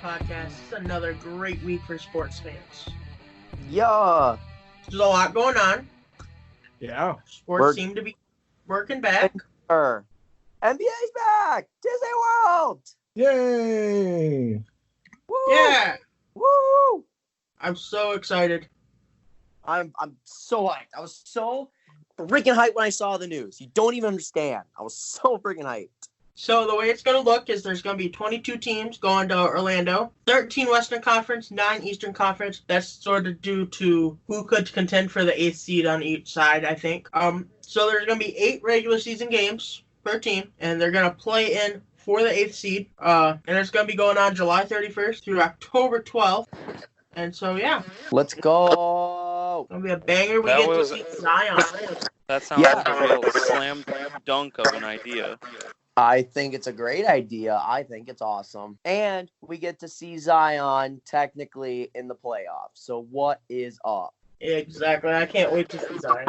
Podcast. It's another great week for sports fans. Yeah. There's a lot going on. Yeah. Sports seem to be working back. NBA's back! Disney World! Yay! Woo! Yeah. Woo! I'm so excited. I'm so hyped. I was so freaking hyped when I saw the news. You don't even understand. I was so freaking hyped. So the way it's going to look is there's going to be 22 teams going to Orlando, 13 Western Conference, 9 Eastern Conference. That's sort of due to who could contend for the 8th seed on each side, I think. So there's going to be 8 regular season games per team, and they're going to play in for the 8th seed. And it's going to be going on July 31st through October 12th. And so, yeah. Let's go. It's going to be a banger. We get to see Zion. That sounds like a real slam dunk of an idea. I think it's a great idea. I think it's awesome. And we get to see Zion technically in the playoffs. So what is up? Exactly. I can't wait to see Zion.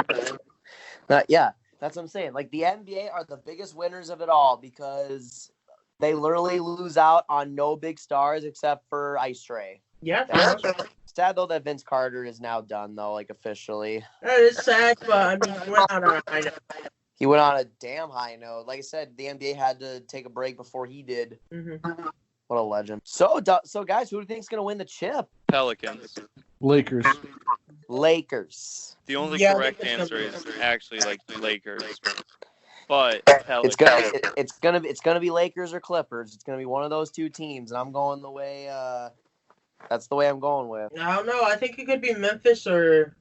Yeah, that's what I'm saying. Like, the NBA are the biggest winners of it all because they literally lose out on no big stars except for Ice Tray. Yeah. Sad, though, that Vince Carter is now done, though, like, officially. That is sad, but I mean, he went out on a high note. He went on a damn high note. Like I said, the NBA had to take a break before he did. Mm-hmm. What a legend. So guys, who do you think is going to win the chip? Pelicans. Lakers. Lakers. The only correct answer is actually like the Lakers. But Pelicans. It's gonna be Lakers or Clippers. It's gonna be one of those two teams, and I'm going the way. That's the way I'm going with. I don't know. I think it could be Memphis or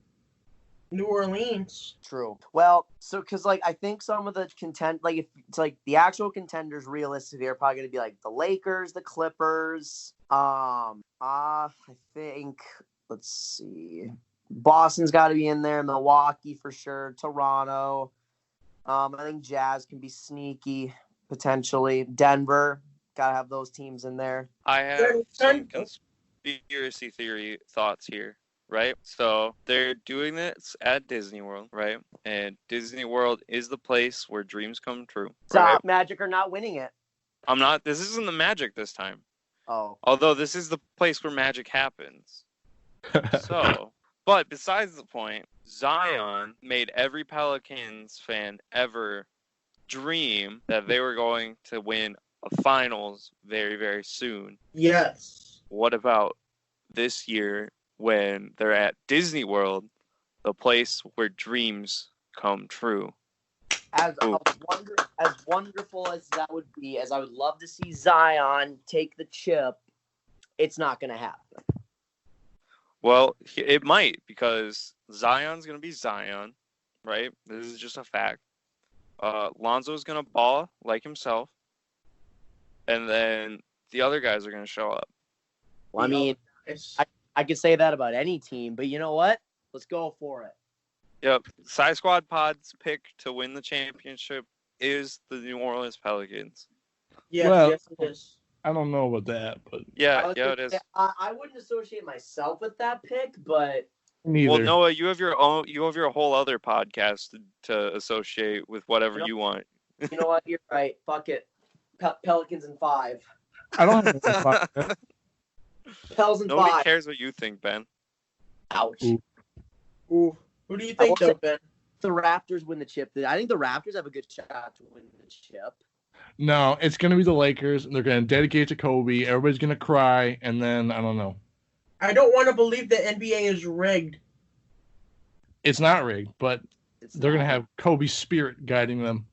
New Orleans. True. Well, so because like I think some of the if it's like the actual contenders realistically are probably gonna be like the Lakers, the Clippers. I think let's see, Boston's got to be in there. Milwaukee for sure. Toronto. I think Jazz can be sneaky potentially. Denver, gotta have those teams in there. I have some conspiracy theory thoughts here. Right? So they're doing this at Disney World, right? And Disney World is the place where dreams come true. Stop. Right? Magic are not winning it. This isn't the Magic this time. Oh. Although this is the place where magic happens. But besides the point, Zion made every Pelicans fan ever dream that they were going to win a finals very, very soon. Yes. What about this year when they're at Disney World, the place where dreams come true? As wonderful as that would be, as I would love to see Zion take the chip, it's not going to happen. Well, it might, because Zion's going to be Zion, right? This is just a fact. Lonzo's going to ball like himself, and then the other guys are going to show up. Well, I mean, I could say that about any team, but you know what? Let's go for it. Yep. SighSquadPod's pick to win the championship is the New Orleans Pelicans. Yes, it is. I don't know about that, but Yeah, it is. I wouldn't associate myself with that pick, but neither. Well, Noah, you have your whole other podcast to associate with whatever you want. You know what? You're right. Fuck it. Pelicans in 5. I don't have a Pels in 5. Nobody cares what you think, Ben. Ouch. Ooh. Who do you think, though, Ben? The Raptors win the chip. I think the Raptors have a good shot to win the chip. No, it's going to be the Lakers, and they're going to dedicate to Kobe. Everybody's going to cry, and then, I don't know. I don't want to believe the NBA is rigged. It's not rigged, but they're going to have Kobe's spirit guiding them.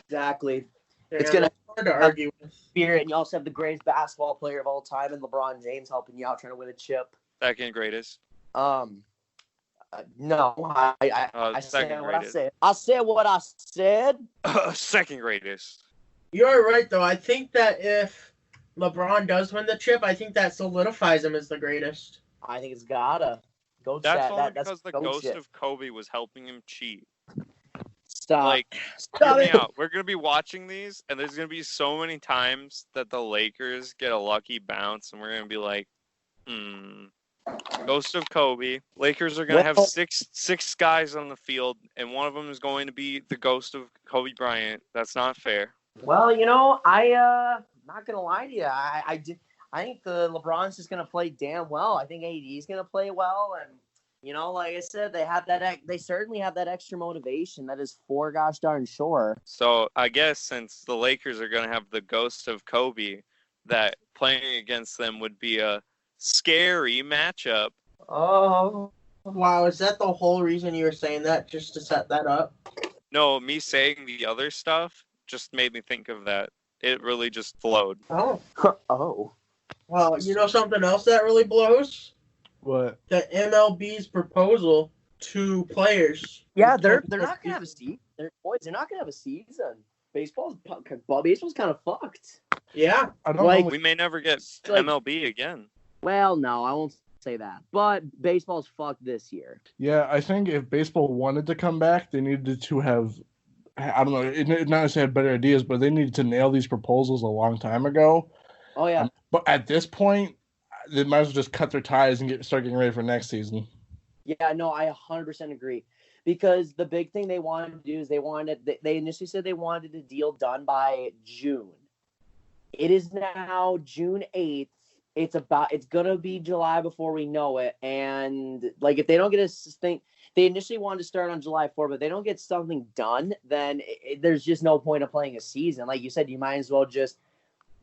Exactly. Yeah, it's going to hard to argue with. Spirit, and you also have the greatest basketball player of all time, and LeBron James helping you out trying to win a chip. Second greatest. No, I said what I said. I said what I said. Second greatest. You're right, though. I think that if LeBron does win the chip, I think that solidifies him as the greatest. I think it's gotta. That's only because the ghost of Kobe was helping him cheat. Stop. Hear me out. We're going to be watching these, and there's going to be so many times that the Lakers get a lucky bounce, and we're going to be like, Ghost of Kobe. Lakers are going to have six guys on the field, and one of them is going to be the ghost of Kobe Bryant. That's not fair. Well, I'm not gonna lie to you. I think the LeBron's just gonna play damn well. I think AD's gonna play well, and like I said, they certainly have that extra motivation. That is for gosh darn sure. So I guess since the Lakers are going to have the ghost of Kobe, that playing against them would be a scary matchup. Oh, Wow, is that the whole reason you were saying that, just to set that up? No, me saying the other stuff just made me think of that. It really just flowed. Oh. oh. Well, you know something else that really blows? What? The MLB's proposal to players. Yeah, they're not gonna have a season. They're not gonna have a season. Baseball's kind of fucked. Yeah. I don't Like- know. We may never get Like- MLB again. Well, no, I won't say that. But baseball's fucked this year. Yeah, I think if baseball wanted to come back, they needed to have, I don't know, not necessarily have better ideas, but they needed to nail these proposals a long time ago. Oh yeah. But at this point, they might as well just cut their ties and start getting ready for next season. Yeah, no, I 100% agree. Because the big thing they wanted to do is they initially said they wanted a deal done by June. It is now June 8th. It's gonna be July before we know it. And like if they don't get a thing, they initially wanted to start on July 4th, but they don't get something done, then there's just no point of playing a season. Like you said, you might as well just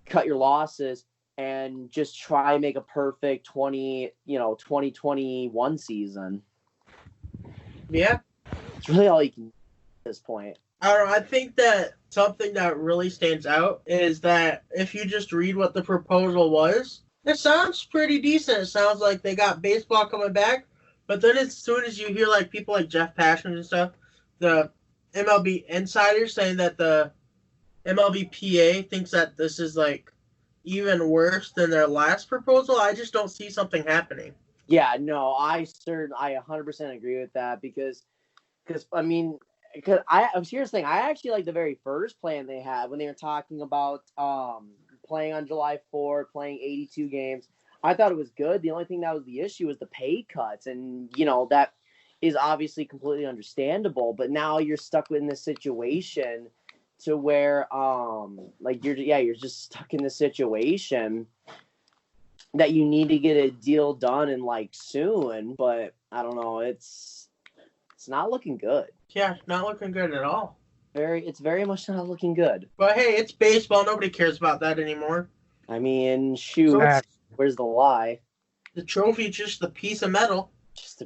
cut your losses and just try and make a perfect 2021 season. Yeah. It's really all you can do at this point. I don't know. I think that something that really stands out is that if you just read what the proposal was, it sounds pretty decent. It sounds like they got baseball coming back, but then as soon as you hear like people like Jeff Passan and stuff, the MLB insiders saying that the MLBPA thinks that this is like even worse than their last proposal, I just don't see something happening. Yeah, no, I 100% agree with that because here's the thing. I actually like the very first plan they had when they were talking about playing on July 4th, playing 82 games. I thought it was good. The only thing that was the issue was the pay cuts, and that is obviously completely understandable. But now you're stuck in this situation to where you're just stuck in this situation that you need to get a deal done and like soon, but I don't know, it's not looking good. Yeah, it's not looking good at all. It's very much not looking good. But hey, it's baseball. Nobody cares about that anymore. I mean, shoot, where's the lie? The trophy's just a piece of metal. It's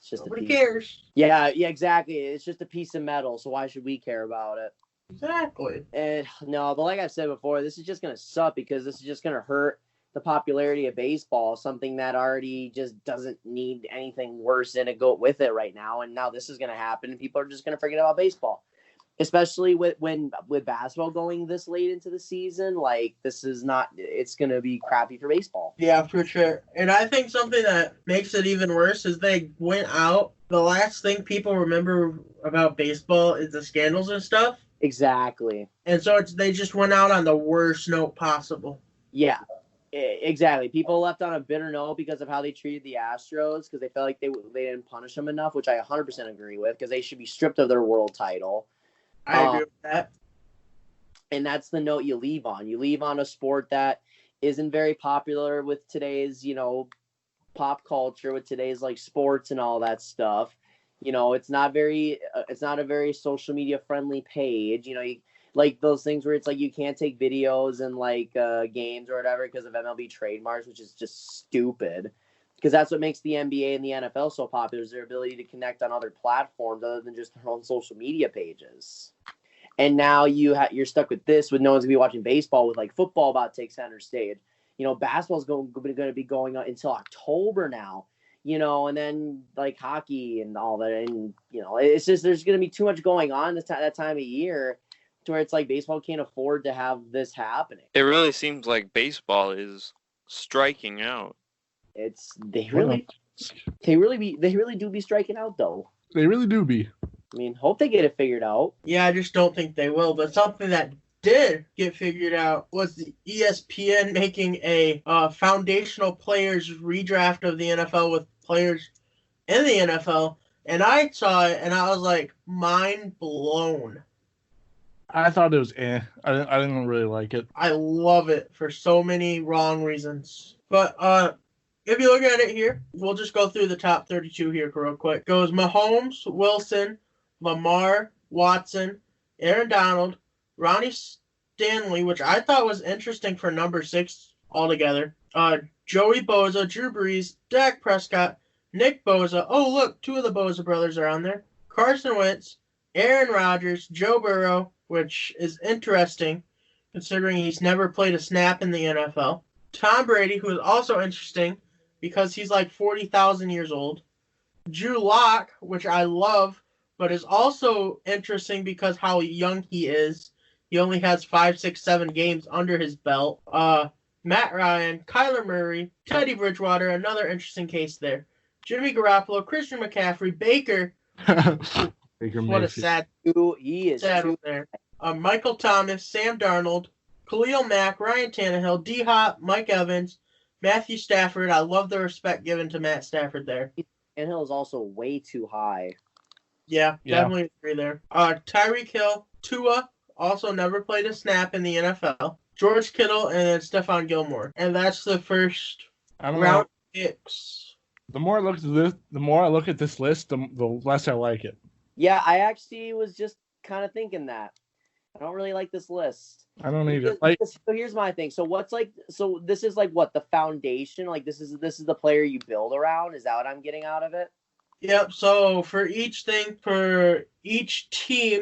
just Nobody a piece. cares. Yeah, exactly. It's just a piece of metal, so why should we care about it? Exactly. And no, but like I said before, this is just gonna suck because this is just gonna hurt the popularity of baseball, something that already just doesn't need anything worse than it go with it right now. And now this is going to happen, and people are just going to forget about baseball, especially with basketball going this late into the season. Like it's going to be crappy for baseball. Yeah, for sure. And I think something that makes it even worse is they went out. The last thing people remember about baseball is the scandals and stuff. Exactly. And so they just went out on the worst note possible. Yeah. Exactly. People left on a bitter note because of how they treated the Astros because they felt like they didn't punish them enough, which I 100% agree with because they should be stripped of their world title. I agree with that. And that's the note you leave on. You leave on a sport that isn't very popular with today's, pop culture, with today's like sports and all that stuff. It's not a very social media friendly page. Like those things where it's like you can't take videos and like games or whatever because of MLB trademarks, which is just stupid. Because that's what makes the NBA and the NFL so popular is their ability to connect on other platforms other than just their own social media pages. And now you're stuck with this, with no one's gonna be watching baseball, with like football about to take center stage. Basketball's going to be going on until October now. And then like hockey and all that, and it's just there's gonna be too much going on that time of year. To where it's like baseball can't afford to have this happening. It really seems like baseball is striking out. They really do be striking out though. They really do be. I mean, hope they get it figured out. Yeah, I just don't think they will. But something that did get figured out was the ESPN making a foundational players redraft of the NFL with players in the NFL. And I saw it and I was like mind blown. I thought it was I didn't really like it. I love it for so many wrong reasons. But if you look at it here, we'll just go through the top 32 here real quick. Goes Mahomes, Wilson, Lamar, Watson, Aaron Donald, Ronnie Stanley, which I thought was interesting for number 6 altogether. Joey Bosa, Drew Brees, Dak Prescott, Nick Bosa. Oh, look, 2 of the Bosa brothers are on there. Carson Wentz, Aaron Rodgers, Joe Burrow, which is interesting considering he's never played a snap in the NFL. Tom Brady, who is also interesting because he's like 40,000 years old. Drew Lock, which I love, but is also interesting because how young he is. He only has 5, 6, 7 games under his belt. Matt Ryan, Kyler Murray, Teddy Bridgewater, another interesting case there. Jimmy Garoppolo, Christian McCaffrey, Baker. Baker What a Mayfield. sad, He is sad too. one there. Michael Thomas, Sam Darnold, Khalil Mack, Ryan Tannehill, D-Hop, Mike Evans, Matthew Stafford. I love the respect given to Matt Stafford there. Tannehill is also way too high. Yeah, Yeah. definitely agree there. Tyreek Hill, Tua, also never played a snap in the NFL. George Kittle, and then Stephon Gilmore. And that's the first I don't round know. picks. The more I look at this list, the less I like it. Yeah, I actually was just kind of thinking that. I don't really like this list. I don't either. Like, So here's my thing. So this is like what the foundation? Like this is the player you build around? Is that what I'm getting out of it? Yep, so for each team,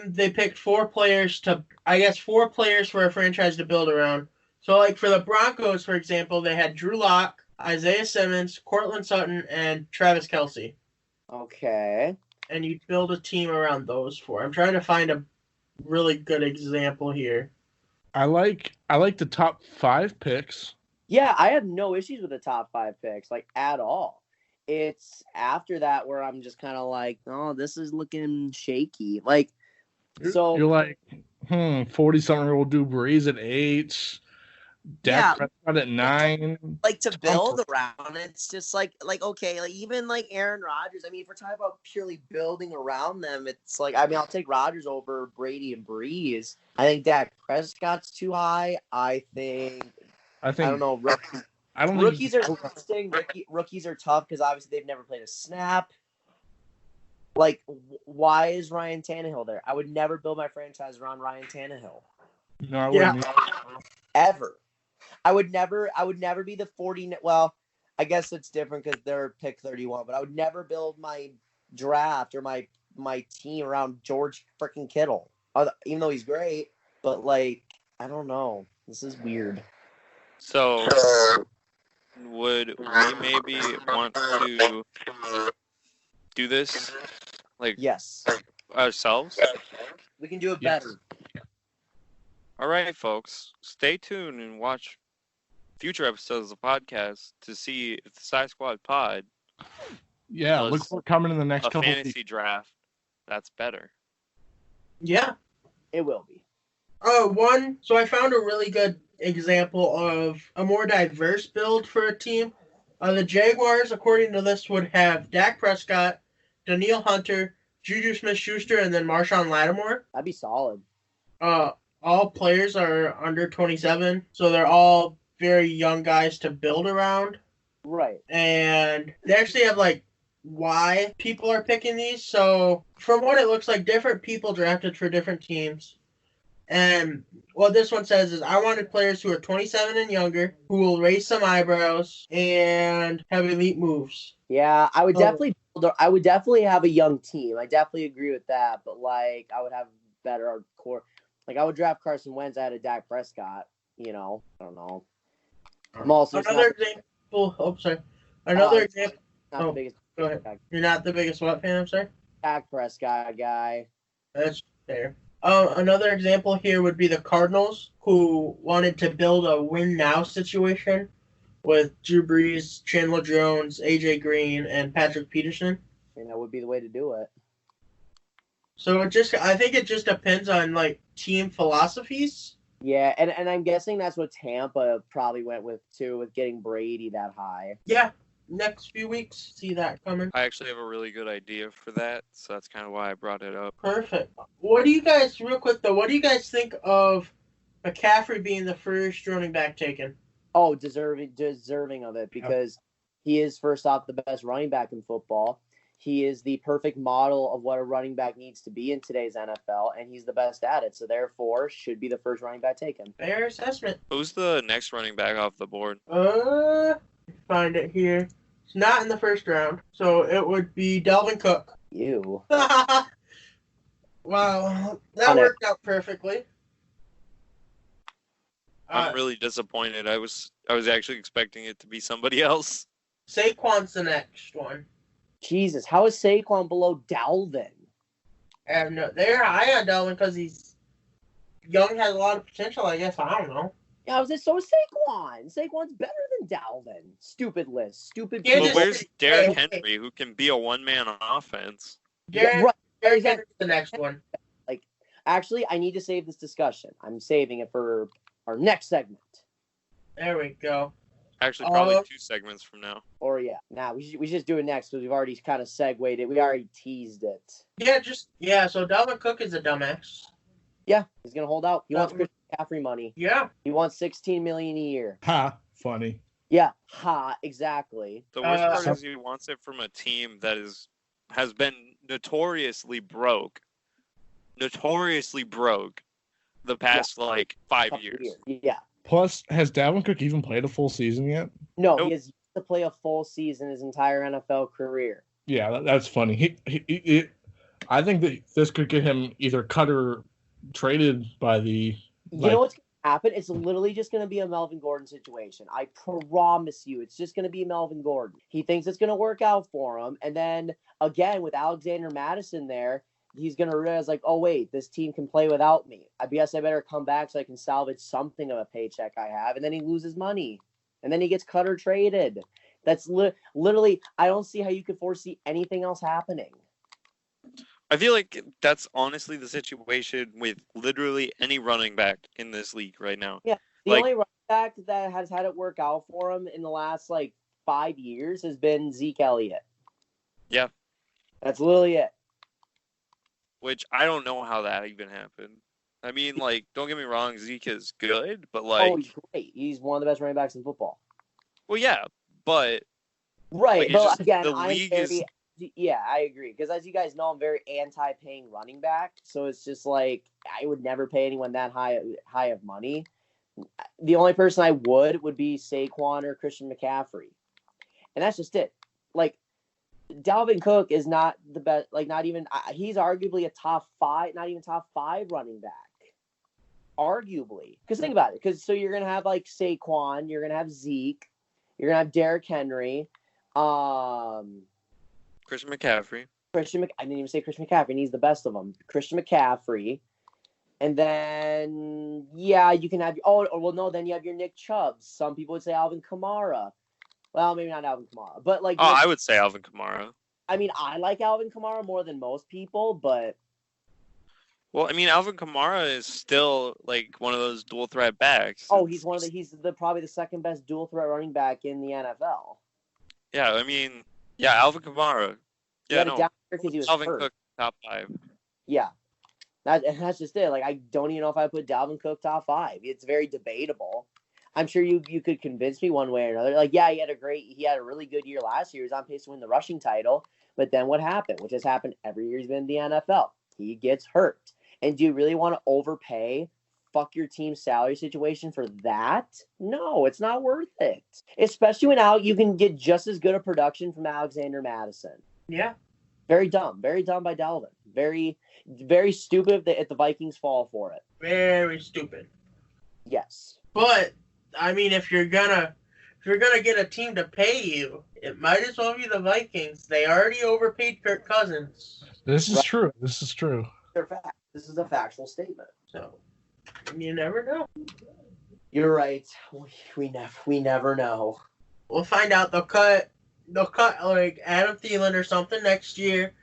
they picked 4 players for a franchise to build around. So, like, for the Broncos, for example, they had Drew Lock, Isaiah Simmons, Cortland Sutton, and Travis Kelce. Okay. And you build a team around those 4. I'm trying to find a really good example here. I like the top 5 picks. Yeah, I have no issues with the top 5 picks, like at all. It's after that where I'm just kind of like, oh, this is looking shaky. Like, so You're like, 40-something-year-old Drew Brees at 8, Dak Prescott at 9. like to build around, it's just like okay, like even like Aaron Rodgers. I mean, if we're talking about purely building around them, it's like, I mean, I'll take Rodgers over Brady and Breeze. I think Dak Prescott's too high. I don't know. Rookies are interesting. Rookies are tough because obviously they've never played a snap. Like, why is Ryan Tannehill there? I would never build my franchise around Ryan Tannehill. No, I wouldn't. Ever. I would never be the 40. Well, I guess it's different because they're pick 31, but I would never build my draft or my team around George freaking Kittle. Even though he's great, but like, I don't know. This is weird. So, would we maybe want to do this, like, Yes. ourselves? We can do it Yes. better. All right, folks. Stay tuned and watch future episodes of the podcast to see if the SighSquadPod Yeah, look for it coming in the next a couple of fantasy weeks. draft that's better. Yeah. It will be. So I found a really good example of a more diverse build for a team. The Jaguars, according to this, would have Dak Prescott, Danielle Hunter, Juju Smith-Schuster, and then Marshawn Lattimore. That'd be solid. All players are under 27, so they're all very young guys to build around. Right. And they actually have, like, why people are picking these. So from what it looks like, different people drafted for different teams. And what this one says is, I wanted players who are 27 and younger, who will raise some eyebrows and have elite moves. Yeah, I would Oh. definitely have a young team. I definitely agree with that. But like, I would have better core. Like, I would draft Carson Wentz out of Dak Prescott. You know, I don't know. I'm also Another example. Oh, sorry. Another example. not the biggest Go ahead. You're not the biggest what fan, I'm sorry? Dak Prescott guy. That's fair. Another example here would be the Cardinals, who wanted to build a win-now situation with Drew Brees, Chandler Jones, AJ Green, and Patrick Peterson. And that would be the way to do it. So I think it just depends on, like, team philosophies. Yeah, and I'm guessing that's what Tampa probably went with too, with getting Brady that high. Yeah, next few weeks. See that coming. I actually have a really good idea for that, so that's kind of why I brought it up. Perfect. What do you guys, real quick though, what do you guys think of McCaffrey being the first running back taken? Oh, deserving of it because he is, first off, the best running back in football. He is the perfect model of what a running back needs to be in today's NFL, and he's the best at it. So therefore, should be the first running back taken. Fair assessment. Who's the next running back off the board? Find it here. It's not in the first round, so it would be Dalvin Cook. You. Wow, that worked out perfectly. I'm really disappointed. I was actually expecting it to be somebody else. Saquon's the next one. Jesus, how is Saquon below Dalvin? They're high on Dalvin because he's young, has a lot of potential, I guess. I don't know. Yeah, I was just, so is Saquon. Saquon's better than Dalvin. Stupid list. Stupid. Yeah, But where's Derrick Henry, who can be a one-man offense? Derrick Henry's the next one. Like, actually, I need to save this discussion. I'm saving it for our next segment. There we go. Actually, probably 2 segments from now. Or we should just do it next because we've already kind of segued it. We already teased it. So Dalvin Cook is a dumbass. Yeah, he's gonna hold out. He wants Christian McCaffrey money. Yeah. He wants $16 million a year. Ha, funny. Yeah, exactly. The worst part is he wants it from a team that has been notoriously broke the past 5 years. Yeah. Plus, has Dalvin Cook even played a full season yet? No, Nope. He has yet to play a full season his entire NFL career. Yeah, that's funny. I think that this could get him either cut or traded by the. You know what's going to happen? It's literally just going to be a Melvin Gordon situation. I promise you, it's just going to be Melvin Gordon. He thinks it's going to work out for him, and then again with Alexander Mattison there, he's going to realize oh wait, this team can play without me. I guess I better come back so I can salvage something of a paycheck I have, and then he loses money, and then he gets cut or traded. That's literally. I don't see how you could foresee anything else happening. I feel like that's honestly the situation with literally any running back in this league right now. Yeah, the only running back that has had it work out for him in the last 5 years has been Zeke Elliott. Yeah. That's literally it. Which I don't know how that even happened. I mean, don't get me wrong, Zeke is good, but he's great. He's one of the best running backs in football. Well, yeah, but right. But again, Yeah, I agree. Because as you guys know, I'm very anti-paying running back. So it's just I would never pay anyone that high of money. The only person I would be Saquon or Christian McCaffrey. And that's just it. Dalvin Cook is not the best, not even, he's arguably a top 5, not even top 5 running back. Arguably. Because think about it. So you're going to have Saquon, you're going to have Zeke, you're going to have Derrick Henry, Christian McCaffrey. I didn't even say Christian McCaffrey, and he's the best of them. Christian McCaffrey. And then, you can have, then you have your Nick Chubbs. Some people would say Alvin Kamara. Well, maybe not Alvin Kamara, but I would say Alvin Kamara. I mean, I like Alvin Kamara more than most people, but. Well, I mean, Alvin Kamara is still one of those dual threat backs. Oh, he's probably the second best dual threat running back in the NFL. Yeah, I mean, Alvin Kamara. Yeah, no. Alvin Cook top 5. Yeah, that's just it. I don't even know if I put Dalvin Cook top 5. It's very debatable. I'm sure you could convince me one way or another. He had a really good year last year. He was on pace to win the rushing title. But then what happened? Which has happened every year he's been in the NFL. He gets hurt. And do you really want to overpay, fuck your team's salary situation for that? No, it's not worth it. Especially when you can get just as good a production from Alexander Mattison. Yeah. Very dumb by Dalvin. Very, very stupid if the Vikings fall for it. Very stupid. Yes. But I mean, if you're gonna get a team to pay you, it might as well be the Vikings. They already overpaid Kirk Cousins. This is true. This is a factual statement. So you never know. You're right. We never know. We'll find out. They'll cut Adam Thielen or something next year.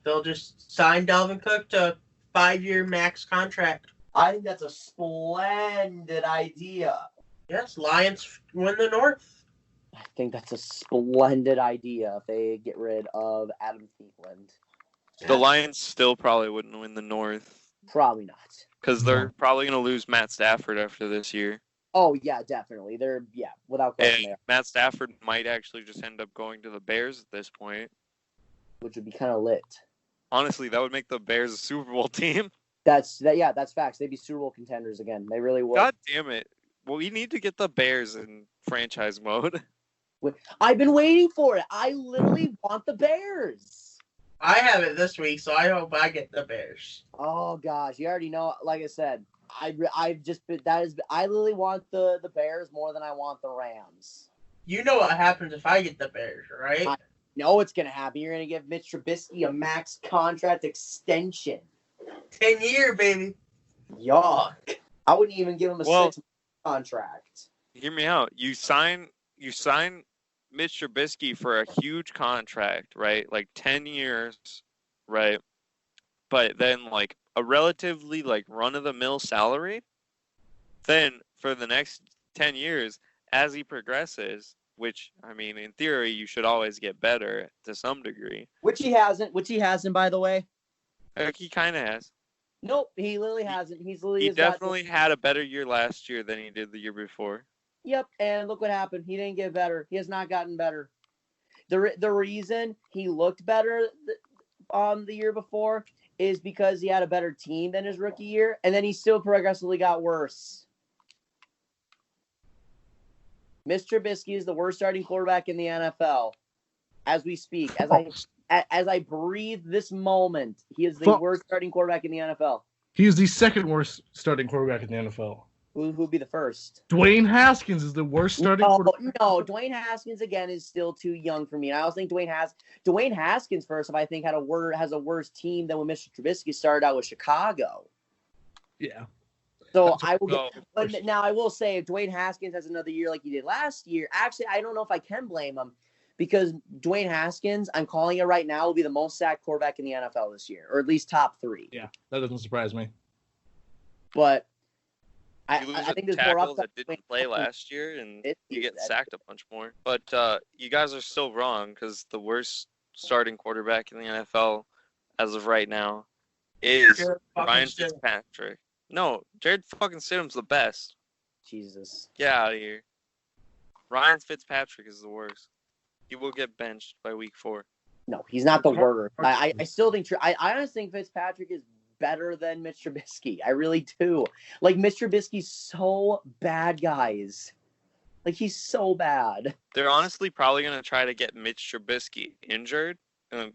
They'll just sign Dalvin Cook to 5-year max contract. I think that's a splendid idea. Yes, Lions win the North. I think that's a splendid idea if they get rid of Adam Thielen. The Lions still probably wouldn't win the North Probably not. because they're probably going to lose Matt Stafford after this year. Oh, yeah, definitely. They're, without question And Matt Stafford might actually just end up going to the Bears at this point. which would be kind of lit. Honestly, that would make the Bears a Super Bowl team. That's facts. They'd be Super Bowl contenders again. They really would. God damn it. Well, we need to get the Bears in franchise mode. I've been waiting for it. I literally want the Bears. I have it this week, so I hope I get the Bears. Oh gosh, you already know. Like I said, I've just been I literally want the Bears more than I want the Rams. You know what happens if I get the Bears, right? I know what's gonna happen. You're gonna give Mitch Trubisky a max contract extension. 10-year, baby. Yuck. I wouldn't even give him a 6-month contract. Hear me out. You sign Mitch Trubisky for a huge contract, right? Like 10 years, right? But then like a relatively like run-of-the-mill salary. Then for the next 10 years, as he progresses, which I mean, in theory, you should always get better to some degree. Which he hasn't, by the way. Like he kind of has. Nope, he literally hasn't. He definitely had a better year last year than he did the year before. Yep, and look what happened. He didn't get better. He has not gotten better. The reason he looked better the year before is because he had a better team than his rookie year, and then he still progressively got worse. Mr. Trubisky is the worst starting quarterback in the NFL as we speak. As I breathe this moment, he is the worst starting quarterback in the NFL. He is the second worst starting quarterback in the NFL. Who would be the first? Dwayne Haskins is the worst starting quarterback. No, Dwayne Haskins again is still too young for me. And I also think Dwayne Haskins first, if I think has a worse team than when Mr. Trubisky started out with Chicago. Yeah. So I will but now I will say if Dwayne Haskins has another year like he did last year, actually I don't know if I can blame him because Dwayne Haskins, I'm calling it right now, will be the most sacked quarterback in the NFL this year, or at least top 3. Yeah, that doesn't surprise me. But I think there's more more that didn't play last year, and you get sacked a bunch more. But you guys are still wrong because the worst starting quarterback in the NFL as of right now is Ryan Fitzpatrick. No, Jared fucking Stidham's the best. Jesus. Get out of here. Ryan Fitzpatrick is the worst. He will get benched by week 4. No, he's not the worst. I still think I honestly think Fitzpatrick is better than Mitch Trubisky. I really do. Like, Mitch Trubisky's so bad, guys. Like, he's so bad. They're honestly probably going to try to get Mitch Trubisky injured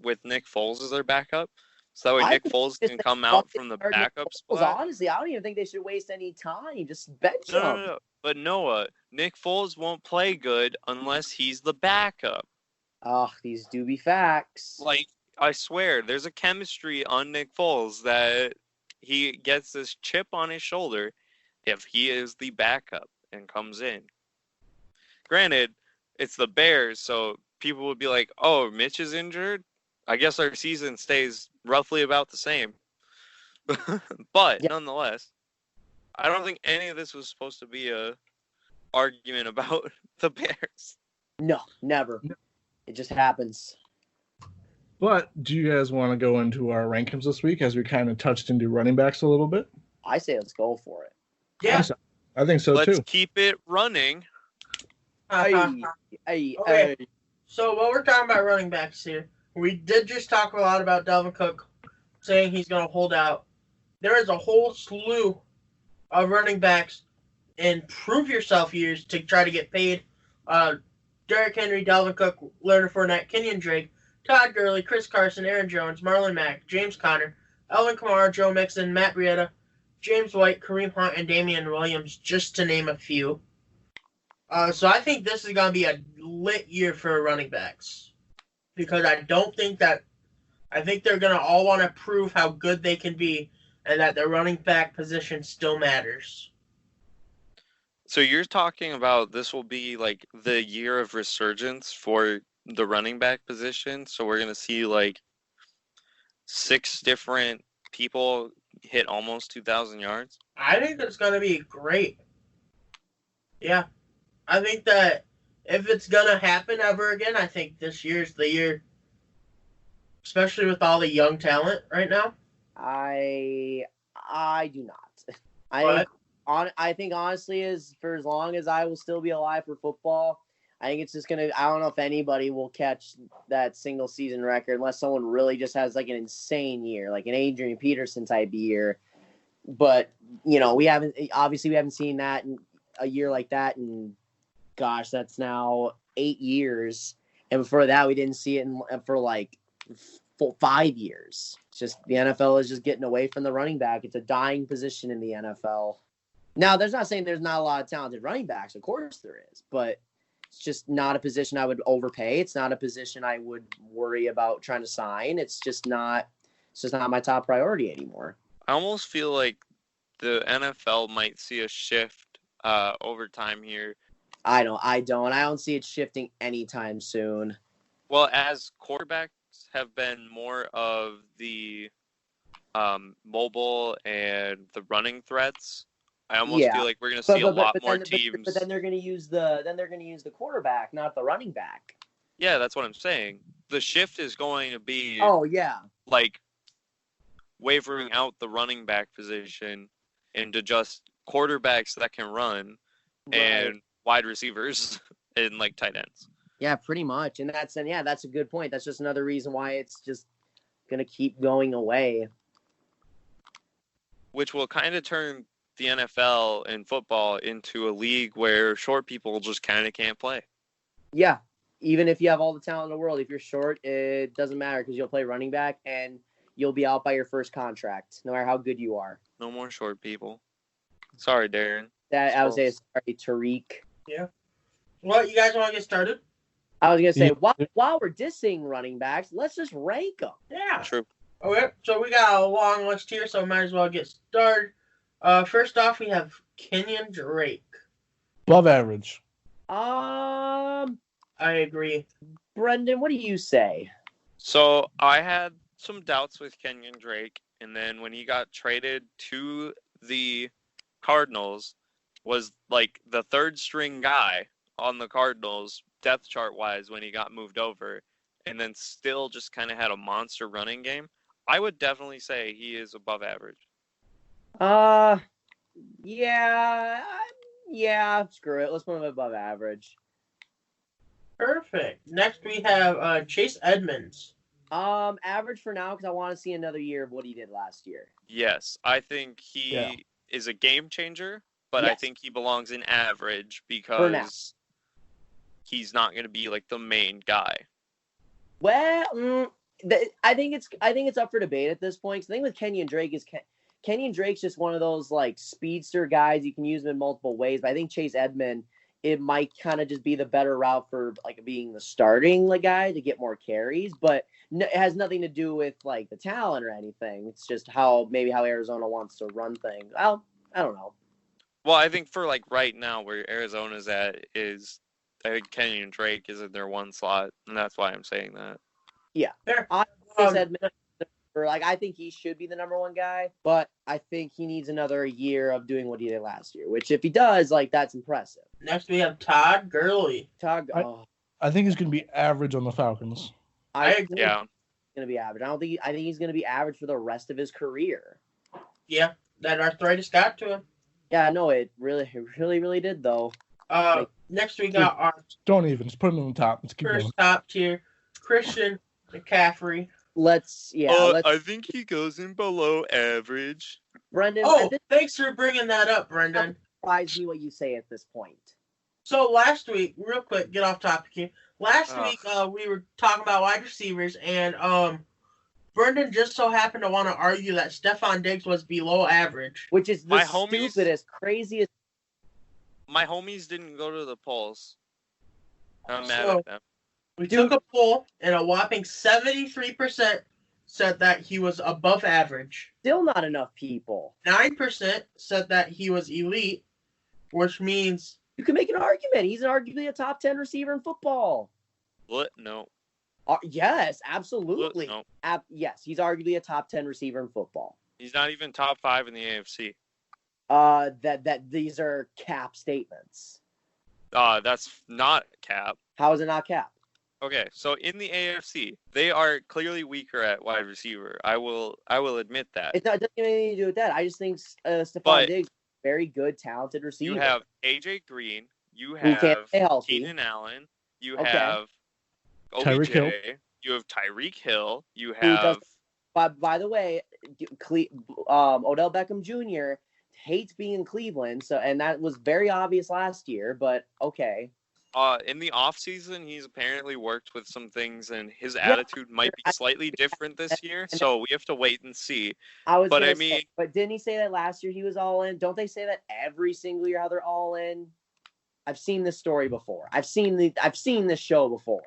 with Nick Foles as their backup. So that way Nick Foles can come out from the backup spot. Honestly, I don't even think they should waste any time. Just bench him. No. But Noah, Nick Foles won't play good unless he's the backup. Oh, these do be facts. Like, I swear, there's a chemistry on Nick Foles that he gets this chip on his shoulder if he is the backup and comes in. Granted, it's the Bears, so people would be like, oh, Mitch is injured? I guess our season stays roughly about the same. But nonetheless, I don't think any of this was supposed to be a argument about the Bears. No, never. It just happens. But do you guys want to go into our rankings this week as we kind of touched into running backs a little bit? I say let's go for it. Yeah. I think so too. Let's keep it running. Okay. So while we're talking about running backs here, we did just talk a lot about Dalvin Cook saying he's going to hold out. There is a whole slew of running backs in prove yourself years to try to get paid. Derrick Henry, Dalvin Cook, Leonard Fournette, Kenyon Drake, Todd Gurley, Chris Carson, Aaron Jones, Marlon Mack, James Conner, Elvin Kamara, Joe Mixon, Matt Breida, James White, Kareem Hunt, and Damian Williams, just to name a few. So I think this is going to be a lit year for running backs. Because I think they're going to all want to prove how good they can be and that their running back position still matters. So you're talking about this will be like the year of resurgence for the running back position. So we're going to see like 6 different people hit almost 2,000 yards. I think it's going to be great. Yeah. I think that if it's gonna happen ever again, I think this year's the year, especially with all the young talent right now. I do not. But I think honestly, is for as long as I will still be alive for football, I think it's just gonna. I don't know if anybody will catch that single season record unless someone really just has like an insane year, like an Adrian Peterson type year. But we haven't seen that in a year like that, and gosh, that's now 8 years. And before that, we didn't see it for like 5 years. It's just the NFL is just getting away from the running back. It's a dying position in the NFL. Now, there's not saying there's not a lot of talented running backs. Of course there is, but it's just not a position I would overpay. It's not a position I would worry about trying to sign. It's just not my top priority anymore. I almost feel like the NFL might see a shift over time here. I don't see it shifting anytime soon. Well, as quarterbacks have been more of the mobile and the running threats, I almost feel like we're going to see a lot more teams. But then they're going to use the quarterback, not the running back. Yeah, that's what I'm saying. The shift is going to be like wavering out the running back position into just quarterbacks that can run and wide receivers and like tight ends. Yeah, pretty much. And that's a good point. That's just another reason why it's just going to keep going away. Which will kind of turn the NFL and football into a league where short people just kind of can't play. Yeah. Even if you have all the talent in the world, if you're short, it doesn't matter because you'll play running back and you'll be out by your first contract, no matter how good you are. No more short people. Sorry, Darren. I would say sorry, Tariq. Yeah. Well, you guys want to get started? I was going to say, while we're dissing running backs, let's just rank them. Yeah. True. Okay, so we got a long list here, so might as well get started. First off, we have Kenyon Drake. Above average. I agree. Brendan, what do you say? So I had some doubts with Kenyon Drake, and then when he got traded to the Cardinals, was like the third string guy on the Cardinals depth chart wise when he got moved over, and then still just kind of had a monster running game. I would definitely say he is above average. Yeah, screw it. Let's put him above average. Perfect. Next, we have Chase Edmonds. Average for now because I want to see another year of what he did last year. Yes, I think he is a game changer, but I think he belongs in average because he's not going to be like the main guy. Well, I think it's up for debate at this point. 'Cause the thing with Kenyon Drake is Kenyon Drake's just one of those like speedster guys. You can use him in multiple ways, but I think Chase Edmonds, it might kind of just be the better route for like being the starting guy to get more carries, but it has nothing to do with like the talent or anything. It's just how Arizona wants to run things. I don't know. Well, I think for like right now where Arizona's at is, I think Kenyon Drake is in their one slot, and that's why I'm saying that. Yeah, Chase Edmonds. I think he should be the number one guy, but I think he needs another year of doing what he did last year, which if he does, that's impressive. Next, we have Todd Gurley. I think he's going to be average on the Falcons. I agree. Yeah. He's going to be average. I think he's going to be average for the rest of his career. Yeah, that arthritis got to him. Yeah, no, it really did, though. Next, we got our... Don't even. Just put him on the top. Let's keep first going. top tier, Christian McCaffrey. I think he goes in below average. Brendan. Thanks for bringing that up, Brendan. Surprise me what you say at this point. So last week, real quick, get off topic here. Last week, we were talking about wide receivers, and Brendan just so happened to want to argue that Stephon Diggs was below average, which is the stupidest, craziest. My homies didn't go to the polls. I'm mad at them. We took a poll, and a whopping 73% said that he was above average. Still not enough people. 9% said that he was elite, which means... You can make an argument. He's arguably a top 10 receiver in football. What? No. Yes, absolutely. No. Yes, he's arguably a top 10 receiver in football. He's not even top 5 in the AFC. That these are cap statements. That's not cap. How is it not Cap? Okay, so in the AFC, they are clearly weaker at wide receiver. I will admit that. It doesn't have anything to do with that. I just think Stephon But Diggs, very good, talented receiver. You have AJ Green. You Who can't have stay healthy. Keenan Allen. You Okay. have Tyreek OBJ. Hill. You have Tyreek Hill. You Who does- have By the way, Odell Beckham Jr. hates being in Cleveland, and that was very obvious last year. But okay, in the offseason, he's apparently worked with some things, and his attitude might be slightly different this year. So we have to wait and see. but didn't he say that last year he was all in? Don't they say that every single year how they're all in? I've seen this story before. I've seen this show before.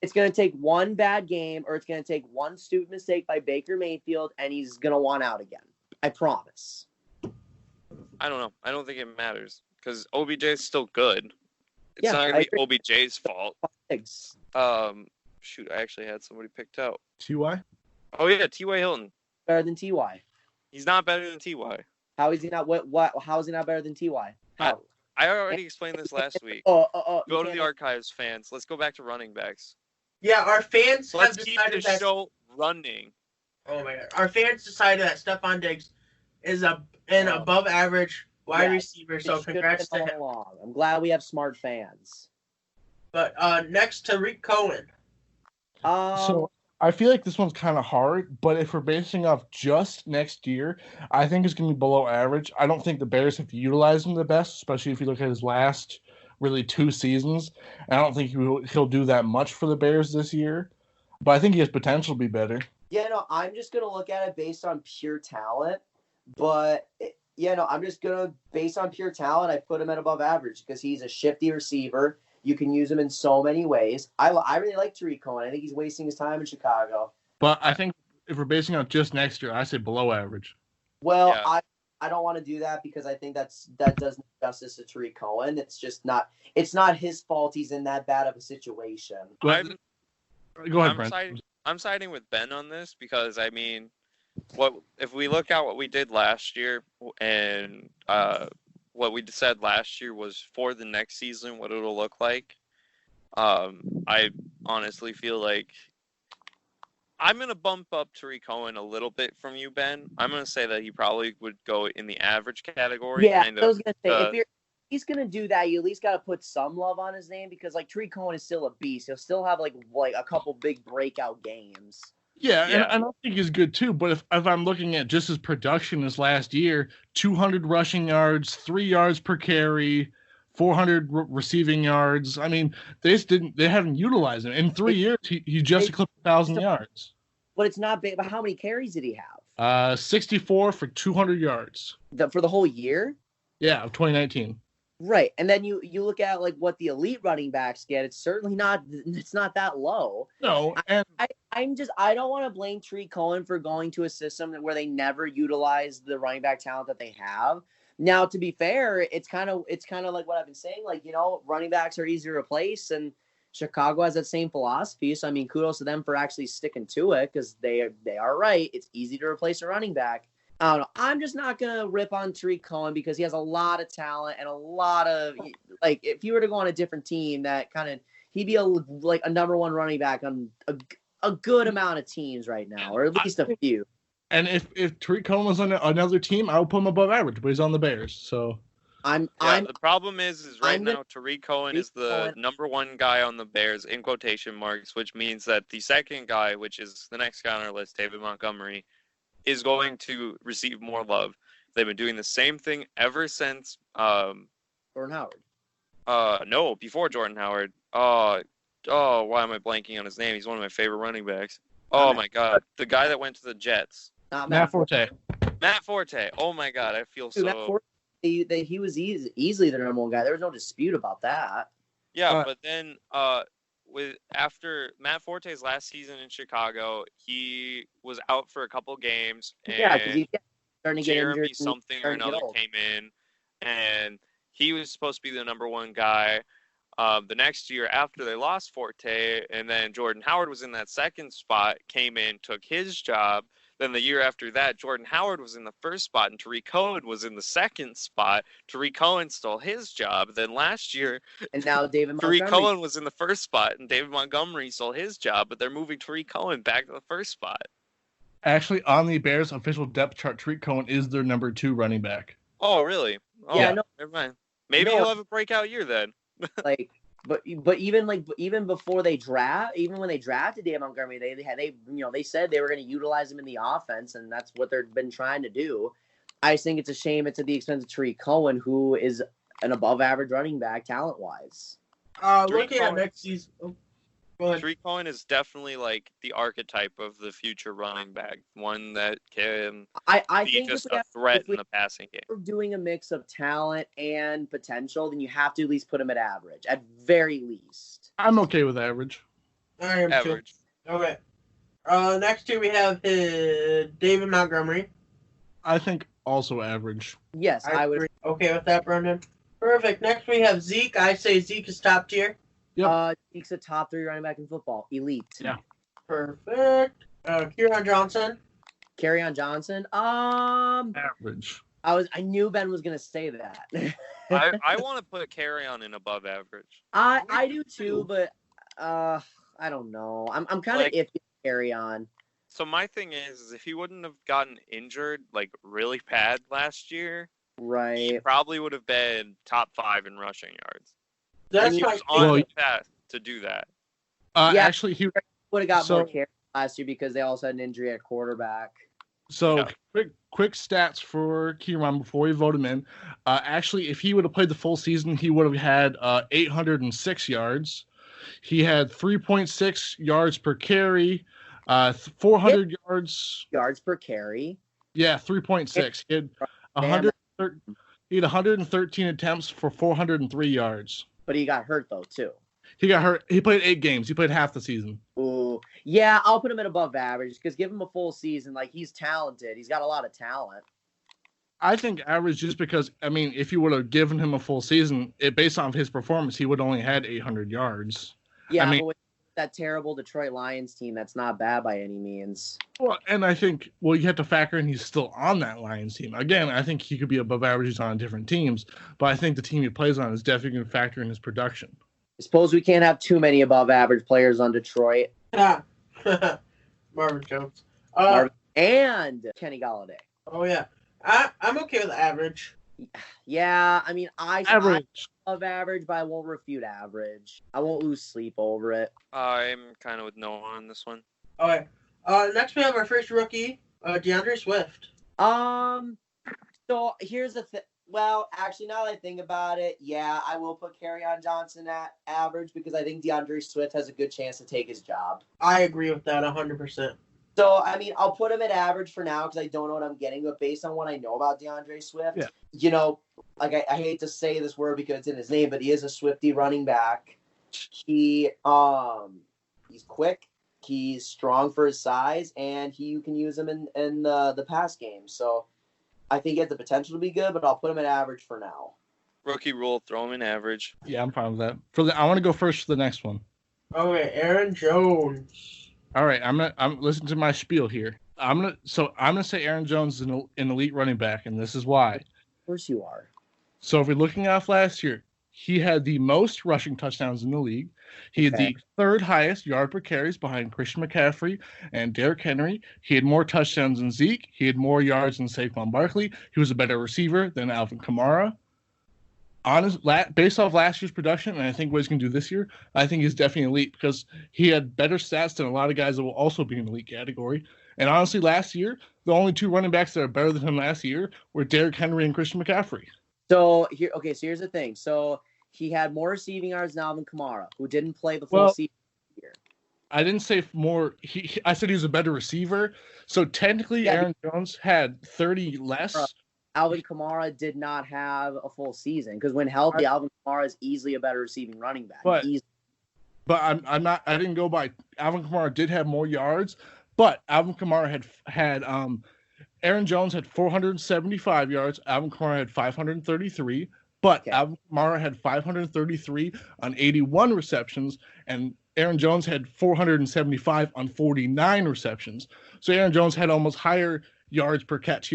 It's going to take one bad game, or it's going to take one stupid mistake by Baker Mayfield, and he's going to want out again. I promise. I don't know. I don't think it matters because OBJ is still good. It's Yeah, not going to be OBJ's fault. Thanks. Shoot, I actually had somebody picked out. Ty. Oh yeah, T.Y. Hilton. Better than Ty. He's not better than Ty. How is he not? What? How is he not better than Ty? How? I already explained this last week. Go to the archives, fans. Let's go back to running backs. Yeah, our fans Let's have keep decided the show running. Oh my god, our fans decided that Stephon Diggs is an above average wide receiver. So congrats to him. I'm glad we have smart fans. But next, Tariq Cohen. So I feel like this one's kind of hard, but if we're basing off just next year, I think it's going to be below average. I don't think the Bears have utilized him the best, especially if you look at his last really 2 seasons. And I don't think he'll do that much for the Bears this year, but I think he has potential to be better. Yeah, no, I'm just going to look at it based on pure talent, but I'm just going to, based on pure talent, I put him at above average because he's a shifty receiver. You can use him in so many ways. I really like Tariq Cohen. I think he's wasting his time in Chicago. But I think if we're basing on just next year, I say below average. Well, yeah. I don't want to do that because I think that doesn't justice to Tariq Cohen. It's just not. It's not his fault. He's in that bad of a situation. Go ahead, Brent. I'm siding with Ben on this because I mean, if we look at what we did last year and what we said last year was for the next season, what it'll look like. I honestly feel like I'm going to bump up Tariq Cohen a little bit from you, Ben. I'm going to say that he probably would go in the average category. Yeah, I was going to say, if he's going to do that, you at least got to put some love on his name because, like, Tariq Cohen is still a beast. He'll still have, like a couple big breakout games. Yeah. And I think he's good too. But if I'm looking at just his production this last year, 200 rushing yards, 3 yards per carry, 400 receiving yards. I mean, they haven't utilized him in 3 years. He just eclipsed 1,000 yards. But it's not big. But how many carries did he have? 64 for 200 yards. For the whole year? Yeah, of 2019. Right, and then you look at like what the elite running backs get. It's certainly not. It's not that low. No, and I don't want to blame Tariq Cohen for going to a system where they never utilize the running back talent that they have. Now, to be fair, it's kind of like what I've been saying. Like, running backs are easier to replace, and Chicago has that same philosophy. So I mean, kudos to them for actually sticking to it because they are right. It's easy to replace a running back. I don't know. I'm just not going to rip on Tariq Cohen because he has a lot of talent and a lot of, like, if you were to go on a different team, he'd be a number one running back on a good amount of teams right now, or at least a few. And if Tariq Cohen was on another team, I would put him above average, but he's on the Bears, so. The problem is right now Tariq Cohen is the number one guy on the Bears in quotation marks, which means that the second guy, which is the next guy on our list, David Montgomery, is going to receive more love. They've been doing the same thing ever since Jordan Howard. No, before Jordan Howard. Why am I blanking on his name? He's one of my favorite running backs. Oh my god. The guy that went to the Jets. Matt Forte. Matt Forte. Oh my god, I feel so. Matt Forte, he was easily the number one guy. There was no dispute about that. Yeah, but then after Matt Forte's last season in Chicago, he was out for a couple games, and he's starting to get Jeremy injured. Something or another came in, and he was supposed to be the number one guy. The next year after they lost Forte, and then Jordan Howard was in that second spot, came in, took his job. Then the year after that, Jordan Howard was in the first spot, and Tariq Cohen was in the second spot. Tariq Cohen stole his job. Then last year, And now David Tariq Montgomery. Cohen was in the first spot, and David Montgomery stole his job, but they're moving Tariq Cohen back to the first spot. Actually, on the Bears' official depth chart, Tariq Cohen is their number 2 running back. Oh, really? Oh, Yeah, no. Never mind. Maybe No. he'll have a breakout year then. Like, but even before they draft, even when they drafted David Montgomery, they said they were going to utilize him in the offense, and that's what they've been trying to do. I just think it's a shame it's at the expense of Tariq Cohen, who is an above-average running back talent-wise. Looking at next season. Go ahead. Tariq Cohen is definitely like the archetype of the future running back, one that can I be think just a threat in the passing game. If we're doing a mix of talent and potential, then you have to at least put him at average, at very least. I'm okay with average. I am Average. too. Okay. Next year we have David Montgomery. I think also average. Yes, I would. agree. Okay with that, Brendan. Perfect. Next we have Zeke. I say Zeke is top tier. Yep. Zeke's a top 3 running back in football. Elite. Yeah. Perfect. Kieran Johnson. Kerryon Johnson. Average. I knew Ben was gonna say that. I want to put Carrion in above average. I do too, but I don't know. I'm kind of Like- iffy with Kerryon. So my thing is if he wouldn't have gotten injured like really bad last year, he Right. probably would have been top 5 in rushing yards. That's He my was on Well, the path to do that. Yeah. Actually, he Would have got more So- carries last year because they also had an injury at quarterback. So Yeah. quick stats for Kieran before we vote him in. Actually, if he would have played the full season, he would have had 806 yards. He had 3.6 yards per carry, 400 yards. Yards per carry. Yeah, 3.6. He had 113 attempts for 403 yards. But he got hurt though too. He got hurt. He played 8 games. He played half the season. Ooh, yeah, I'll put him at above average because give him a full season. Like he's talented. He's got a lot of talent. I think average just because, I mean, if you would have given him a full season, based on his performance, he would only had 800 yards. Yeah, I mean- but with that terrible Detroit Lions team, that's not bad by any means. Well, and I think, you have to factor in he's still on that Lions team. Again, I think he could be above average on different teams, but I think the team he plays on is definitely going to factor in his production. I suppose we can't have too many above average players on Detroit. Yeah. Marvin Jones. Marvin and Kenny Galladay. Oh yeah. I'm okay with average. Yeah, I mean, I'm Average. above average, but I won't refute average. I won't lose sleep over it. I'm kind of with no on this one. Okay. Next we have our first rookie, DeAndre Swift. So here's the thing. Well, actually, now that I think about it, yeah, I will put Kerryon Johnson at average because I think DeAndre Swift has a good chance to take his job. I agree with that 100%. So, I mean, I'll put him at average for now because I don't know what I'm getting, but based on what I know about DeAndre Swift, Yeah. you know, like I hate to say this word because it's in his name, but he is a Swiftie running back. He's quick, he's strong for his size, and you can use him in the pass game. So I think he has the potential to be good, but I'll put him at average for now. Rookie rule, throw him in average. Yeah, I'm fine with that. I want to go first for the next one. Okay, Aaron Jones. All right, I'm listening to my spiel here. I'm gonna say Aaron Jones is an elite running back, and this is why. Of course you are. So if we're looking off last year, he had the most rushing touchdowns in the league. He had the third highest yard per carries behind Christian McCaffrey and Derrick Henry. He had more touchdowns than Zeke. He had more yards than Saquon Barkley. He was a better receiver than Alvin Kamara. Based off last year's production, and I think what he's going to do this year, I think he's definitely elite because he had better stats than a lot of guys that will also be in the elite category. And honestly, last year, the only 2 running backs that are better than him last year were Derrick Henry and Christian McCaffrey. So here's the thing. So he had more receiving yards than Alvin Kamara, who didn't play the full season here. I didn't say more. I said he was a better receiver. So technically, Aaron Jones had 30 less. Alvin Kamara did not have a full season because when healthy, Alvin Kamara is easily a better receiving running back. But I'm not. I didn't go by. Alvin Kamara did have more yards, but Alvin Kamara had Aaron Jones had 475 yards. Alvin Kamara had 533. But Okay. Alvin Kamara had 533 on 81 receptions, and Aaron Jones had 475 on 49 receptions. So Aaron Jones had almost higher yards per catch.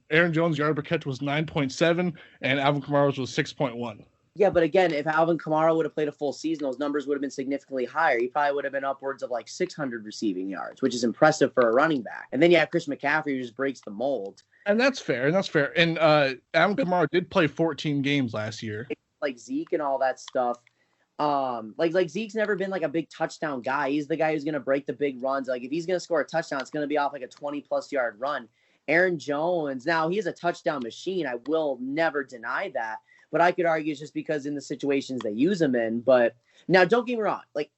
Aaron Jones' yard per catch was 9.7, and Alvin Kamara's was 6.1. Yeah, but again, if Alvin Kamara would have played a full season, those numbers would have been significantly higher. He probably would have been upwards of like 600 receiving yards, which is impressive for a running back. And then you have Christian McCaffrey who just breaks the mold. And that's fair. And Alvin Kamara did play 14 games last year. Like Zeke and all that stuff. Like Zeke's never been like a big touchdown guy. He's the guy who's gonna break the big runs. Like if he's gonna score a touchdown, it's gonna be off like a 20+ yard run. Aaron Jones, now he's a touchdown machine. I will never deny that. But I could argue it's just because in the situations they use him in. But now don't get me wrong. Like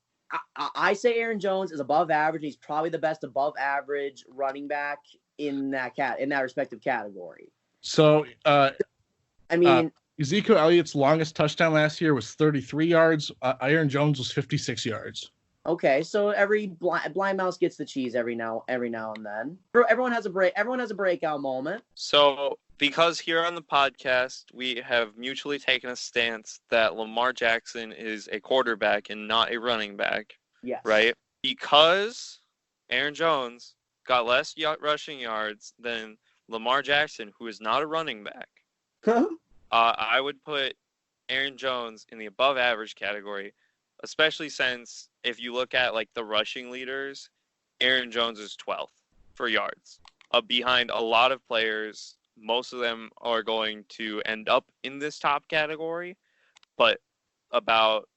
I say Aaron Jones is above average. He's probably the best above average running back in that respective category. So I mean, Ezekiel Elliott's longest touchdown last year was 33 yards. Aaron Jones was 56 yards. Okay, so every blind mouse gets the cheese every now and then. Everyone has a break. Everyone has a breakout moment. So, because here on the podcast we have mutually taken a stance that Lamar Jackson is a quarterback and not a running back. Yes. Right? Because Aaron Jones got less rushing yards than Lamar Jackson, who is not a running back. I would put Aaron Jones in the above average category, especially since if you look at like the rushing leaders, Aaron Jones is 12th for yards, behind a lot of players. Most of them are going to end up in this top category, but about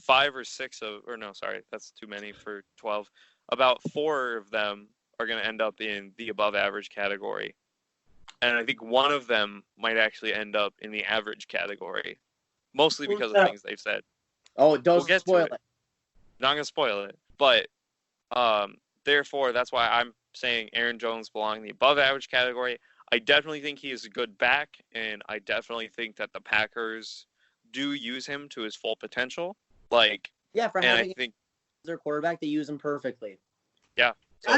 5 or 6 of, or no, sorry, that's too many for 12. About 4 of them are going to end up in the above average category. And I think one of them might actually end up in the average category, mostly because of things they've said. Oh, don't spoil it. Not going to spoil it. But therefore, that's why I'm saying Aaron Jones belongs in the above average category. I definitely think he is a good back, and I definitely think that the Packers do use him to his full potential. Like, yeah, for having their quarterback, they use him perfectly. Yeah. So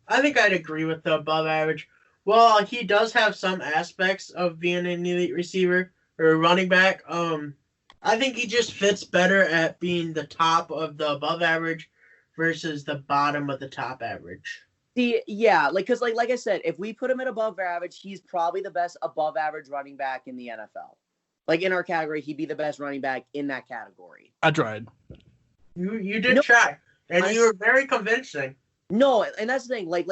I think I'd agree with the above average. Well, he does have some aspects of being an elite receiver or a running back. I think he just fits better at being the top of the above average versus the bottom of the top average. Yeah, because like I said, if we put him at above average, he's probably the best above average running back in the NFL. Like in our category, he'd be the best running back in that category. I tried. You did try, and you were very convincing. No, and that's the thing. Like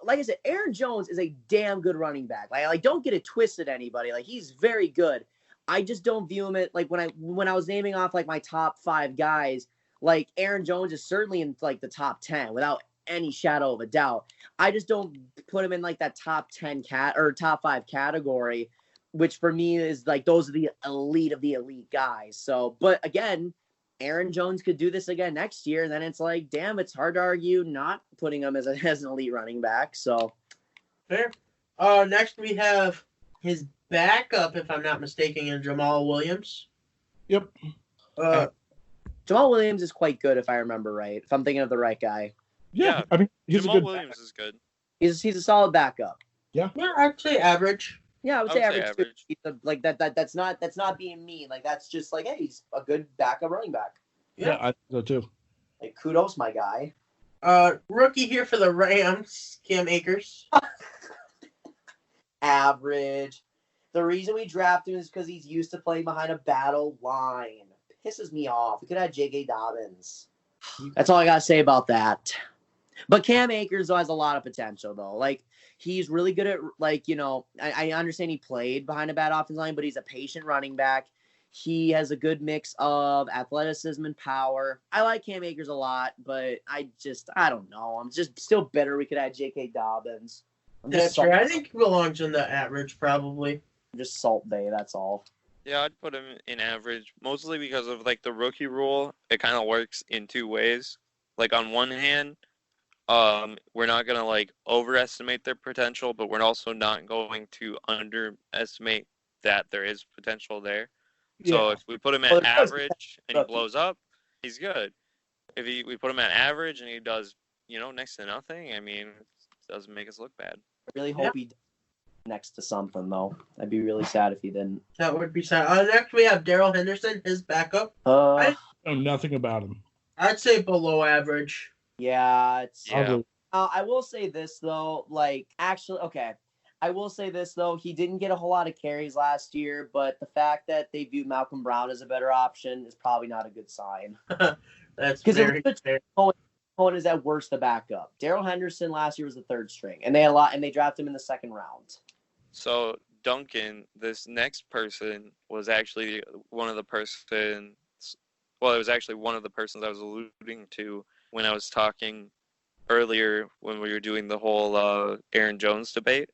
I said, Aaron Jones is a damn good running back. Like don't get it twisted, anybody. Like he's very good. I just don't view him at like when I was naming off like my top 5 guys. Like Aaron Jones is certainly in like the top 10 without any shadow of a doubt. I just don't put him in like that top 10 top 5 category, which for me is like those are the elite of the elite guys. So, but again, Aaron Jones could do this again next year, and then it's like, damn, it's hard to argue not putting him as an elite running back. So, fair. Next we have his backup, if I'm not mistaken, in Jamal Williams. Yep. Jamal Williams is quite good, if I remember right. If I'm thinking of the right guy. Yeah, I mean, Jamal Williams is good. He's a solid backup. Yeah, I'd say average. Yeah, I would say average. Like that's not being mean. Like that's just like, hey, he's a good backup running back. Yeah, I think so too. Like kudos, my guy. Rookie here for the Rams, Cam Akers. Average. The reason we drafted him is because he's used to playing behind a battle line. Pisses me off. We could have J.K. Dobbins. That's all I gotta say about that. But Cam Akers has a lot of potential, though. Like, he's really good at, like, you know, I understand he played behind a bad offensive line, but he's a patient running back. He has a good mix of athleticism and power. I like Cam Akers a lot, but I don't know. I'm just still bitter we could have J.K. Dobbins. That's right. I think he belongs in the average, probably. Just Salt Bay, that's all. Yeah, I'd put him in average, mostly because of, like, the rookie rule. It kind of works in 2 ways. Like, on one hand, we're not going to, like, overestimate their potential, but we're also not going to underestimate that there is potential there. Yeah. So if we put him at average and he blows up, he's good. If we put him at average and he does, you know, next to nothing, I mean, it doesn't make us look bad. I really hope he does. next to something, though. I'd be really sad if he didn't. That would be sad. Next, we have Daryl Henderson, his backup. I know nothing about him. I'd say below average. Yeah, Yeah. I will say this, though. I will say this, though. He didn't get a whole lot of carries last year, but the fact that they view Malcolm Brown as a better option is probably not a good sign. That's because very fair. Cohen is at worst the backup. Daryl Henderson last year was the third string, and they had a lot, and they drafted him in the second round. So Duncan, this next person was actually one of the persons. Well, it was actually one of the persons I was alluding to when I was talking earlier when we were doing the whole Aaron Jones debate.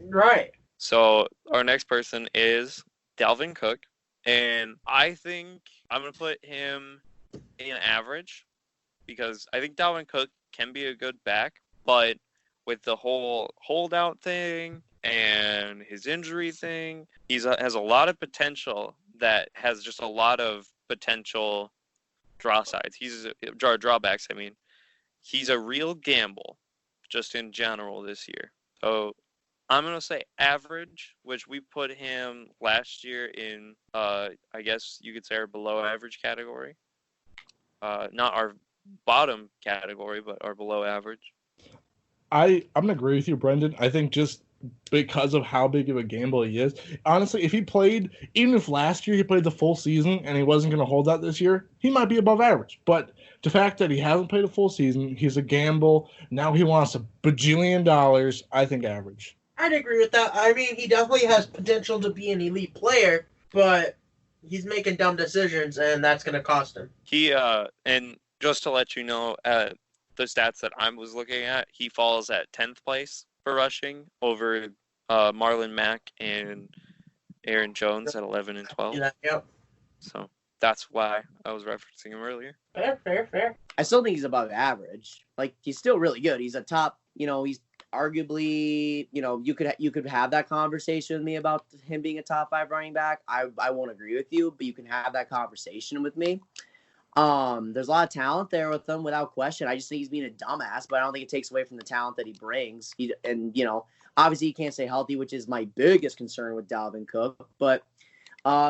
Right. So our next person is Dalvin Cook, and I think I'm going to put him in average because I think Dalvin Cook can be a good back, but with the whole holdout thing and his injury thing, he has a lot of potential that has just a lot of potential drawbacks. I mean, he's a real gamble just in general this year. So I'm going to say average, which we put him last year in, I guess you could say our below average category. Not our bottom category, but our below average. I'm going to agree with you, Brendan. I think just because of how big of a gamble he is, honestly, if he played, even if last year he played the full season and he wasn't going to hold out this year, he might be above average. But the fact that he hasn't played a full season, he's a gamble, now he wants $1 bajillion, I think average. I'd agree with that. I mean, he definitely has potential to be an elite player, but he's making dumb decisions, and that's going to cost him. And just to let you know, the stats that I was looking at, he falls at 10th place for rushing over Marlon Mack and Aaron Jones at 11 and 12. Yeah, yep. So that's why I was referencing him earlier. Fair. I still think he's above average. Like, he's still really good. He's a top, he's arguably, you could have that conversation with me about him being a top 5 running back. I won't agree with you, but you can have that conversation with me. There's a lot of talent there with him without question. I just think he's being a dumbass, but I don't think it takes away from the talent that he brings. Obviously he can't stay healthy, which is my biggest concern with Dalvin Cook, but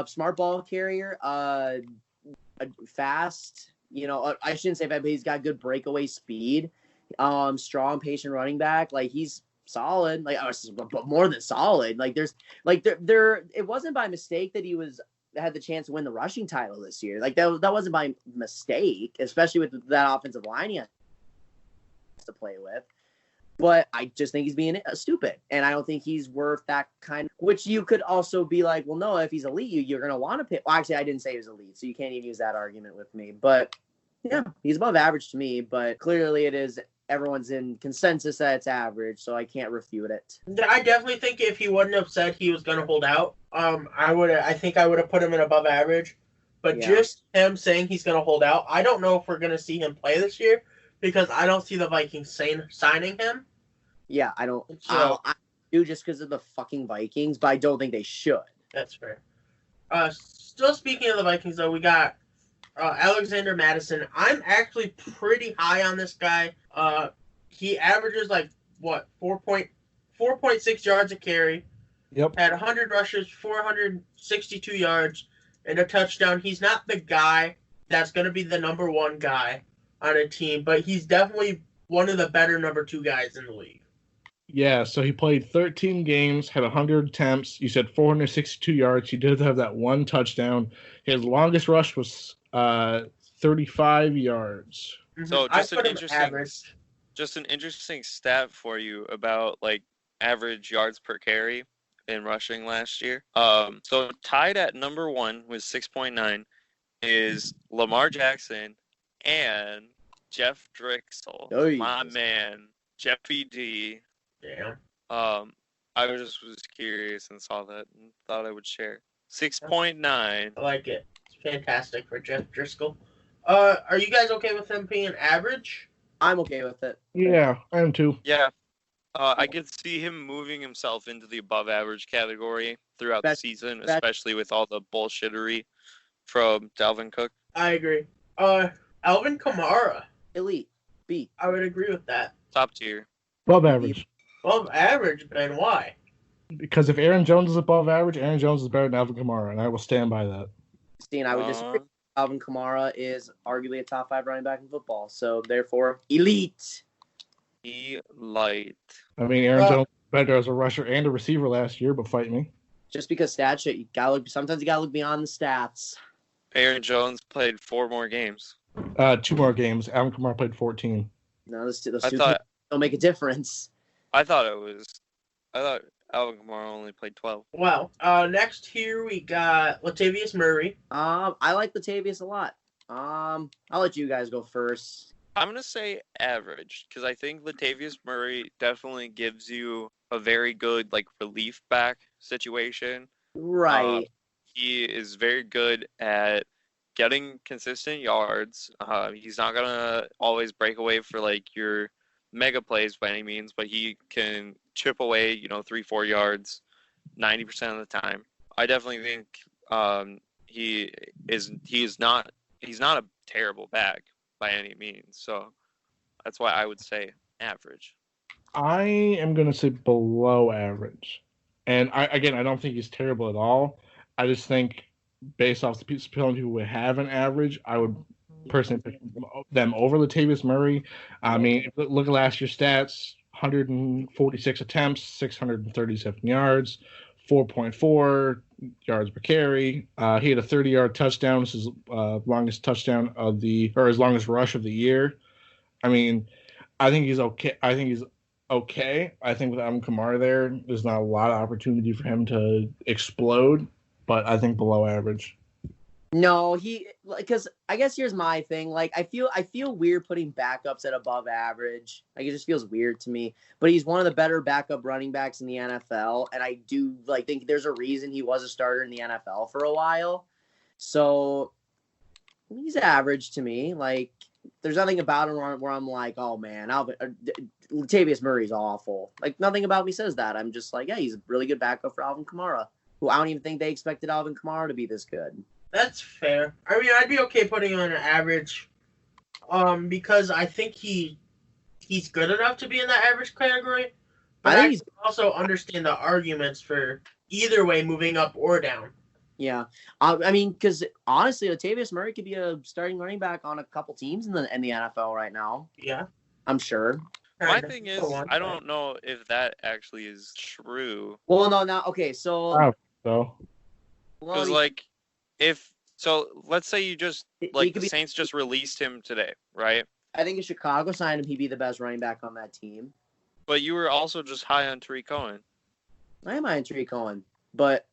smart ball carrier, fast, I shouldn't say that, but he's got good breakaway speed. Strong, patient running back. Like, he's solid. Like, but more than solid. Like, there's like there. It wasn't by mistake that he had the chance to win the rushing title this year. Like, that wasn't by mistake, especially with that offensive line he has to play with. But I just think he's being stupid, and I don't think he's worth that kind. Which you could also be like, well, no, if he's elite, you're gonna want to pick. Well, actually, I didn't say he was elite, so you can't even use that argument with me. But yeah, he's above average to me. But clearly, it is. Everyone's in consensus that it's average, so I can't refute it. I definitely think if he wouldn't have said he was going to hold out, I think I would have put him in above average. But just him saying he's going to hold out, I don't know if we're going to see him play this year because I don't see the Vikings signing him. Yeah, I don't. So, I do just because of the fucking Vikings, but I don't think they should. That's fair. Still speaking of the Vikings, though, we got Alexander Madison. I'm actually pretty high on this guy. He averages 4.6 yards a carry. Yep. Had 100 rushes, 462 yards, and a touchdown. He's not the guy that's going to be the number one guy on a team, but he's definitely one of the better number 2 guys in the league. Yeah, so he played 13 games, had 100 attempts. You said 462 yards. He did have that one touchdown. His longest rush was 35 yards. So just an interesting stat for you about average yards per carry in rushing last year. So tied at number 1 with 6.9 is Lamar Jackson and Jeff Drixel. Oh, my man, Jeffy D. Yeah. I was curious and saw that and thought I would share. 6.9. I like it. It's fantastic for Jeff Driscoll. Are you guys okay with him being average? I'm okay with it. Yeah, I am too. Yeah. I could see him moving himself into the above average category throughout the season, especially with all the bullshittery from Dalvin Cook. I agree. Alvin Kamara. Elite. B. I would agree with that. Top tier. Above average. Above average, Ben. Why? Because if Aaron Jones is above average, Aaron Jones is better than Alvin Kamara, and I will stand by that. See, and I would disagree. Alvin Kamara is arguably a top 5 running back in football, so therefore, elite. Elite. I mean, Aaron Jones was better as a rusher and a receiver last year, but fight me. Just because stat shit, sometimes you gotta look beyond the stats. Aaron Jones played 4 more games. 2 more games. Alvin Kamara played 14. No, those two don't make a difference. I thought Alvin Kamara only played 12. Well, next here we got Latavius Murray. I like Latavius a lot. I'll let you guys go first. I'm going to say average because I think Latavius Murray definitely gives you a very good relief back situation. Right. He is very good at getting consistent yards. He's not going to always break away for your mega plays by any means, but he can chip away, 3-4 yards 90% of the time. I definitely think he's not a terrible back by any means. So that's why I would say average. I am going to say below average. And I don't think he's terrible at all. I just think based off the people who would have an average, I would personally pick them over Latavius Murray. I mean, look at last year's stats: 146 attempts, 637 yards, 4.4 yards per carry. He had a 30-yard touchdown. This is longest touchdown his longest rush of the year. I mean, I think he's okay. I think with Alvin Kamara there's not a lot of opportunity for him to explode, but I think below average. No, because I guess here's my thing. I feel weird putting backups at above average. It just feels weird to me. But he's one of the better backup running backs in the NFL, and I do think there's a reason he was a starter in the NFL for a while. So he's average to me. There's nothing about him where I'm like, oh man, Latavius Murray's awful. Nothing about me says that. I'm just yeah, he's a really good backup for Alvin Kamara, who I don't even think they expected Alvin Kamara to be this good. That's fair. I mean, I'd be okay putting him on an average, because I think he's good enough to be in that average category. But I also understand the arguments for either way, moving up or down. Yeah, I mean, because honestly, Latavius Murray could be a starting running back on a couple teams in the NFL right now. Yeah, I'm sure. My thing is, I don't know if that actually is true. Well, no, okay, so. Because let's say you just the Saints just released him today, right? I think if Chicago signed him, he'd be the best running back on that team. But you were also just high on Tariq Cohen. I am high on Tariq Cohen, but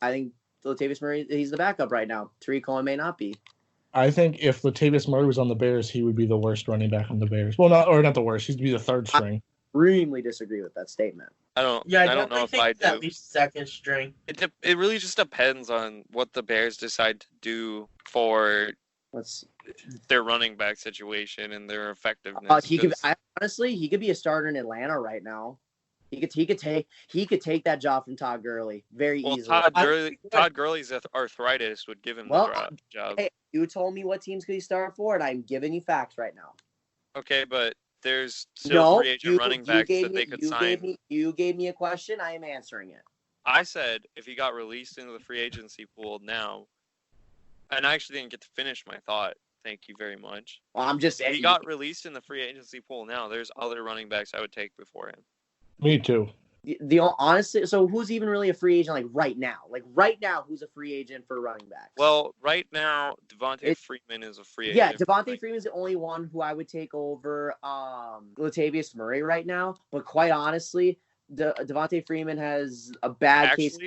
I think Latavius Murray, he's the backup right now. Tariq Cohen may not be. I think if Latavius Murray was on the Bears, he would be the worst running back on the Bears. Well, not the worst. He'd be the third string. I extremely disagree with that statement. I don't know if I do. At least second string. It really just depends on what the Bears decide to do for their running back situation and their effectiveness. He could be a starter in Atlanta right now. He could take that job from Todd Gurley very easily. Todd Gurley's arthritis would give him the job. Hey, you told me what teams could he start for, and I'm giving you facts right now. Okay, but there's still free agent running backs that they could sign. You gave me a question. I am answering it. I said if he got released into the free agency pool now, and I actually didn't get to finish my thought. Thank you very much. Well, I'm just saying. If he got released in the free agency pool now, there's other running backs I would take before him. Me too. Honestly, so who's even really a free agent right now? Right now, who's a free agent for running backs? Well, right now, Devontae Freeman is a free agent. Yeah, Devontae Freeman's the only one who I would take over Latavius Murray right now. But quite honestly, Devontae Freeman has a bad case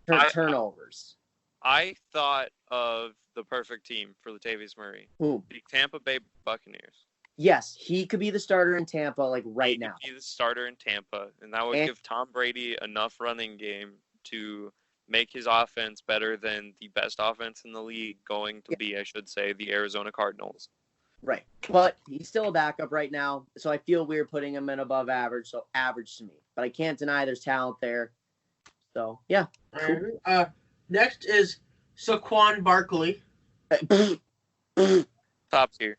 of turnovers. I thought of the perfect team for Latavius Murray. Who? The Tampa Bay Buccaneers. Yes, he could be the starter in Tampa right now. He could be the starter in Tampa, and that would give Tom Brady enough running game to make his offense better than the best offense in the league going to be, I should say, the Arizona Cardinals. Right. But he's still a backup right now, so I feel weird putting him in above average, so average to me. But I can't deny there's talent there. So, yeah. Cool. Next is Saquon Barkley. Top tier.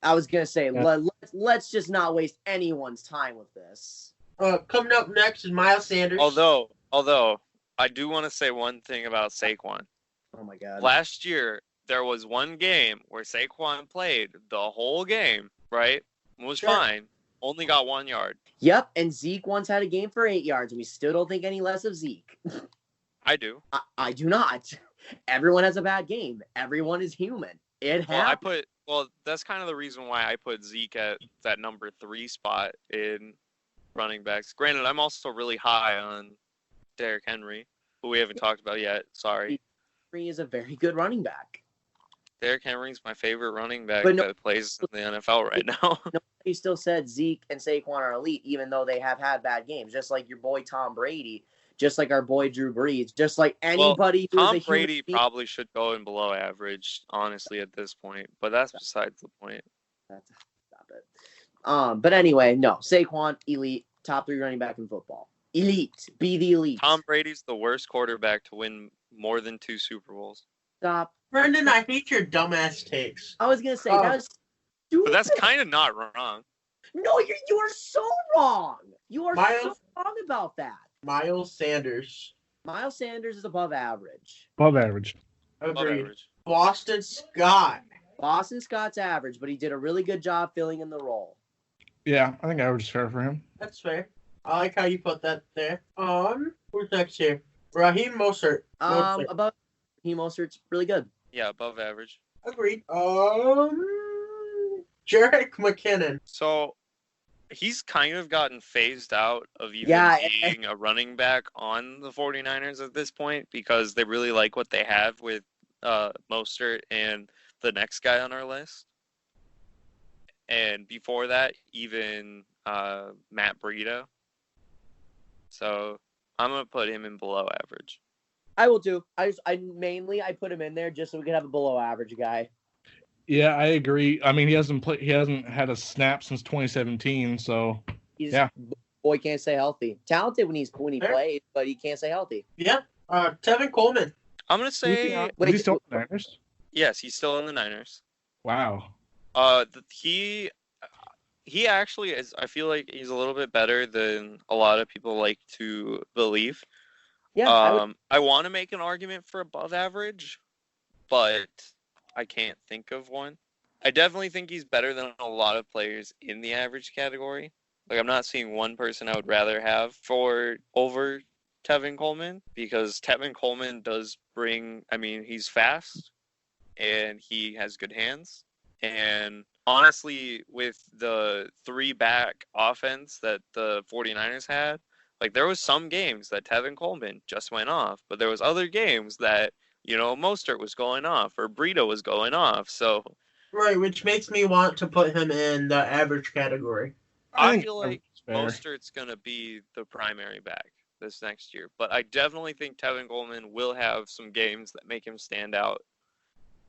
I was going to say, let's just not waste anyone's time with this. Coming up next is Miles Sanders. Although I do want to say one thing about Saquon. Oh my God. Last year there was one game where Saquon played the whole game, right? Was Sure. fine. Only got 1 yard. Yep, and Zeke once had a game for 8 yards, and we still don't think any less of Zeke. I do. I do not. Everyone has a bad game. Everyone is human. It happens. Well, that's kind of the reason why I put Zeke at that number 3 spot in running backs. Granted, I'm also really high on Derrick Henry, who we haven't talked about yet. Sorry. Henry is a very good running back. Derrick Henry's my favorite running back But that plays in the NFL right now. He still said Zeke and Saquon are elite, even though they have had bad games. Just like your boy Tom Brady, just like our boy Drew Brees, just like anybody who's Tom a Brady human probably should go in below average, honestly, at this point. But that's besides the point. Stop it. But anyway, no. Saquon, elite, top 3 running back in football. Elite. Be the elite. Tom Brady's the worst quarterback to win more than 2 Super Bowls. Stop. Brendan, I hate your dumbass takes. I was gonna say that's stupid. But that's kind of not wrong. No, you are so wrong. You are so wrong about that. Miles Sanders. Miles Sanders is above average. Above average. Agreed. Boston Scott. Boston Scott's average, but he did a really good job filling in the role. Yeah, I think average is fair for him. That's fair. I like how you put that there. Who's next here? Raheem Mostert. Above Raheem Mostert's really good. Yeah, above average. Agreed. Jerick McKinnon. So he's kind of gotten phased out of even being a running back on the 49ers at this point because they really like what they have with Mostert and the next guy on our list. And before that, even Matt Breida. So I'm going to put him in below average. I will too. I put him in there just so we could have a below average guy. Yeah, I agree. I mean, he hasn't had a snap since 2017, so Boy can't stay healthy. Talented when he plays, but he can't stay healthy. Yeah. Tevin Coleman. I'm gonna say. Is he still in the Niners? Yes, he's still in the Niners. Wow. He actually is. I feel like he's a little bit better than a lot of people like to believe. Yeah. I want to make an argument for above average, but I can't think of one. I definitely think he's better than a lot of players in the average category. Like, I'm not seeing one person I would rather have over Tevin Coleman, because Tevin Coleman does bring, he's fast and he has good hands. And honestly, with the 3-back offense that the 49ers had, like, there was some games that Tevin Coleman just went off, but there was other games that, Mostert was going off or Breida was going off. So, right, which makes me want to put him in the average category. I feel like Mostert's going to be the primary back this next year, but I definitely think Tevin Coleman will have some games that make him stand out.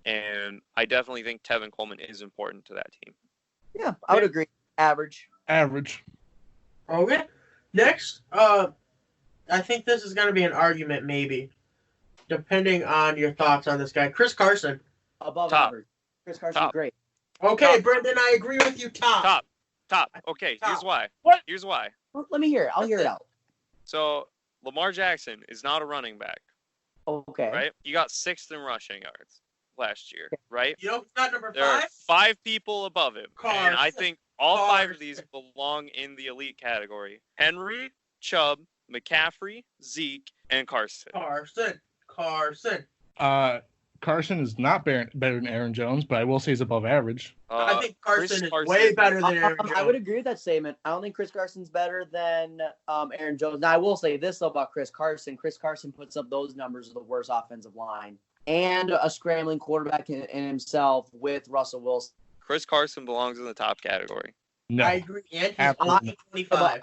And I definitely think Tevin Coleman is important to that team. Yeah, I would agree. Average. Okay. Next, I think this is going to be an argument, maybe, depending on your thoughts on this guy. Chris Carson. Above average. Chris Carson's great. Okay, Brendan, I agree with you. Top. Okay, Top. here's why. What? Here's why. Well, let me hear it. I'll hear it out. So, Lamar Jackson is not a running back. Okay. Right? He got 6th in rushing yards last year, right? You know who's not number 5? There are 5 people above him. Carson. And I think all 5 of these belong in the elite category. Henry, Chubb, McCaffrey, Zeke, and Carson. Carson is not better than Aaron Jones, but I will say he's above average. I think Carson is way better than Aaron Jones. I would agree with that statement. I don't think Chris Carson's better than Aaron Jones. Now, I will say this about Chris Carson. Chris Carson puts up those numbers of the worst offensive line and a scrambling quarterback in himself with Russell Wilson. Chris Carson belongs in the top category. No. I agree. And he's only 25.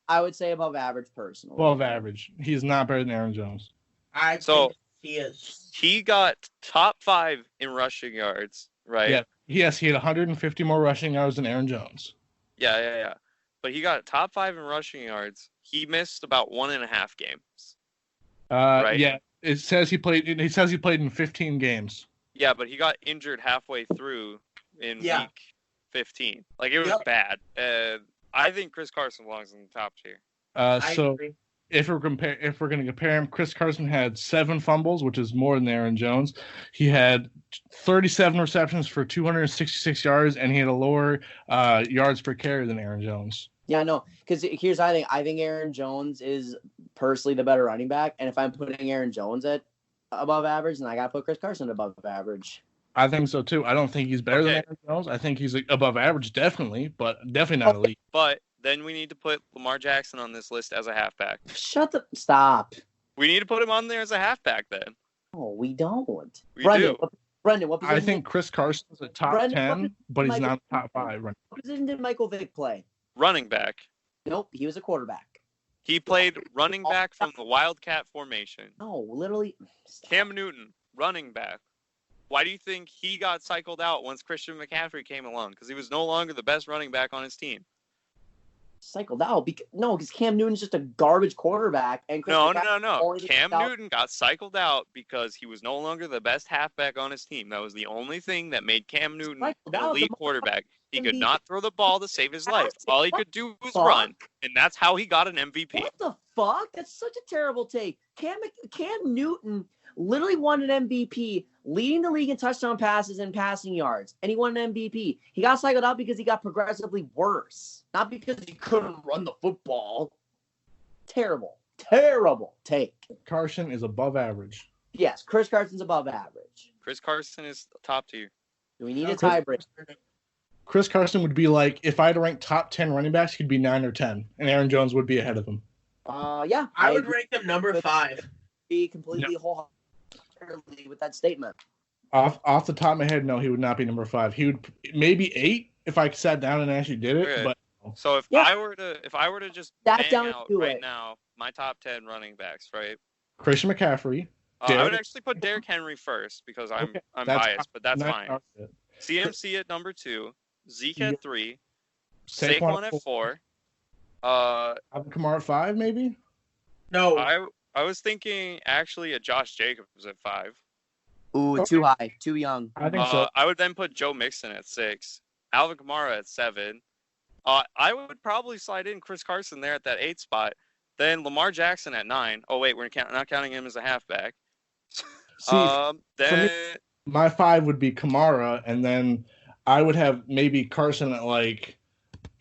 I would say above average, personally. Above average. He's not better than Aaron Jones. I think he is. He got top 5 in rushing yards, right? Yeah. Yes, he had 150 more rushing yards than Aaron Jones. Yeah. But he got top 5 in rushing yards. He missed about 1.5 games. Right? Yeah. It says he played in 15 games. Yeah, but he got injured halfway through in week 15. Like, it was bad. I think Chris Carson belongs in the top tier. I So agree. if we're going to compare him, Chris Carson had 7 fumbles, which is more than Aaron Jones. He had 37 receptions for 266 yards, and he had a lower yards per carry than Aaron Jones. Yeah, no, because here's the thing. I think Aaron Jones is personally the better running back, and if I'm putting Aaron Jones at above average, then I got to put Chris Carson above average. I think so too. I don't think he's better than Aaron Jones. I think he's above average, definitely, but definitely not elite. But then we need to put Lamar Jackson on this list as a halfback. Stop. We need to put him on there as a halfback then. No, we don't. We Brendan, do. Brendan, what position? I think Chris Carson's a top 10, but he's not top 5. What position did Michael Vick play? Running back. Nope, he was a quarterback. He played running back from the Wildcat formation. No, literally. Stop. Cam Newton, running back. Why do you think he got cycled out once Christian McCaffrey came along? Because he was no longer the best running back on his team. Cycled out? Because Cam Newton's just a garbage quarterback. And No. Cam Newton got cycled out because he was no longer the best halfback on his team. That was the only thing that made Cam Newton an elite quarterback. He could not throw the ball to save his life. All he could do was run, and that's how he got an MVP. What the fuck? That's such a terrible take. Cam Newton literally won an MVP, leading the league in touchdown passes and passing yards, and he won an MVP. He got cycled out because he got progressively worse, not because he couldn't run the football. Terrible take. Carson is above average. Yes, Chris Carson's above average. Chris Carson is top tier. Do we need a tiebreaker? Chris Carson would be like, if I had to rank top 10 running backs, he'd be 9 or 10, and Aaron Jones would be ahead of him. Yeah. I would rank him number 5. Be completely wholeheartedly with that statement. Off the top of my head, no, he would not be number 5. He would maybe 8 if I sat down and actually did it. Okay. But so if I were to just bang out right now my top 10 running backs, right? Christian McCaffrey. I would actually put Derrick Henry first because I'm biased, but that's fine. CMC at number 2, Zeke at 3, Saquon at 4. Alvin Kamara at 5, maybe. No, I was thinking actually a Josh Jacobs at 5. Ooh, Okay. Too high, too young. I think so. I would then put Joe Mixon at 6, Alvin Kamara at 7. I would probably slide in Chris Carson there at that 8 spot. Then Lamar Jackson at 9. Oh wait, we're not counting him as a halfback. Me, my 5 would be Kamara, and then I would have maybe Carson at like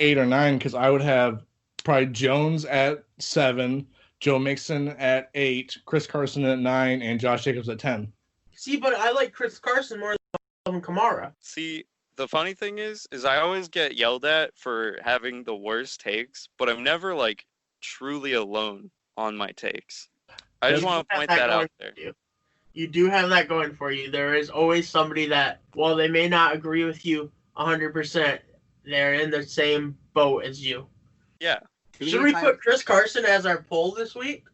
8 or 9 because I would have probably Jones at 7, Joe Mixon at 8, Chris Carson at 9, and Josh Jacobs at 10. see, but I like Chris Carson more than Kamara. See, the funny thing is I always get yelled at for having the worst takes, but I'm never like truly alone on my takes. I just want to point that out there. You do have that going for you. There is always somebody that, while they may not agree with you 100%, they're in the same boat as you. Yeah. Should we put Chris Carson as our poll this week?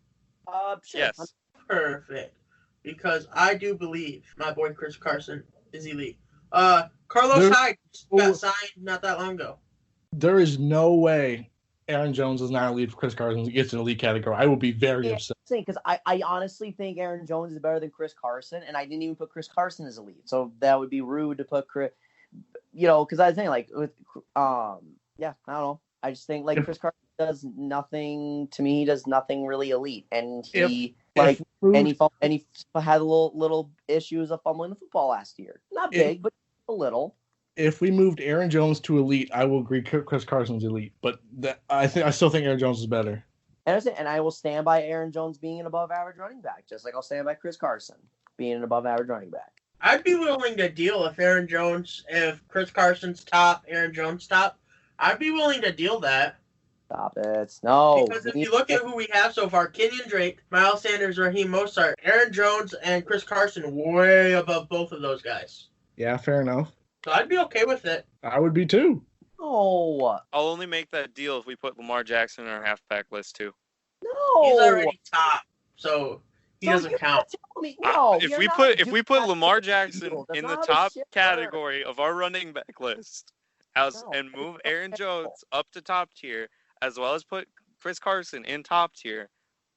Sure. Yes. Perfect. Because I do believe my boy Chris Carson is elite. Carlos Hyde got signed not that long ago. There is no way Aaron Jones is not elite for Chris Carson. He gets an elite category. I will be very upset. Because I honestly think Aaron Jones is better than Chris Carson, and I didn't even put Chris Carson as elite. So that would be rude to put Chris, because I think like with, I don't know. I just think like Chris Carson does nothing to me. He does nothing really elite, and he had little issues of fumbling the football last year. Not big, but a little. If we moved Aaron Jones to elite, I will agree Chris Carson's elite, but I still think Aaron Jones is better. And I will stand by Aaron Jones being an above-average running back, just like I'll stand by Chris Carson being an above-average running back. I'd be willing to deal if Chris Carson's top, Aaron Jones top. I'd be willing to deal that. Stop it. No. Because if you look at who we have so far, Kenyon Drake, Miles Sanders, Raheem Mostert, Aaron Jones, and Chris Carson way above both of those guys. Yeah, fair enough. So I'd be okay with it. I would be too. No. I'll only make that deal if we put Lamar Jackson in our halfback list too. No. He's already top, so he doesn't count. If we put Lamar Jackson in the top category of our running back list, and move Aaron Jones up to top tier, as well as put Chris Carson in top tier,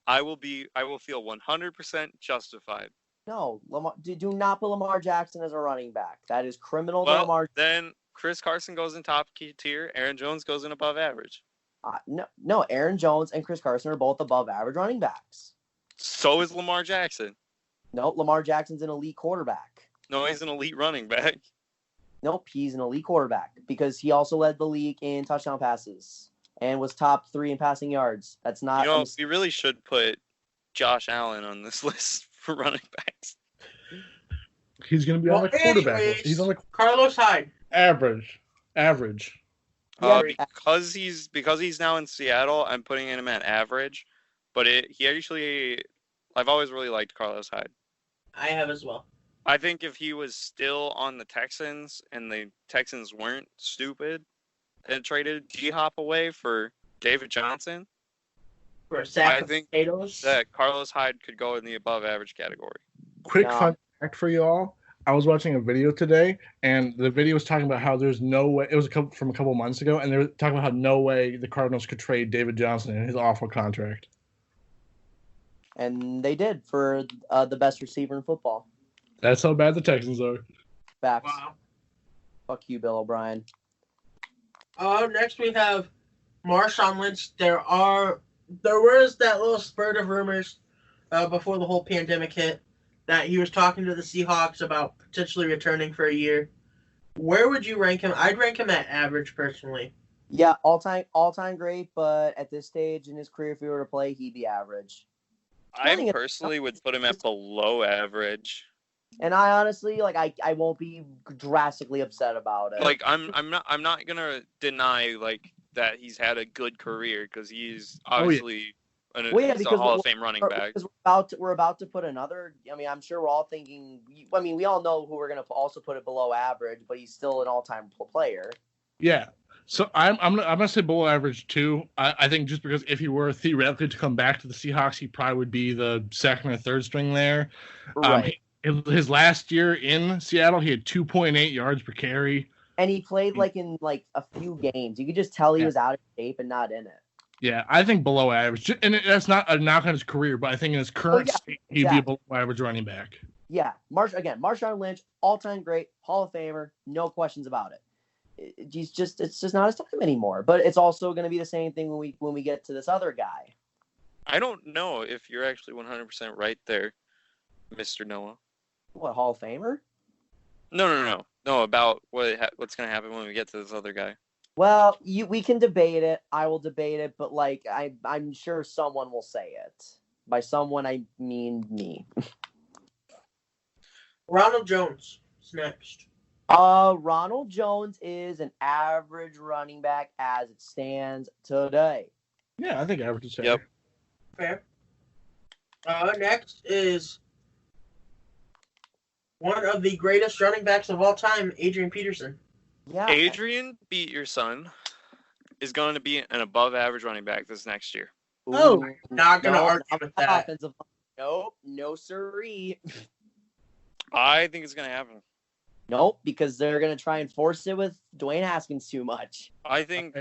I will feel 100% justified. No, do not put Lamar Jackson as a running back. That is criminal. Well, then Chris Carson goes in top tier, Aaron Jones goes in above average. No. Aaron Jones and Chris Carson are both above average running backs. So is Lamar Jackson. Nope, Lamar Jackson's an elite quarterback. No, he's an elite running back. Nope, he's an elite quarterback because he also led the league in touchdown passes and was top 3 in passing yards. That's not. We really should put Josh Allen on this list for running backs. He's going to be on the quarterback list. He's on the Carlos Hyde. Average. Because he's now in Seattle, I'm putting him at average. But I've always really liked Carlos Hyde. I have as well. I think if he was still on the Texans and the Texans weren't stupid and traded G-Hop away for David Johnson, For a sack I of think potatoes. that Carlos Hyde could go in the above average category. Quick fun fact for y'all. I was watching a video today, and the video was talking about how there's no way. It was from a couple months ago, and they were talking about how no way the Cardinals could trade David Johnson in his awful contract. And they did for the best receiver in football. That's how bad the Texans are. Facts. Wow. Fuck you, Bill O'Brien. Next we have Marshawn Lynch. There was that little spurt of rumors before the whole pandemic hit that he was talking to the Seahawks about potentially returning for a year. Where would you rank him? I'd rank him at average personally. Yeah, all time great, but at this stage in his career, if he were to play, he'd be average. I personally would put him at below average. And I honestly, I won't be drastically upset about it. Like I'm not gonna deny that he's had a good career because he's obviously he's a Hall of Fame running back. Because we're about to put another. I mean, I'm sure we're all thinking. I mean, we all know who we're gonna also put it below average, but he's still an all-time player. Yeah. So I'm gonna say below average too. I think just because if he were theoretically to come back to the Seahawks, he probably would be the second or third string there. Right. His last year in Seattle, he had 2.8 yards per carry. And he played in a few games. You could just tell he was out of shape and not in it. Yeah, I think below average. And that's not a knock on his career, but I think in his current state, he'd be a below average running back. Yeah. Marshawn Lynch, all-time great, Hall of Famer, no questions about it. It's just not his time anymore. But it's also going to be the same thing when we get to this other guy. I don't know if you're actually 100% right there, Mr. Noah. What, Hall of Famer? No, about what's going to happen when we get to this other guy. Well, we can debate it. I will debate it, but I'm sure someone will say it. By someone, I mean me. Ronald Jones is next. Ronald Jones is an average running back as it stands today. Yeah, I think average is fair. Yep. Fair. Next is one of the greatest running backs of all time, Adrian Peterson. Yeah. Adrian Beat Your Son is going to be an above average running back this next year. Oh, not going to argue with that. Offensive. Nope, no siree. I think it's going to happen. Nope, because they're going to try and force it with Dwayne Haskins too much. I think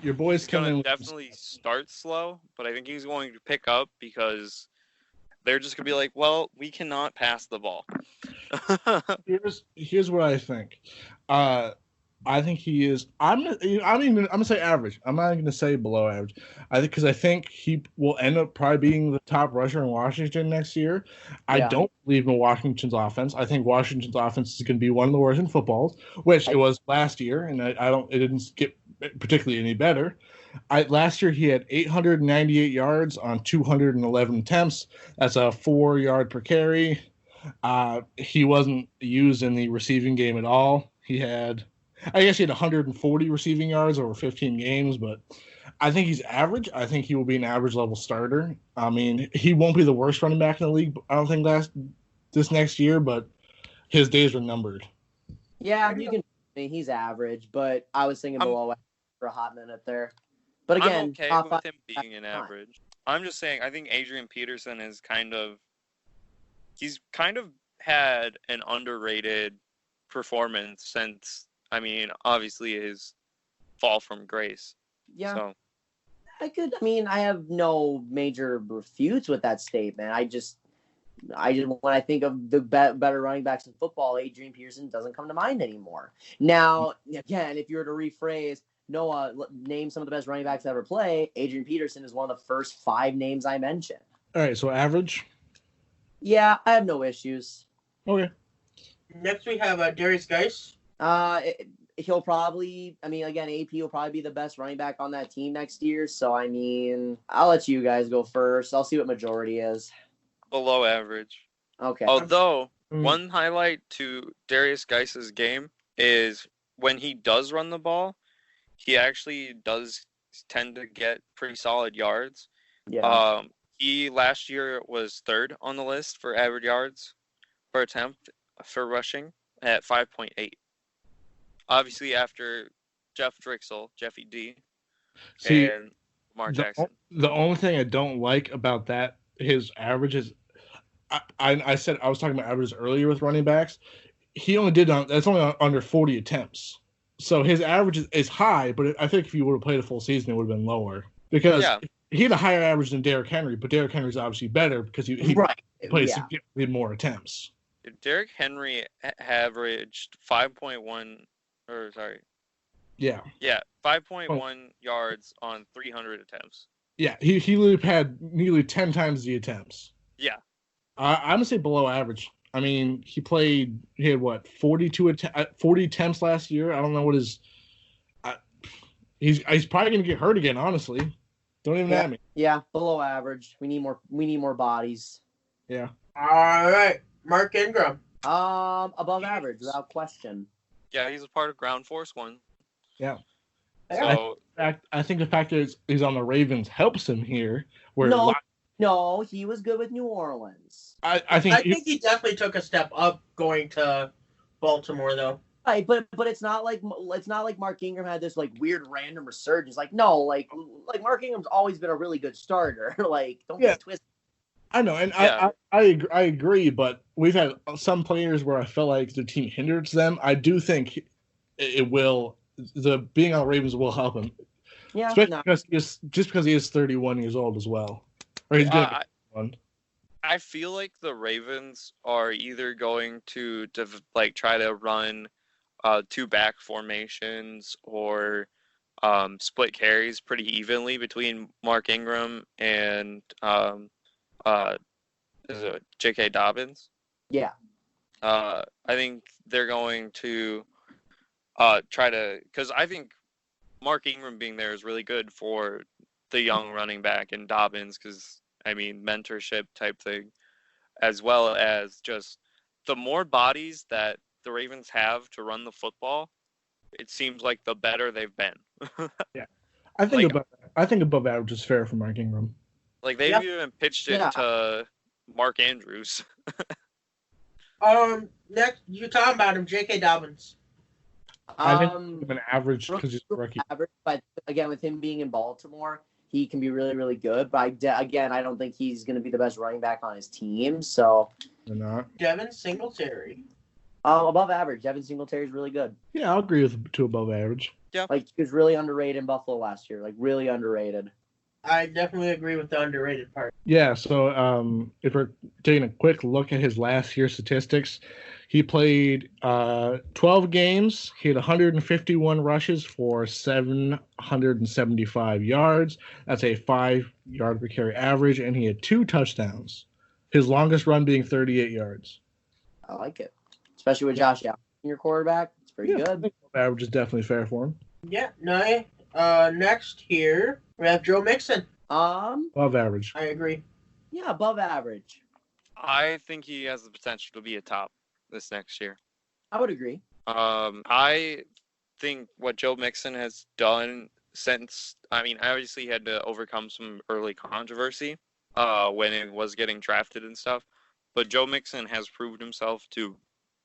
your boy's going to definitely start slow, but I think he's going to pick up because they're just going to be like, well, we cannot pass the ball. Here's what I think. I think he is. I'm gonna say average. I'm not gonna say below average. I think he will end up probably being the top rusher in Washington next year. I don't believe in Washington's offense. I think Washington's offense is going to be one of the worst in football, which it was last year, and it didn't get particularly any better. Last year he had 898 yards on 211 attempts. That's a 4 yard per carry. He wasn't used in the receiving game at all. He had 140 receiving yards over 15 games, but I think he's average. I think he will be an average level starter. I mean, he won't be the worst running back in the league, I don't think, this next year, but his days are numbered. Yeah, he's average, but I was thinking below average for a hot minute there. But again, I'm okay with him being an average. I'm just saying, I think Adrian Peterson is he's kind of had an underrated performance since, obviously his fall from grace. Yeah. So. I have no major refutes with that statement. I just when I think of the better running backs in football, Adrian Peterson doesn't come to mind anymore. Now, again, if you were to rephrase, Noah, name some of the best running backs to ever play. Adrian Peterson is one of the first 5 names I mentioned. All right, so average. Yeah, I have no issues. Okay. Next, we have Darius Geis. He'll probably, again, AP will probably be the best running back on that team next year. So, I'll let you guys go first. I'll see what majority is. Below average. Okay. Although, one highlight to Darius Geis's game is when he does run the ball, he actually does tend to get pretty solid yards. Yeah. He last year was 3rd on the list for average yards per attempt for rushing at 5.8. Obviously, after Jeffy D, and Lamar Jackson. The only thing I don't like about that, his average is, I said I was talking about averages earlier with running backs. He only that's only under 40 attempts. So his average is high, but I think if you would have played a full season, it would have been lower. Because he had a higher average than Derrick Henry, but Derrick Henry's obviously better because he plays significantly more attempts. Derrick Henry averaged 5.1, or sorry. Yeah. Yeah, 5.1 yards on 300 attempts. Yeah, he literally had nearly 10 times the attempts. Yeah. I'm going to say below average. He had what, 40 attempts last year? I don't know what his... He's probably going to get hurt again, honestly. Don't even at me. Yeah, below average. We need more bodies. Yeah. All right, Mark Ingram. Above average, without question. Yeah, he's a part of Ground Force One. Yeah. So I think the fact that he's on the Ravens helps him here. No, he was good with New Orleans. I think he definitely took a step up going to Baltimore, though. Right, but it's not like Mark Ingram had this like weird random resurgence. Like Mark Ingram's always been a really good starter. Don't get twisted. I know, and I agree, but we've had some players where I felt like the team hinders them. I do think it will. The being on the Ravens will help him. Yeah, because he is 31 years old as well, or he's going to be 31. I feel like the Ravens are either going to try to run 2 back formations or split carries pretty evenly between Mark Ingram and is it J.K. Dobbins? Yeah. I think they're going to try to, because I think Mark Ingram being there is really good for the young running back and Dobbins, because mentorship type thing, as well as just the more bodies that the Ravens have to run the football, it seems like the better they've been. Yeah, I think above average is fair for Mark Ingram. They've even pitched it to Mark Andrews. Next, you're talking about him, J.K. Dobbins. I think he's an average because he's a rookie. Average, but again, with him being in Baltimore, he can be really, really good. But I don't think he's going to be the best running back on his team. So, they're not. Devin Singletary. Above average. Devin Singletary is really good. Yeah, I'll agree with to above average. Yeah, he was really underrated in Buffalo last year. Really underrated. I definitely agree with the underrated part. Yeah, so if we're taking a quick look at his last year's statistics, he played 12 games. He had 151 rushes for 775 yards. That's a 5-yard per carry average, and he had 2 touchdowns. His longest run being 38 yards. I like it, especially with Josh Allen, your quarterback. It's pretty good. I think average is definitely fair for him. Yeah, no. Next here we have Joe Mixon. Above average. I agree. Yeah, above average. I think he has the potential to be a top this next year. I would agree. I think what Joe Mixon has done since, obviously he had to overcome some early controversy when it was getting drafted and stuff, but Joe Mixon has proved himself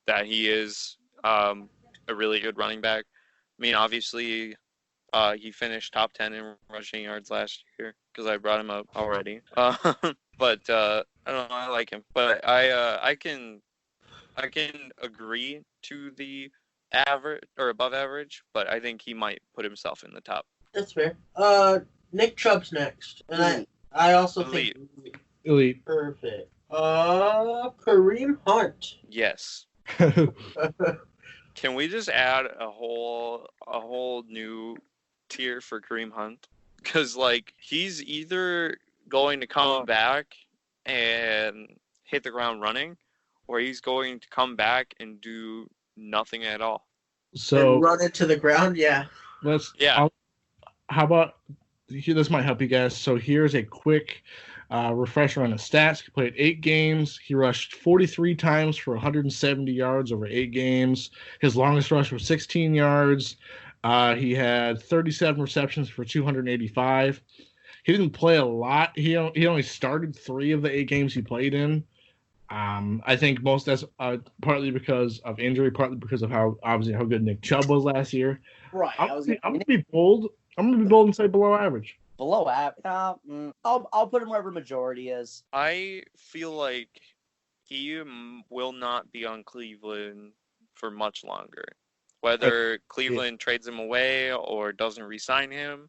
that he is a really good running back. Obviously, he finished top 10 in rushing yards last year because I brought him up already. But I don't know, I like him. But I can agree to the average or above average, but I think he might put himself in the top. That's fair. Nick Chubb's next, and I also think elite. Perfect. Kareem Hunt. Yes. Can we just add a whole new tier for Kareem Hunt because, like, he's either going to come back and hit the ground running, or he's going to come back and do nothing at all. So and run it to the ground. Yeah. Yeah. How about this might help you guys. So here's a quick refresher on his stats. He played 8 games. He rushed 43 times for 170 yards over 8 games. His longest rush was 16 yards. He had 37 receptions for 285. He didn't play a lot. He only started 3 of the 8 games he played in. I think most that's partly because of injury, partly because of how good Nick Chubb was last year. Right. I'm gonna be bold. I'm gonna be bold and say below average. Below average. I'll put him wherever majority is. I feel like he will not be on Cleveland for much longer. Whether Cleveland trades him away or doesn't re-sign him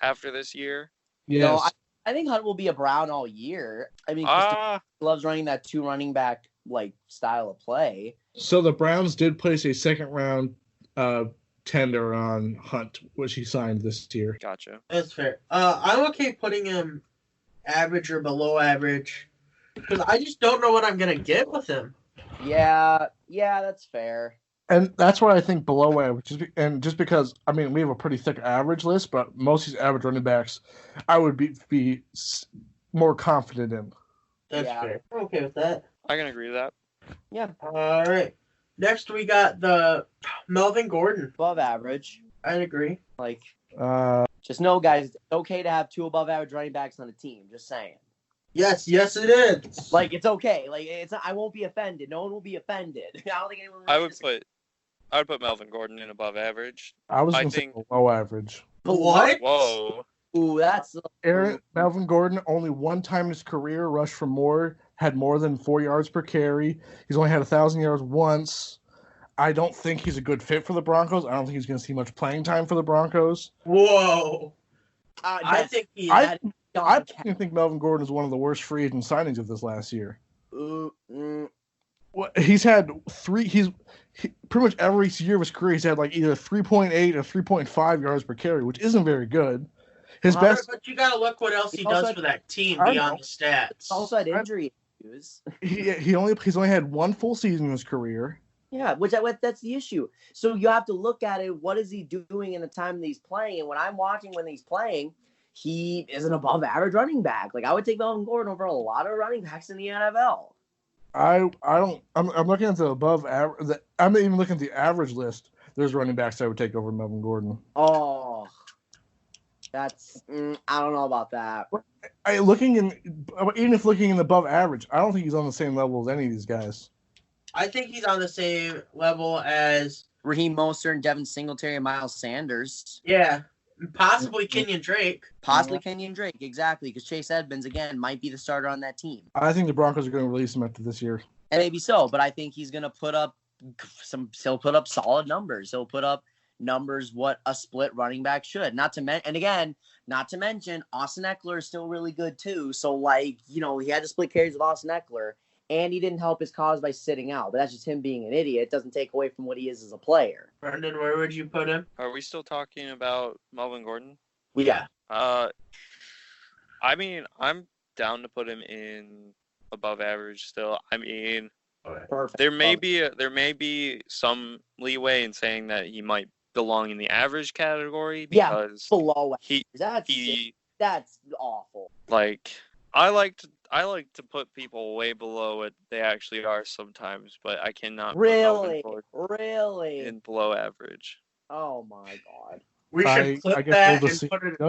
after this year. Yes. No, I think Hunt will be a Brown all year. I mean, he loves running that 2 running back like style of play. So the Browns did place a second round tender on Hunt, which he signed this year. Gotcha. That's fair. I'm okay putting him average or below average because I just don't know what I'm gonna get with him. Yeah, that's fair. And that's why I think below average. Just because, I mean, we have a pretty thick average list, but most of these average running backs, I would be more confident in. That's fair. I'm okay with that. I can agree with that. Yeah. All right. Next, we got the Melvin Gordon. Above average. I'd agree. Like, Uh, just know, guys, it's okay to have 2 above average running backs on a team. Just saying. Yes, it is. Like, it's okay. Like, I won't be offended. No one will be offended. I don't think anyone. I would put Melvin Gordon in above average. I was going to say below average. What? Whoa. Ooh, that's. Melvin Gordon, only one time in his career rushed for more, had more than 4 yards per carry. He's only had 1,000 yards once. I don't think he's a good fit for the Broncos. I don't think he's going to see much playing time for the Broncos. Whoa. I think he I think Melvin Gordon is one of the worst free agent signings of this last year. He's had 3. He pretty much every year of his career, he's had like either 3.8 or 3.5 yards per carry, which isn't very good. His best. But you got to look what else he does for that team beyond the stats. Also had injury issues. He's only had 1 full season in his career. Yeah, that's the issue. So you have to look at it. What is he doing in the time that he's playing? And when I'm watching when he's playing, he is an above average running back. Like, I would take Melvin Gordon over a lot of running backs in the NFL. I'm looking at the above average. I'm not even looking at the average list. There's running backs I would take over Melvin Gordon. Oh, that's I don't know about that. Even if looking in the above average, I don't think he's on the same level as any of these guys. I think he's on the same level as Raheem Mostert and Devin Singletary and Miles Sanders. Yeah, possibly Kenyon Drake. Possibly Kenyon Drake, exactly, because Chase Edmonds, again, might be the starter on that team. I think the Broncos are going to release him after this year. And maybe so, but I think he's going to put up he'll put up solid numbers. He'll put up numbers what a split running back should. Not to mention, Austin Eckler is still really good too. So, like, he had to split carries with Austin Eckler, and he didn't help his cause by sitting out. But that's just him being an idiot. It doesn't take away from what he is as a player. Brendan, where would you put him? Are we still talking about Melvin Gordon? Yeah. I mean, I'm down to put him in above average still. I mean, Perfect. there may be some leeway in saying that he might belong in the average category because below that's awful. Like, I like to put people way below what they actually are sometimes, but I cannot really in below average. Oh my god. We should clip that and put it.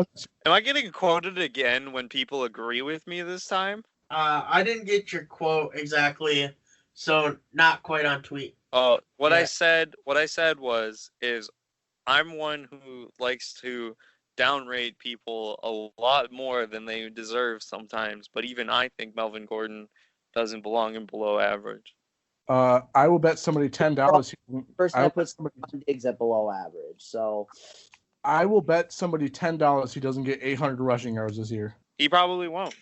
Am I getting quoted again when people agree with me this time? I didn't get your quote exactly, so not quite on tweet. What I said is I'm one who likes to downrate people a lot more than they deserve sometimes, but even I think Melvin Gordon doesn't belong in below average. I will bet somebody $10. First, I put Diggs at below average, so I will bet somebody $10 he doesn't get 800 rushing yards this year. He probably won't.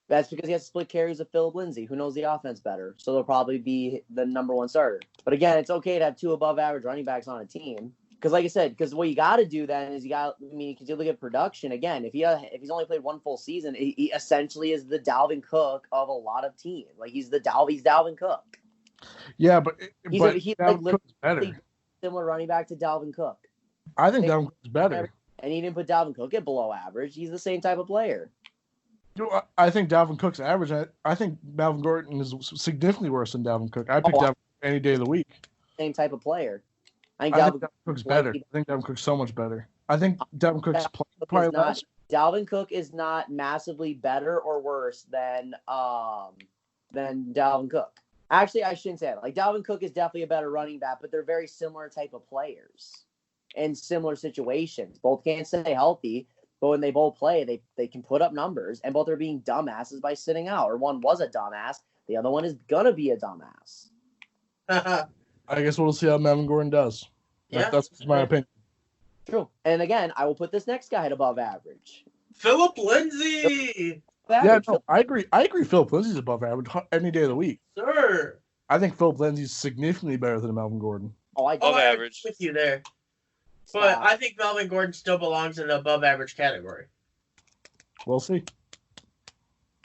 That's because he has to split carries with Philip Lindsay, who knows the offense better. So they'll probably be the number 1 starter. But again, it's okay to have 2 above average running backs on a team. Because like I said, because what you got to do then is because you look at production again. If he's only played one full season, he essentially is the Dalvin Cook of a lot of teams. Like he's Dalvin Cook. Yeah, but He's Dalvin Cook's better. Similar running back to Dalvin Cook. I think Dalvin Cook's better. And he didn't put Dalvin Cook at below average. He's the same type of player. I think Dalvin Cook's average. I think Melvin Gordon is significantly worse than Dalvin Cook. I pick Dalvin any day of the week. Same type of player. I think Dalvin Cook's better. I think Dalvin Cook's so much better. I think Dalvin Cook's probably less. Dalvin Cook is not massively better or worse than Dalvin Cook. Actually, I shouldn't say that. Like Dalvin Cook is definitely a better running back, but they're very similar type of players in similar situations. Both can't stay healthy, but when they both play, they can put up numbers, and both are being dumbasses by sitting out. Or one was a dumbass, the other one is gonna be a dumbass. I guess we'll see how Melvin Gordon does. Yeah, that's my opinion. True. And again, I will put this next guy at above average. Philip Lindsay. Yeah, no, I agree. I agree. Philip Lindsay's above average any day of the week. Sure. I think Philip Lindsay's significantly better than Melvin Gordon. Above average. With you there. But I think Melvin Gordon still belongs in the above average category. We'll see.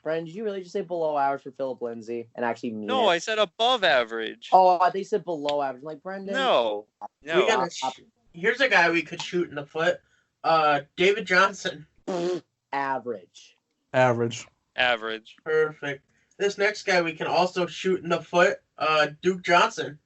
Brendan, did you really just say below average for Philip Lindsay and actually mean it? I said above average. Oh, I think you said below average. I'm like, Brendan. No. Here's a guy we could shoot in the foot. David Johnson. Average. Average. Perfect. This next guy we can also shoot in the foot. Duke Johnson.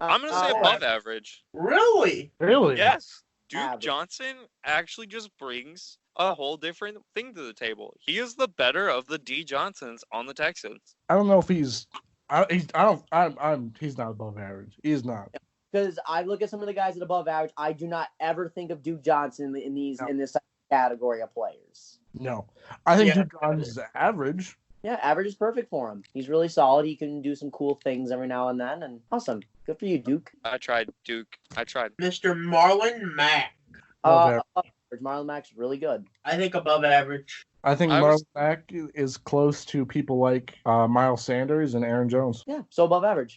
I'm going to say above average. Really? Yes. Duke Average. Johnson actually just brings a whole different thing to the table. He is the better of the D Johnsons on the Texans. I don't know if he's not above average. He's not. Because I look at some of the guys at above average, I do not ever think of Duke Johnson in this category of players. No. I think Duke Johnson is average. Yeah, average is perfect for him. He's really solid. He can do some cool things every now and then, and awesome. Good for you, Duke. I tried, Duke. Mr. Marlon Mack. Marlon Mack's really good. I think above average. I think Marlon Mack is close to people like Miles Sanders and Aaron Jones. Yeah, so above average.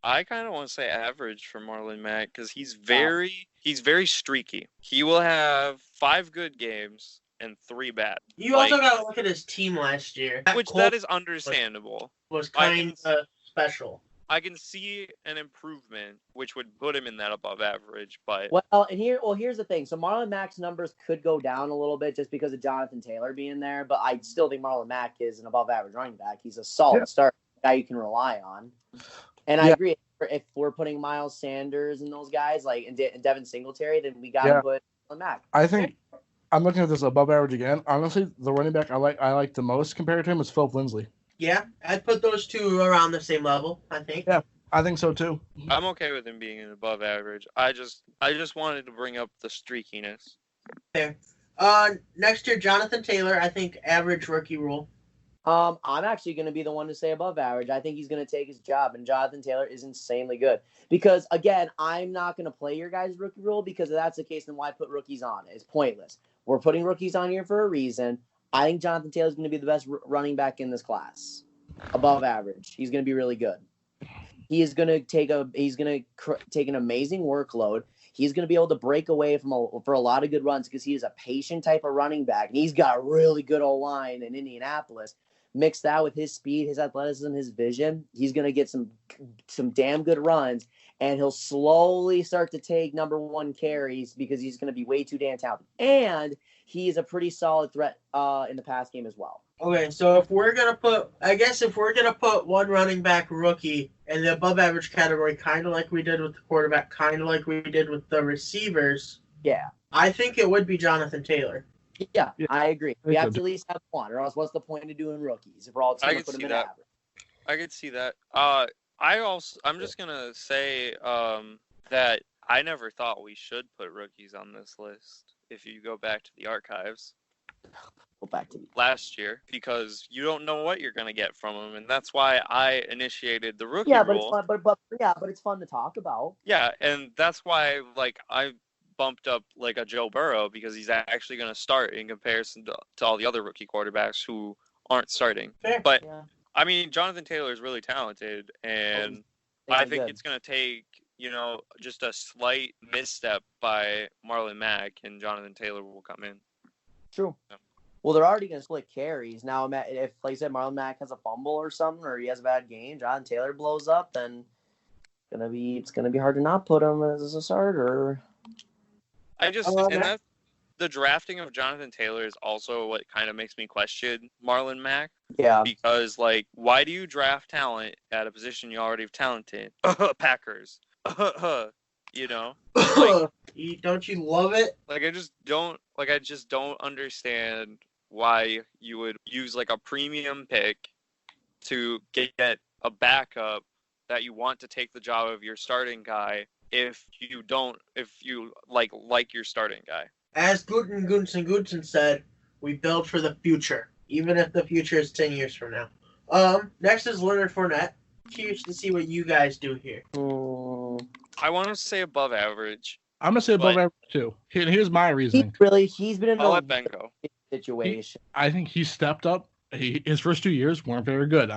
I kind of want to say average for Marlon Mack because he's very streaky. He will have 5 good games and 3 bad. You also got to look at his team last year. That is understandable. Was kind of special. I can see an improvement, which would put him in that above average. But here's the thing. So Marlon Mack's numbers could go down a little bit just because of Jonathan Taylor being there, but I still think Marlon Mack is an above average running back. He's a solid starter, guy you can rely on. And I agree. If we're putting Miles Sanders and those guys and Devin Singletary, then we got to put Marlon Mack. I think I'm looking at this above average again. Honestly, the running back I like the most compared to him is Philip Lindsay. Yeah, I'd put those two around the same level, I think. Yeah, I think so too. I'm okay with him being an above average. I just wanted to bring up the streakiness. There. Next year, Jonathan Taylor, I think average rookie rule. I'm actually going to be the one to say above average. I think he's going to take his job, and Jonathan Taylor is insanely good. Because, again, I'm not going to play your guys' rookie rule because if that's the case, then why put rookies on it? It's pointless. We're putting rookies on here for a reason. I think Jonathan Taylor is going to be the best running back in this class. Above average. He's going to be really good. He's going to take an amazing workload. He's going to be able to break away for a lot of good runs because he is a patient type of running back. And he's got a really good O-line in Indianapolis. Mix that with his speed, his athleticism, his vision. He's going to get some damn good runs. And he'll slowly start to take number 1 carries because he's going to be way too damn talented. And he is a pretty solid threat in the pass game as well. Okay, so if we're gonna put one running back rookie in the above average category, kind of like we did with the quarterback, kind of like we did with the receivers. Yeah, I think it would be Jonathan Taylor. Yeah, I agree. We have to at least have one, or else what's the point of doing rookies if we're all going to put them in average? I could see that. I'm just gonna say that I never thought we should put rookies on this list. If you go back to the archives. Last year, because you don't know what you're going to get from them, and that's why I initiated the rookie rule. But it's fun to talk about. Yeah, and that's why I bumped up a Joe Burrow because he's actually going to start in comparison to all the other rookie quarterbacks who aren't starting. Fair. But I mean, Jonathan Taylor is really talented, and I think it's going to take just a slight misstep by Marlon Mack and Jonathan Taylor will come in. True. Yeah. Well, they're already going to split carries. Now, if, like I said, Marlon Mack has a fumble or something, or he has a bad game, Jonathan Taylor blows up, then it's gonna be hard to not put him as a starter. The drafting of Jonathan Taylor is also what kind of makes me question Marlon Mack. Yeah. Because, why do you draft talent at a position you already have talent in? Packers. Don't you love it? I just don't understand why you would use a premium pick to get a backup that you want to take the job of your starting guy if you like your starting guy. As Gudson said, we build for the future, even if the future is 10 years from now. Next is Leonard Fournette. Curious to see what you guys do here. I want to say above average. I'm going to say above average, too. Here's my reasoning. He's been in a situation. I think he stepped up. His first 2 years weren't very good.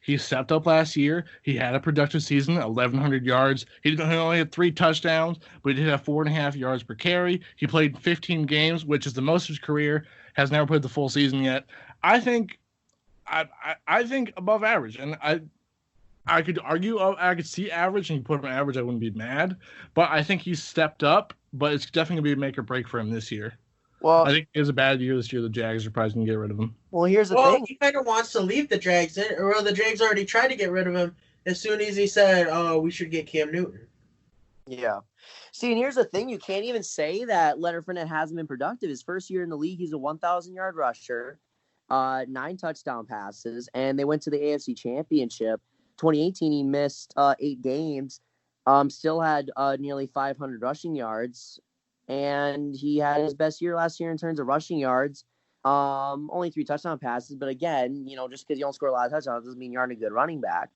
He stepped up last year. He had a productive season, 1,100 yards. He only had 3 touchdowns, but he did have 4.5 yards per carry. He played 15 games, which is the most of his career. Has never played the full season yet. I think above average, and I could argue I could see average, and you put him on average, I wouldn't be mad. But I think he's stepped up, but it's definitely gonna be a make or break for him this year. Well, I think it was a bad year this year. The Jags are probably going to get rid of him. Well, here's the thing. He kind of wants to leave the Jags, or the Jags already tried to get rid of him as soon as he said, "Oh, we should get Cam Newton." Yeah. See, and here's the thing. You can't even say that Leonard Fournette hasn't been productive. His first year in the league, he's a 1,000-yard rusher, 9 touchdown passes, and they went to the AFC Championship. 2018, he missed 8 games, still had nearly 500 rushing yards. And he had his best year last year in terms of rushing yards. Only 3 touchdown passes. But again, just because you don't score a lot of touchdowns doesn't mean you aren't a good running back.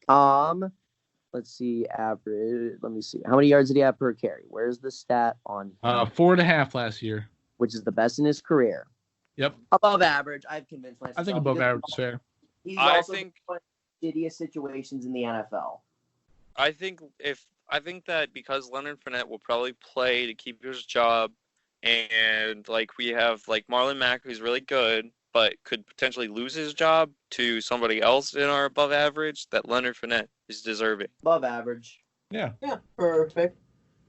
Let's see, average. Let me see. How many yards did he have per carry? Where's the stat on him? 4.5 last year. Which is the best in his career. Yep. Above average. I've convinced myself. I think above average is fair. He's also in shittiest situations in the NFL. I think that because Leonard Fournette will probably play to keep his job, and we have Marlon Mack, who's really good, but could potentially lose his job to somebody else in our above average, that Leonard Fournette is deserving. Above average. Yeah. Yeah, perfect.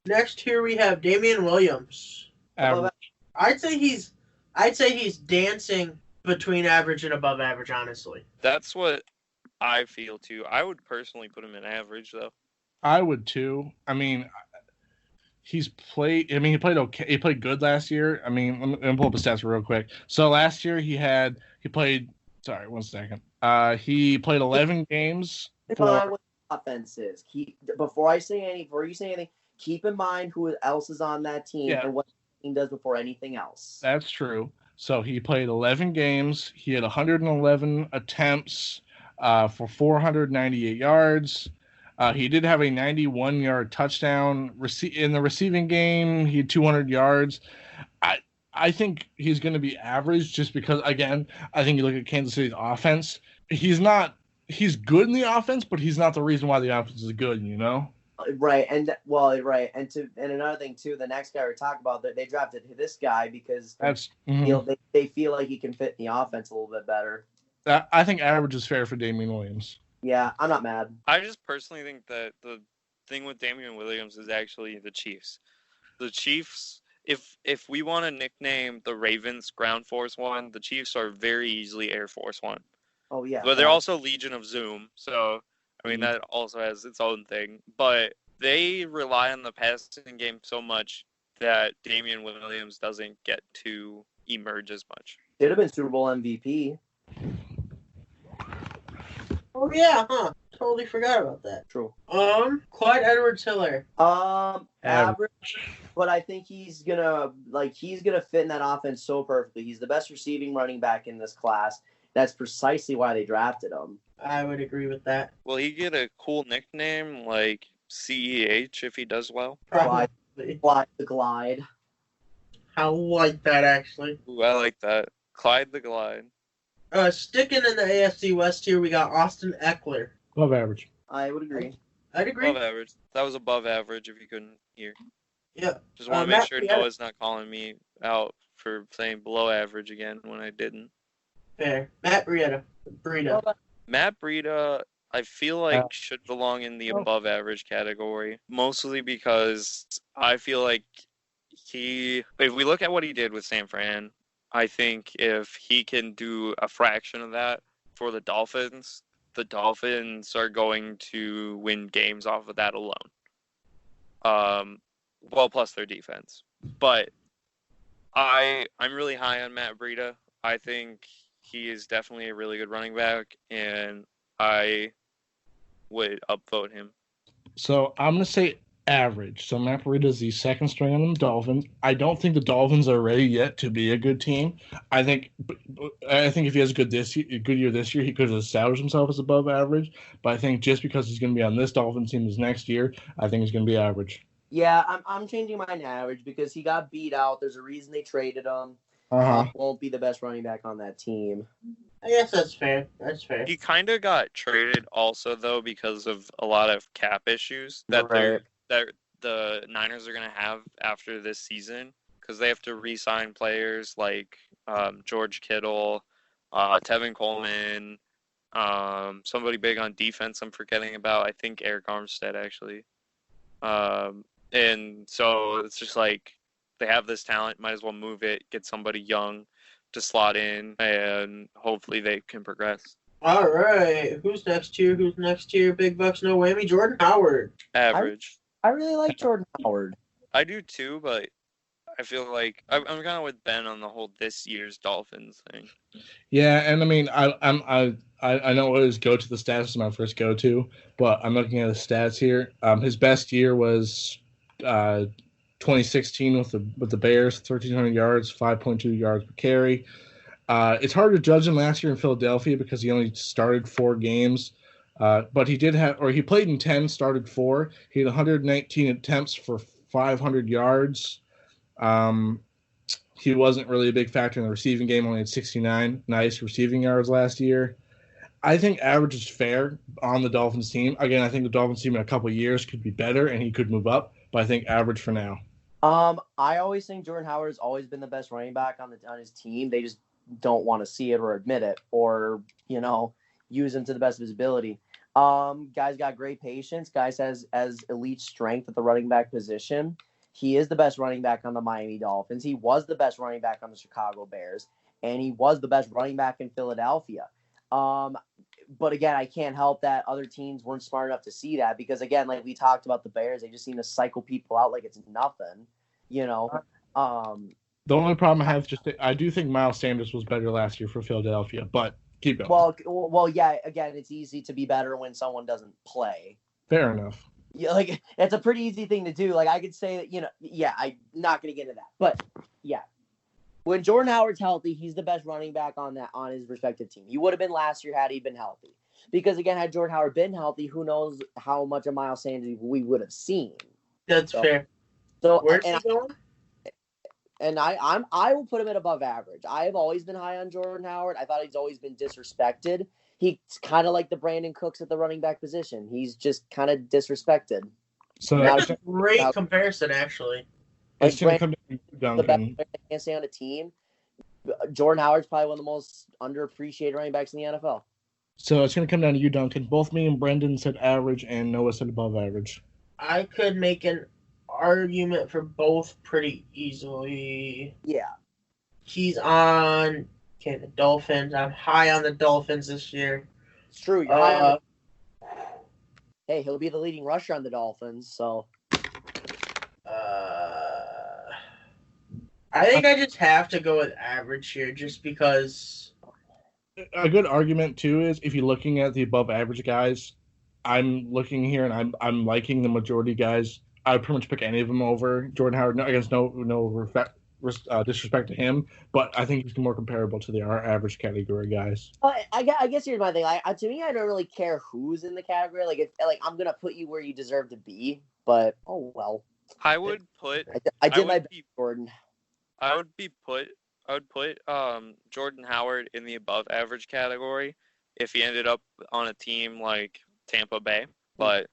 Next here we have Damian Williams. Average. I'd say he's dancing between average and above average, honestly. That's what I feel too. I would personally put him in average though. I would too. I mean, he played okay. He played good last year. I mean, let me pull up his stats real quick. So last year he played. Sorry, 1 second. He played 11 games. What offense is? Before you say anything, keep in mind who else is on that team and what the team does before anything else. That's true. So he played 11 games. He had 111 attempts for 498 yards. He did have a 91-yard touchdown in the receiving game. He had 200 yards. I think he's going to be average just because, again, I think you look at Kansas City's offense. He's good in the offense, but he's not the reason why the offense is good, Right, and another thing too. The next guy we're talking about, they drafted this guy because they feel like he can fit in the offense a little bit better. I think average is fair for Damian Williams. Yeah, I'm not mad. I just personally think that the thing with Damian Williams is actually the Chiefs. The Chiefs, if we want to nickname the Ravens Ground Force One, the Chiefs are very easily Air Force One. Oh yeah. But they're also Legion of Zoom, so I mean that also has its own thing. But they rely on the passing game so much that Damian Williams doesn't get to emerge as much. Should have been Super Bowl MVP. Oh yeah, huh? Totally forgot about that. True. Clyde Edwards-Helaire. Average, but I think he's gonna fit in that offense so perfectly. He's the best receiving running back in this class. That's precisely why they drafted him. I would agree with that. Will he get a cool nickname like CEH if he does well? Probably. Clyde the Glide. I like that, actually. Ooh, I like that. Clyde the Glide. Sticking in the AFC West here, we got Austin Eckler. Above average. I would agree. I'd agree. Above average. That was above average if you couldn't hear. Yeah. Just want to make Matt sure Breida. Noah's not calling me out for saying below average again when I didn't. Fair. Matt Breida. Matt Breida, I feel like should belong in the above average category, mostly because I feel like if we look at what he did with San Fran, I think if he can do a fraction of that for the Dolphins are going to win games off of that alone. Well, plus their defense. But I'm really high on Matt Breida. I think he is definitely a really good running back, and I would upvote him. So I'm going to say average. So Matt Breida is the second string on the Dolphins. I don't think the Dolphins are ready yet to be a good team. I think if he has a good year this year, he could have established himself as above average. But I think just because he's going to be on this Dolphins team this next year, I think he's going to be average. Yeah, I'm changing mine to average because he got beat out. There's a reason they traded him. Won't be the best running back on that team. I guess that's fair. He kind of got traded also, though, because of a lot of cap issues that the Niners are going to have after this season, because they have to re-sign players like George Kittle, Tevin Coleman, somebody big on defense I'm forgetting about. I think Eric Armstead, actually. And so it's just like they have this talent, might as well move it, get somebody young to slot in, and hopefully they can progress. All right. Who's next here? Big bucks, no whammy. Jordan Howard. Average. I really like Jordan Howard. I do too, but I feel like I'm kind of with Ben on the whole this year's Dolphins thing. Yeah, and I mean, I know what his go-to the stats is my first go-to, but I'm looking at the stats here. His best year was 2016 with the Bears, 1,300 yards, 5.2 yards per carry. It's hard to judge him last year in Philadelphia because he only started 4 games. But he played in 10, started 4. He had 119 attempts for 500 yards. He wasn't really a big factor in the receiving game, only had 69 nice receiving yards last year. I think average is fair on the Dolphins team. Again, I think the Dolphins team in a couple of years could be better and he could move up, but I think average for now. I always think Jordan Howard has always been the best running back on his team. They just don't want to see it or admit it or, use him to the best of his ability. Guy's got great patience. Guys has elite strength at the running back position. He is the best running back on the Miami Dolphins. He was the best running back on the Chicago Bears, and he was the best running back in Philadelphia. But again, I can't help that other teams weren't smart enough to see that because, again, like we talked about the Bears, they just seem to cycle people out like it's nothing, The only problem I have I do think Miles Sanders was better last year for Philadelphia, but keep going. Well, yeah, again, it's easy to be better when someone doesn't play. Fair enough. Yeah, like it's a pretty easy thing to do. Like I could say that, I'm not going to get into that. But yeah. When Jordan Howard's healthy, he's the best running back on his respective team. He would have been last year had he been healthy. Because again, had Jordan Howard been healthy, who knows how much of Miles Sanders we would have seen. That's fair. So where's he going? And I will put him at above average. I have always been high on Jordan Howard. I thought he's always been disrespected. He's kind of like the Brandon Cooks at the running back position. He's just kind of disrespected. So that's a great comparison, actually. Like the best player that can't stay on a team. Jordan Howard's probably one of the most underappreciated running backs in the NFL. So it's going to come down to you, Duncan. Both me and Brendan said average, and Noah said above average. I could make an argument for both pretty easily. Yeah. He's on the Dolphins. I'm high on the Dolphins this year. It's true. You're high on Hey, he'll be the leading rusher on the Dolphins, so. I think I just have to go with average here just because. A good argument, too, is if you're looking at the above average guys, I'm looking here and I'm liking the majority guys. I would pretty much pick any of them over Jordan Howard. No, I guess no disrespect to him, but I think he's more comparable to our average category guys. I guess here's my thing. To me, I don't really care who's in the category. I'm gonna put you where you deserve to be, but oh well. I would put. I did my best, Jordan. I would put Jordan Howard in the above average category if he ended up on a team like Tampa Bay, but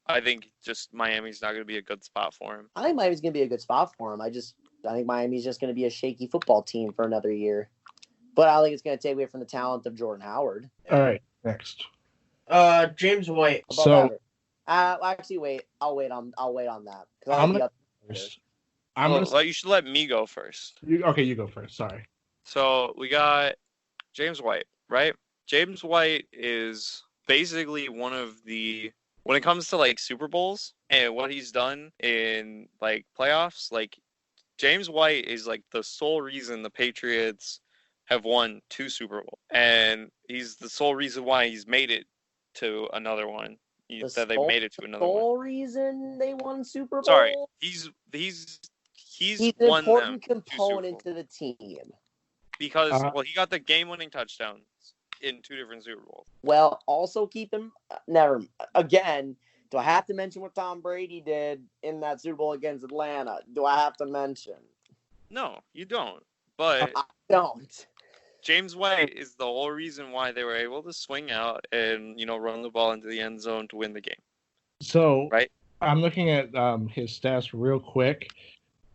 I think just Miami's not going to be a good spot for him. I think Miami's going to be a good spot for him. I think Miami's just going to be a shaky football team for another year. But I don't think it's going to take away from the talent of Jordan Howard. All right, next. James White. Actually, wait. I'll wait on that. You should let me go first. You go first. Sorry. So we got James White, right? James White is basically one of the, when it comes to like Super Bowls and what he's done in like playoffs, like James White is like the sole reason the Patriots have won 2 Super Bowls, and he's the sole reason why he's made it to another one. Reason they won Super Bowl. Sorry, he's an won important component to the team because he got the game-winning touchdowns in 2 different Super Bowls. Well, also keep him. Again, do I have to mention what Tom Brady did in that Super Bowl against Atlanta? Do I have to mention? No, you don't. But I don't. James White is the whole reason why they were able to swing out and, run the ball into the end zone to win the game. So, right? I'm looking at his stats real quick.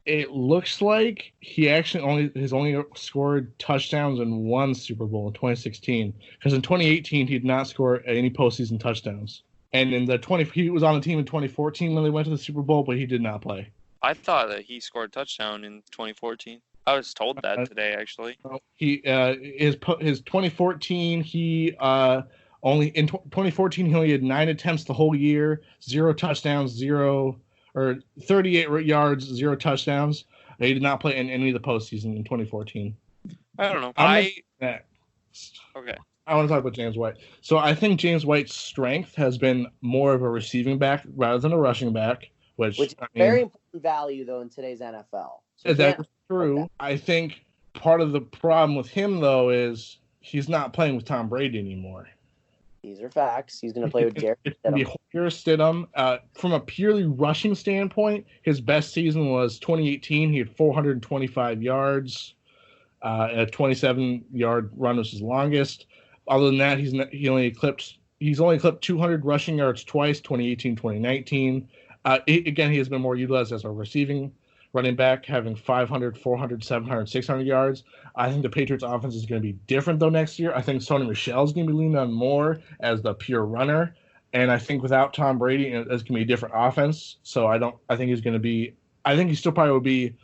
It looks like he actually only scored touchdowns in 1 Super Bowl in 2016. Because in 2018, he did not score any postseason touchdowns. And he was on the team in 2014 when they went to the Super Bowl, but he did not play. I thought that he scored a touchdown in 2014. I was told that today, actually. His 2014 in 2014 he only had 9 attempts the whole year, 0 touchdowns, 38 yards, 0 touchdowns. He did not play in any of the postseason in 2014. I don't know. Okay. I want to talk about James White. So I think James White's strength has been more of a receiving back rather than a rushing back, which is very important value though in today's NFL. So that's true. Okay. I think part of the problem with him, though, is he's not playing with Tom Brady anymore. These are facts. He's going to play with Jarrett Stidham. From a purely rushing standpoint, his best season was 2018. He had 425 yards. A 27-yard run was his longest. Other than that, he's only clipped 200 rushing yards twice, 2018, 2019. He has been more utilized as a receiving running back, having 500, 400, 700, 600 yards. I think the Patriots offense is going to be different, though, next year. I think Sony Michel is going to be leaned on more as the pure runner. And I think without Tom Brady, it's going to be a different offense. So I think he still probably will be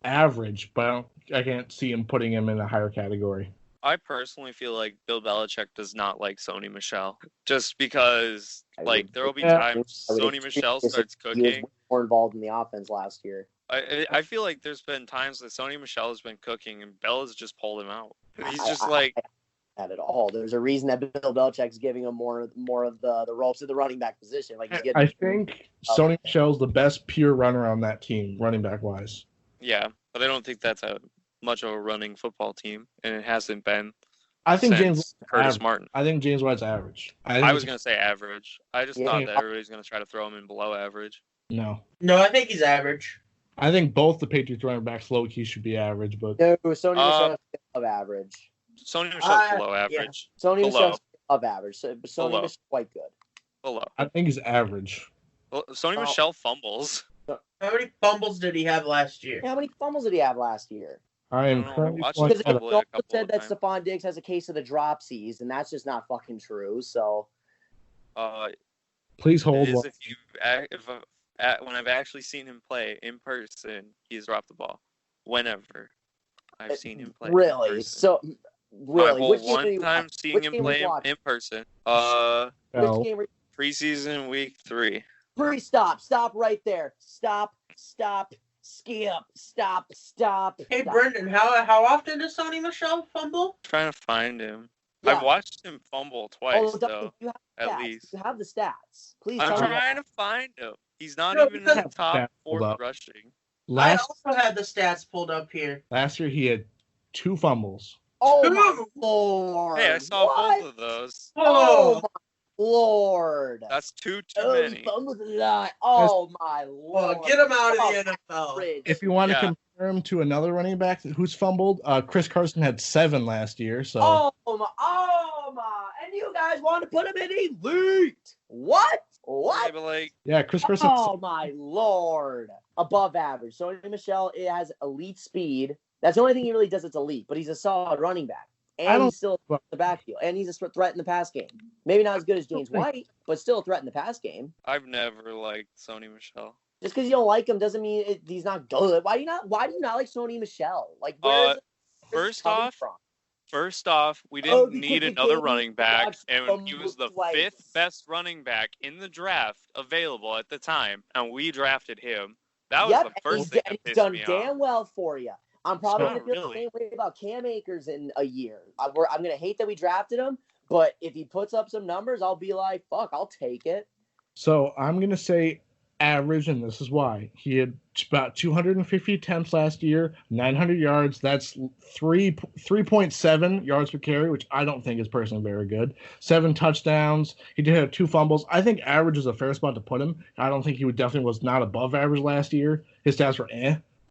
average, but I can't see him putting him in a higher category. I personally feel like Bill Belichick does not like Sony Michel, just because there will be times Sony Michel starts cooking. He was more involved in the offense last year. I feel like there's been times that Sony Michel has been cooking and Bell has just pulled him out. He's just not at all. There's a reason that Bill Belichick's giving him more of the ropes at the running back position. I think Sony Michel's the best pure runner on that team, running back wise. Yeah, but I don't think that's much of a running football team, and it hasn't been. I think James Martin. I think James White's average. I was going to say average. I just thought that everybody's going to try to throw him in below average. No, I think he's average. I think both the Patriots running backs low key should be average, but no, Sony Michel's above average. Sony Michel's below average. Yeah. Sony Michel's above average. So Sony Michel's quite good. Below. I think he's average. Well, Sony Michel fumbles. How many fumbles did he have last year? How many fumbles did he have last year? I am currently because they also said that Stephon Diggs has a case of the dropsies, and that's just not fucking true. So, please hold. When I've actually seen him play in person, he's dropped the ball. Whenever I've seen him play, really? So, really, which one time seeing him play in person? Which game? Preseason week 3. Stop right there. Stop. Stop. Hey, Brendan, how often does Sony Michel fumble? I'm trying to find him. Yeah. I've watched him fumble twice, though. At least. You have the stats. Please. I'm trying to find him. He's not even in the top 4 rushing. I also have the stats pulled up here. Last year he had 2 fumbles. Oh my Lord! Hey, I saw both of those. Oh my Lord! That's too many. Oh my Lord! Well, get him out of the NFL. If you want to compare him to another running back who's fumbled, Chris Carson had 7 last year. So. Oh my! And you guys want to put him in elite? What? What? Yeah, but like, Yeah, Chris Carson. Oh my lord! Above average. Sony Michel, it has elite speed. That's the only thing he really does. It's elite, but he's a solid running back, and he's still in the backfield, and he's a threat in the pass game. Maybe not as good as James White, but still a threat in the pass game. I've never liked Sony Michel. Just because you don't like him doesn't mean he's not good. Why do you not like Sony Michel? Like, where is it? First off, we didn't need another running back, and he was the fifth best running back in the draft available at the time, and we drafted him. That was the first thing that pissed me off. He's done damn well for you. I'm probably going to feel the same way about Cam Akers in a year. I'm going to hate that we drafted him, but if he puts up some numbers, I'll be like, fuck, I'll take it. So I'm going to say average, and this is why. He had about 250 attempts last year, 900 yards. That's 3.7 yards per carry, which I don't think is personally very good. 7 touchdowns. He did have 2 fumbles. I think average is a fair spot to put him. I don't think he was not above average last year. His stats were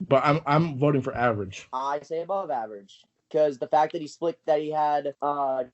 but I'm voting for average. I say above average because the fact that he had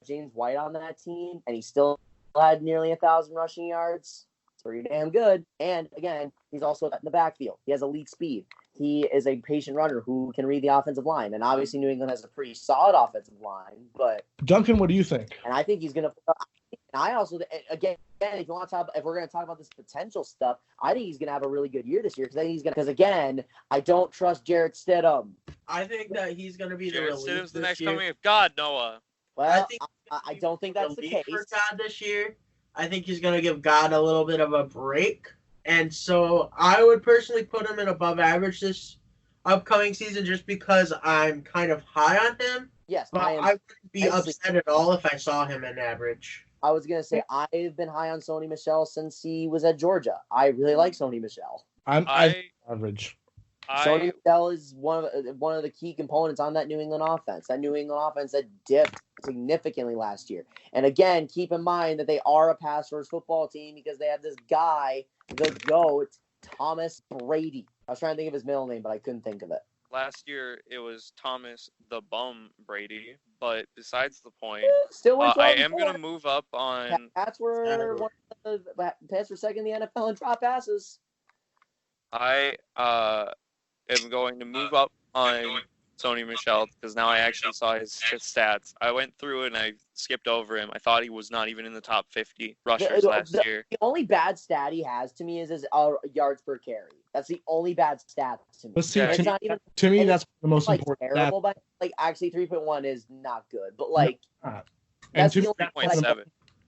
James White on that team and he still had nearly 1,000 rushing yards. Pretty damn good. And again, he's also in the backfield. He has elite speed. He is a patient runner who can read the offensive line. And obviously New England has a pretty solid offensive line. But Duncan, what do you think? And I think he's going to – I also – again, if we're going to talk about this potential stuff, I think he's going to have a really good year this year because again, I don't trust Jarrett Stidham. I think that he's going to be Jarrett the relief Stidham's the this next year. coming of God, Noah. Well, I don't think that's the case. For God this year. I think he's going to give God a little bit of a break. And so I would personally put him in above average this upcoming season just because I'm kind of high on him. Yes, but I wouldn't be upset at all if I saw him in average. I was going to say I've been high on Sony Michel since he was at Georgia. I really like Sony Michel. I'm average. Sony Michel is one of the key components on that New England offense. That New England offense that dipped significantly last year. And again, keep in mind that they are a pass-first football team because they have this guy, the GOAT, Thomas Brady. I was trying to think of his middle name, but I couldn't think of it. Last year, it was Thomas the Bum Brady. But besides the point, I am going to move up on... Pats were second in the NFL in drop passes. I am going to move up on Sony Michel because now I actually saw his stats. I went through and I skipped over him. I thought he was not even in the top 50 rushers last year. The only bad stat he has to me is his yards per carry. That's the only bad stat to me. But see, to me, that's the most important terrible, but actually 3.1 is not good. But that's the only 3.7.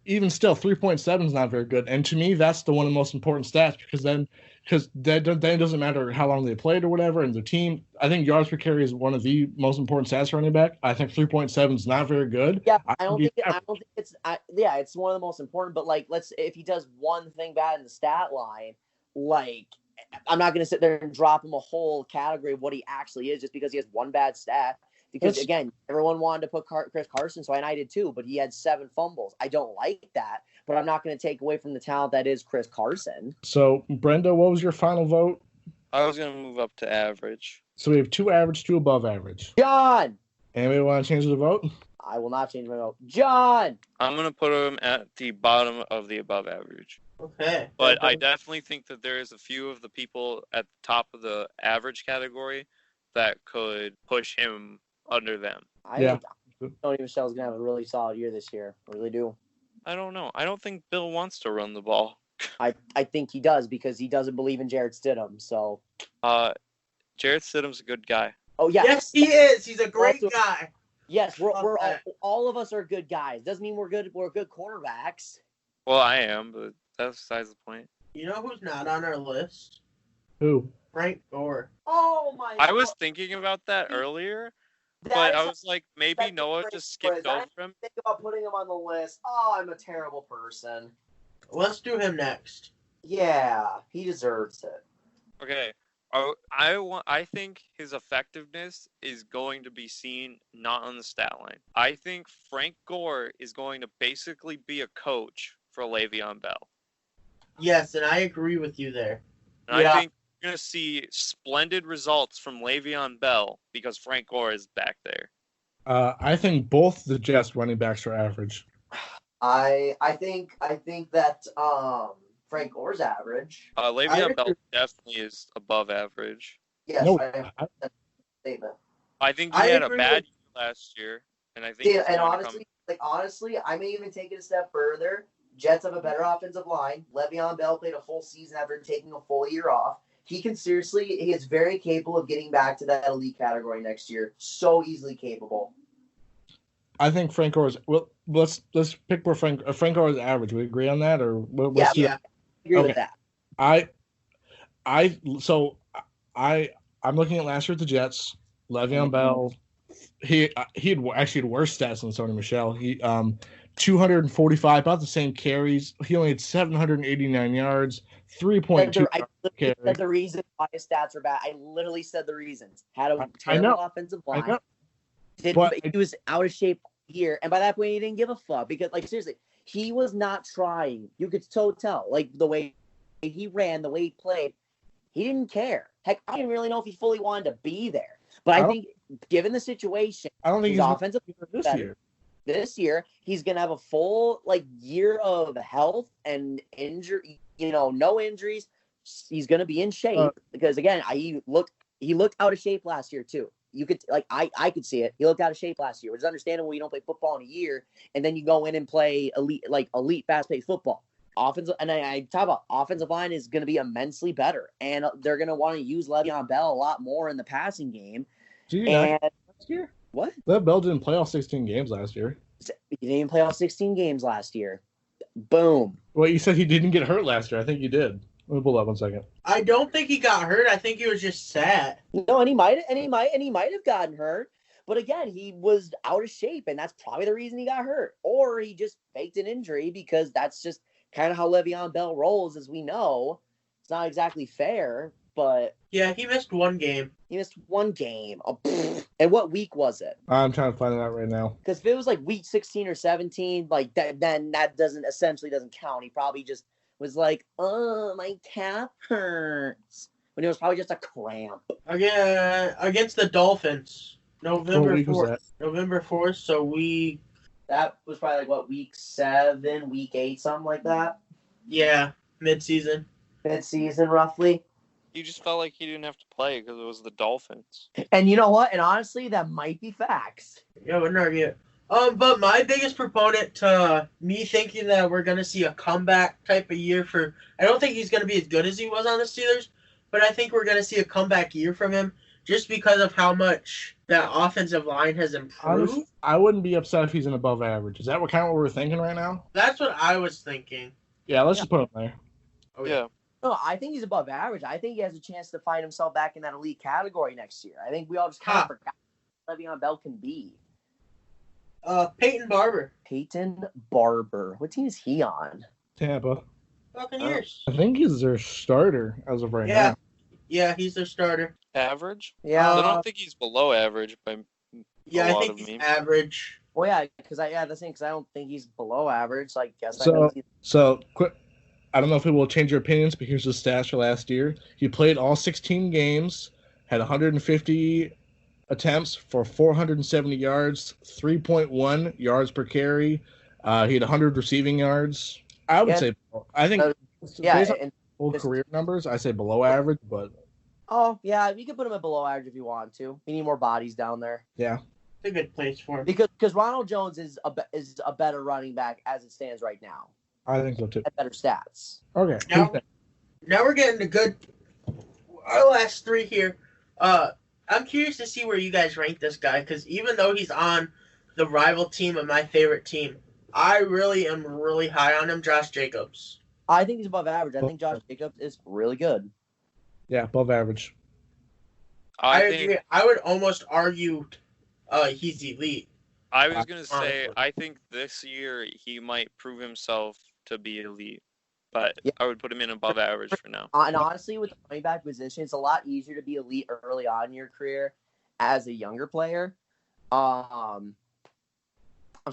Even still, 3.7 is not very good. And to me, that's one of the most important stats because then it doesn't matter how long they played or whatever. And the team, I think yards per carry is one of the most important stats for running back. I think 3.7 is not very good. Yeah, I don't think it's it's one of the most important. But if he does one thing bad in the stat line, I'm not going to sit there and drop him a whole category of what he actually is just because he has one bad stat. Because, again, everyone wanted to put Chris Carson, so I did too, but he had 7 fumbles. I don't like that, but I'm not going to take away from the talent that is Chris Carson. So, Brenda, what was your final vote? I was going to move up to average. So we have 2 average, 2 above average. John! Anybody want to change the vote? I will not change my vote. John! I'm going to put him at the bottom of the above average. Okay. But I definitely think that there is a few of the people at the top of the average category that could push him under them. I think Sony Michel's going to have a really solid year this year. I really do. I don't know. I don't think Bill wants to run the ball. I think he does because he doesn't believe in Jarrett Stidham. So, Jarrett Stidham's a good guy. Oh, yeah. Yes, he is. He's a great guy. Yes, we're all of us are good guys. Doesn't mean we're good quarterbacks. Well, I am, but that's besides the point. You know who's not on our list? Who? Frank Gore. Oh, my I was thinking about that earlier. But I was like, maybe Noah just skipped over him. Think about putting him on the list. Oh, I'm a terrible person. Let's do him next. Yeah, he deserves it. Okay. I think his effectiveness is going to be seen not on the stat line. I think Frank Gore is going to basically be a coach for Le'Veon Bell. Yes, and I agree with you there. And I think you're going to see splendid results from Le'Veon Bell because Frank Gore is back there. I think both the Jets running backs are average. I think that Frank Gore's average. Le'Veon Bell definitely is above average. Yes, No, I statement. I think he I had a agree bad with- year last year, and I think Yeah, he's and going to come. honestly, I may even take it a step further. Jets have a better offensive line. Le'Veon Bell played a full season after taking a full year off. He is very capable of getting back to that elite category next year. So easily capable. I think Frank Gore's. Well, let's pick where Frank Gore's average. We agree on that, or let's do that? I agree with Okay. that. I'm looking at last year at the Jets. Le'Veon Bell, he had actually had worse stats than Sony Michel. He 245, about the same carries. He only had 789 yards, 3.2 I said the reason why his stats are bad. I literally said the reasons. Had a terrible offensive line. He was out of shape here, and by that point, he didn't give a fuck because, like, seriously, he was not trying. You could so tell, like, the way he ran, the way he played, he didn't care. Heck, I didn't really know if he fully wanted to be there. But I think, given the situation, I don't think he's offensive this year. This year, he's gonna have a full year of health and injury. No injuries. He's gonna be in shape because again, he looked out of shape last year too. You could I could see it. He looked out of shape last year, which is understandable. You don't play football in a year, and then you go in and play elite fast-paced football. Offensive, and I talk about offensive line is going to be immensely better, and they're going to want to use Le'Veon Bell a lot more in the passing game. Last year? What? Le'Veon Bell didn't play all 16 games last year. He didn't even play all 16 games last year. Boom. Well, you said he didn't get hurt last year. I think you did. Let me pull that 1 second. I don't think he got hurt. I think he was just sad. No, and he might have gotten hurt. But again, he was out of shape, and that's probably the reason he got hurt. Or he just faked an injury because that's just kind of how Le'Veon Bell rolls, as we know. It's not exactly fair, but... Yeah, he missed one game. He missed one game. Oh, and what week was it? I'm trying to find it out right now. Because if it was week 16 or 17, then that doesn't count. He probably just was like, oh, my calf hurts. When it was probably just a cramp. Again, against the Dolphins. November 4th. November 4th, so that was probably week 7, week 8, something like that? Yeah, mid-season. Mid-season, roughly. He just felt like he didn't have to play because it was the Dolphins. And you know what? And honestly, that might be facts. Yeah, wouldn't argue it. But my biggest proponent to me thinking that we're going to see a comeback type of year I don't think he's going to be as good as he was on the Steelers, but I think we're going to see a comeback year from him just because of how much that offensive line has improved. Honestly, I wouldn't be upset if he's an above average. Is that what we're thinking right now? That's what I was thinking. Yeah, let's just put him there. Okay. Yeah. No, I think he's above average. I think he has a chance to find himself back in that elite category next year. I think we all just kind of forgot what Le'Veon Bell can be. Peyton Barber. Peyton Barber. What team is he on? Tampa. Buccaneers. I think he's their starter as of right now. Yeah, he's their starter. Average? Yeah. I don't think he's below average by Yeah, a I lot think of he's memes. average. Well, yeah, because I don't think he's below average. So I guess So quick. I don't know if it will change your opinions, but here's the stats for last year. He played all 16 games, had 150 attempts for 470 yards, 3.1 yards per carry. He had 100 receiving yards. I would say, I think, based on full career numbers, I say below average, but. Oh, yeah, you can put him at below average if you want to. We need more bodies down there. Yeah. It's a good place for him. Because Ronald Jones is a better running back as it stands right now. I think so too. At better stats. Okay. Now we're getting to our last three here. I'm curious to see where you guys rank this guy, because even though he's on the rival team of my favorite team, I really am really high on him, Josh Jacobs. I think he's above average. I think Josh Jacobs is really good. Yeah, above average. I agree. I would almost argue he's elite. I was going to say, I think this year he might prove himself to be elite, but I would put him in above average for now. And honestly, with the running back position, it's a lot easier to be elite early on in your career as a younger player. I'm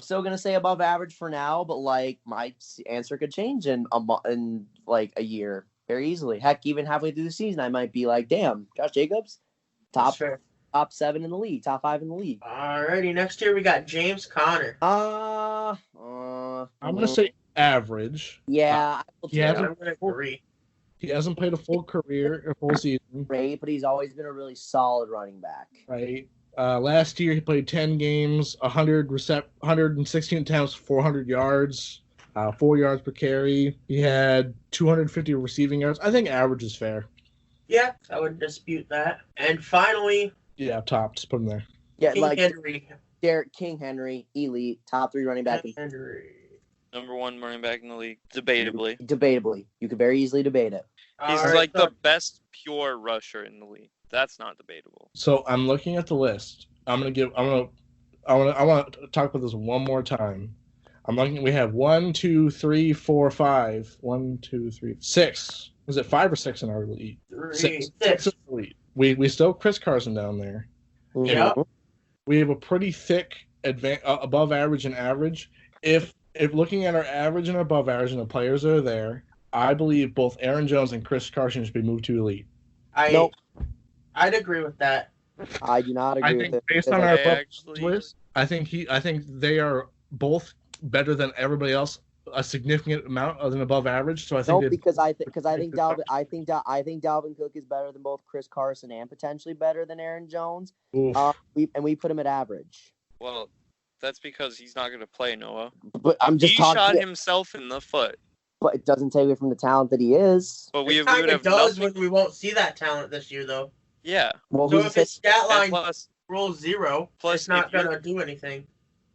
still going to say above average for now, but my answer could change in a year very easily. Heck, even halfway through the season, I might be like, damn, Josh Jacobs, top 7 in the league, top 5 in the league. Alrighty, next year we got James Conner. I'm gonna say average. Yeah, I will He too. hasn't I'm gonna agree. he hasn't played a full career, a full season, Great, but he's always been a really solid running back. right? Last year he played 10 games, 116 attempts, 400 yards, 4 yards per carry. He had 250 receiving yards. I think average is fair. Yeah, I would dispute that. And finally, Yeah, top. Just put him there. Yeah, King like Henry. Derek King Henry, elite, top 3 running back. Henry. Number 1 running back in the league, debatably. Debatably. You could very easily debate it. He's All right, like so- the best pure rusher in the league. That's not debatable. So I'm looking at the list. I want to talk about this one more time. I'm looking. We have 1, 2, 3, 4, 5. 1, 2, 3, 6. Is it 5 or 6 in our league? Six. Six in the league. We still have Chris Carson down there. Yep. We have a pretty thick above average and average. If looking at our average and above average and the players that are there, I believe both Aaron Jones and Chris Carson should be moved to elite. Nope. I'd agree with that. I do not agree I with think it. based on because our I above actually- list, I think they are both better than everybody else, a significant amount other than above average. So I think No, because I think Chris Dalvin I think Dalvin Cook is better than both Chris Carson and potentially better than Aaron Jones. Oof. We put him at average. Well, that's because he's not going to play, Noah. But I'm just He shot talking. himself in the foot. But it doesn't take away from the talent that he is. But It would kind of have does nothing. when we won't see that talent this year, though. Yeah. Well, So who's if to his say- stat And line plus, rolls 0, Plus, it's not if you're- gonna do anything.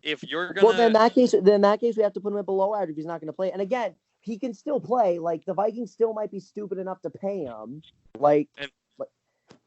if you're going Well, then in to... that case, we have to put him at below average if he's not going to play. And again, he can still play. Like the Vikings still might be stupid enough to pay him. Like, And-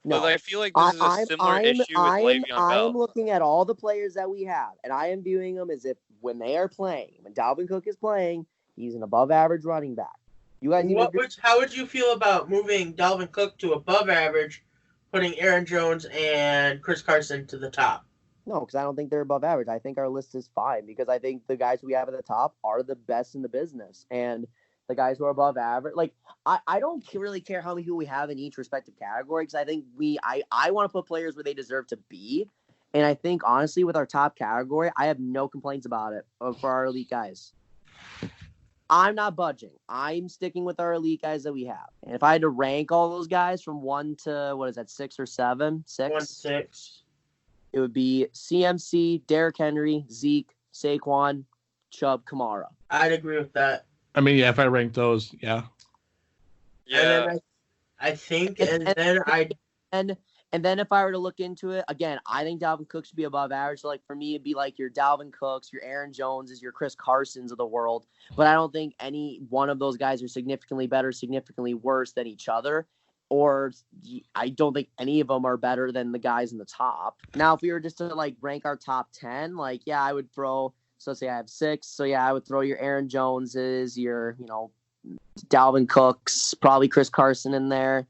no. But I feel like this is a similar issue with Le'Veon Bell. I'm looking at all the players that we have, and I am viewing them as if when they are playing, when Dalvin Cook is playing, he's an above average running back. You guys even How would you feel about moving Dalvin Cook to above average, putting Aaron Jones and Chris Carson to the top? No, because I don't think they're above average. I think our list is fine because I think the guys we have at the top are the best in the business. And the guys who are above average, like I don't really care how many people we have in each respective category because I think I want to put players where they deserve to be. And I think honestly with our top category, I have no complaints about it for our elite guys. I'm not budging. I'm sticking with our elite guys that we have. And if I had to rank all those guys from 1 to, what is that, 6 or 7? 6? 1-6. It would be CMC, Derrick Henry, Zeke, Saquon, Chubb, Kamara. I'd agree with that. I mean, yeah, if I rank those, yeah. Yeah. And then I think, and then I And then if I were to look into it, again, I think Dalvin Cook should be above average. So like for me, it'd be like your Dalvin Cooks, your Aaron Joneses, your Chris Carsons of the world. But I don't think any one of those guys are significantly better, significantly worse than each other. Or I don't think any of them are better than the guys in the top. Now, if we were just to like rank our top 10, like, yeah, I would throw, so say I have 6. So yeah, I would throw your Aaron Joneses, your, Dalvin Cooks, probably Chris Carson in there.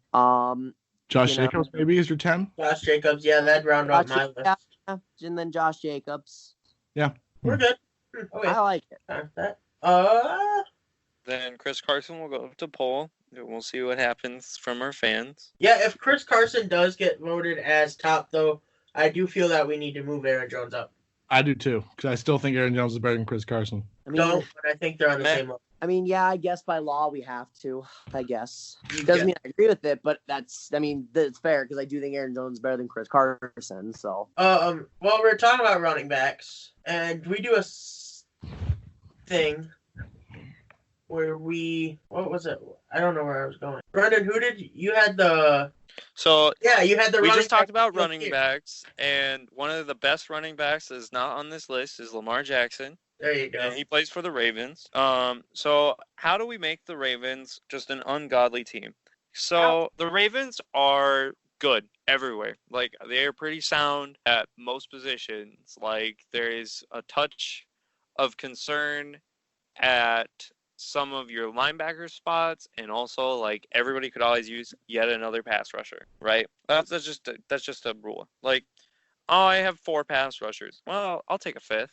Josh Jacobs maybe is your 10? Josh Jacobs, yeah, that'd round out my list. Yeah, and then Josh Jacobs. We're good. Okay. I like it. That. Then Chris Carson will go to poll. We'll see what happens from our fans. Yeah, if Chris Carson does get voted as top, though, I do feel that we need to move Aaron Jones up. I do too, because I still think Aaron Jones is better than Chris Carson. I mean, Don't, but I think they're on the same level. yeah, I guess by law we have to. I guess You doesn't get- mean I agree with it, but that's fair because I do think Aaron Jones is better than Chris Carson. So Well, we're talking about running backs, and we do a thing where what was it? I don't know where I was going. Brendan, you had the So you had the we running just talked back about list running here. backs, and one of the best running backs that is not on this list is Lamar Jackson, There you go. and he plays for the Ravens. So how do we make the Ravens just an ungodly team? So the Ravens are good everywhere. Like, they are pretty sound at most positions. Like, there is a touch of concern at some of your linebacker spots, and also like everybody could always use yet another pass rusher, right? That's just a rule. Like, oh, I have 4 pass rushers. Well, I'll take a 5th.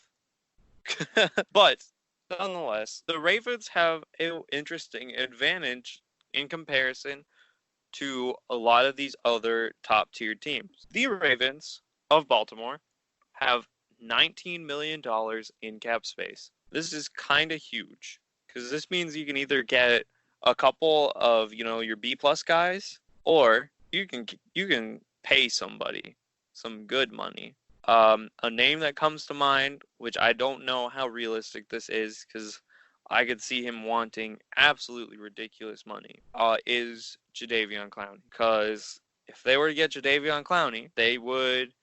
But nonetheless, the Ravens have an interesting advantage in comparison to a lot of these other top tier teams. The Ravens of Baltimore have $19 million in cap space. This is kind of huge. because this means you can either get a couple of your B+ guys, or you can pay somebody some good money. A name that comes to mind, which I don't know how realistic this is, because I could see him wanting absolutely ridiculous money, is Jadeveon Clowney. Because if they were to get Jadeveon Clowney, they would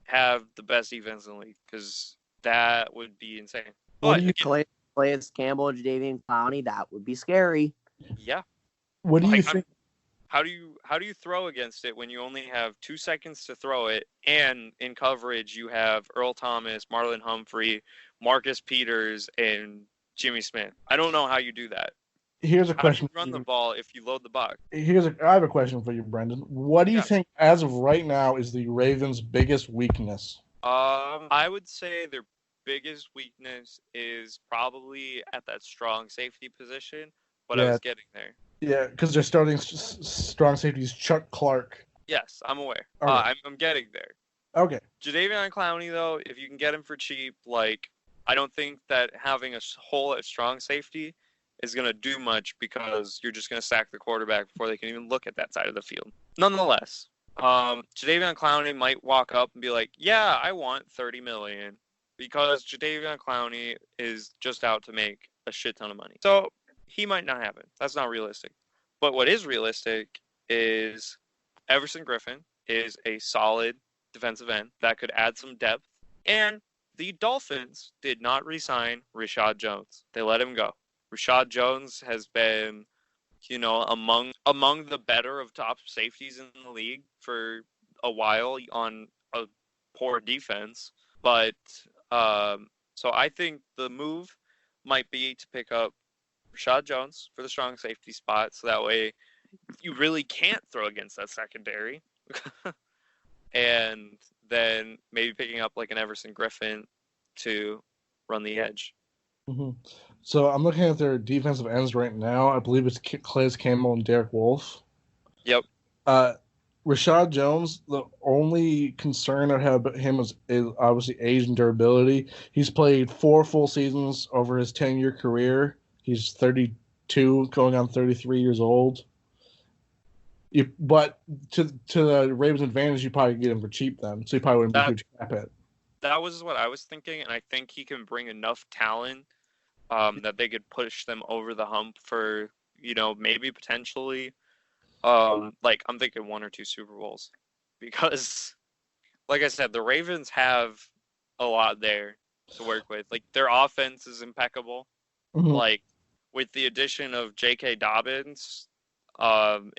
have the best defense in the league, because that would be insane. What But do you again, play as Campbell and Jadeveon Clowney? That would be scary. yeah. What do you Like, think? How do you throw against it when you only have 2 seconds to throw it, and in coverage you have Earl Thomas, Marlon Humphrey, Marcus Peters, and Jimmy Smith? I don't know how you do that. Here's a How do question. you run the ball if you load the box? I have a question for you, Brendan. What do you Yeah. think, as of right now, is the Ravens' biggest weakness? I would say their biggest weakness is probably at that strong safety position, but I Yeah. was getting there. Yeah, because they're starting strong safeties Chuck Clark. Yes, I'm aware. Okay. I'm getting there. Okay. Jadeveon Clowney, though, if you can get him for cheap, I don't think that having a hole at strong safety is going to do much, because you're just going to sack the quarterback before they can even look at that side of the field. Nonetheless, Jadeveon Clowney might walk up and be like, yeah, I want $30 million, because Jadeveon Clowney is just out to make a shit ton of money. So he might not have it. That's not realistic. But what is realistic is Everson Griffin is a solid defensive end that could add some depth. And the Dolphins did not re-sign Rashad Jones. They let him go. Rashad Jones has been, among the better of top safeties in the league for a while on a poor defense. But so I think the move might be to pick up Rashad Jones for the strong safety spot, so that way you really can't throw against that secondary. And then maybe picking up like an Everson Griffin to run the edge. Mm-hmm. So I'm looking at their defensive ends right now. I believe it's Calais Campbell and Derek Wolfe. Yep. Rashad Jones, the only concern I have about him is obviously age and durability. He's played 4 full seasons over his 10-year career. He's 32, going on 33 years old. But to the Ravens' advantage, you probably get him for cheap then. So you probably wouldn't be a huge cap hit. That was what I was thinking, and I think he can bring enough talent that they could push them over the hump for, maybe potentially, I'm thinking 1 or 2 Super Bowls. Because, like I said, the Ravens have a lot there to work with. Like, their offense is impeccable. Mm-hmm. Like, with the addition of J.K. Dobbins,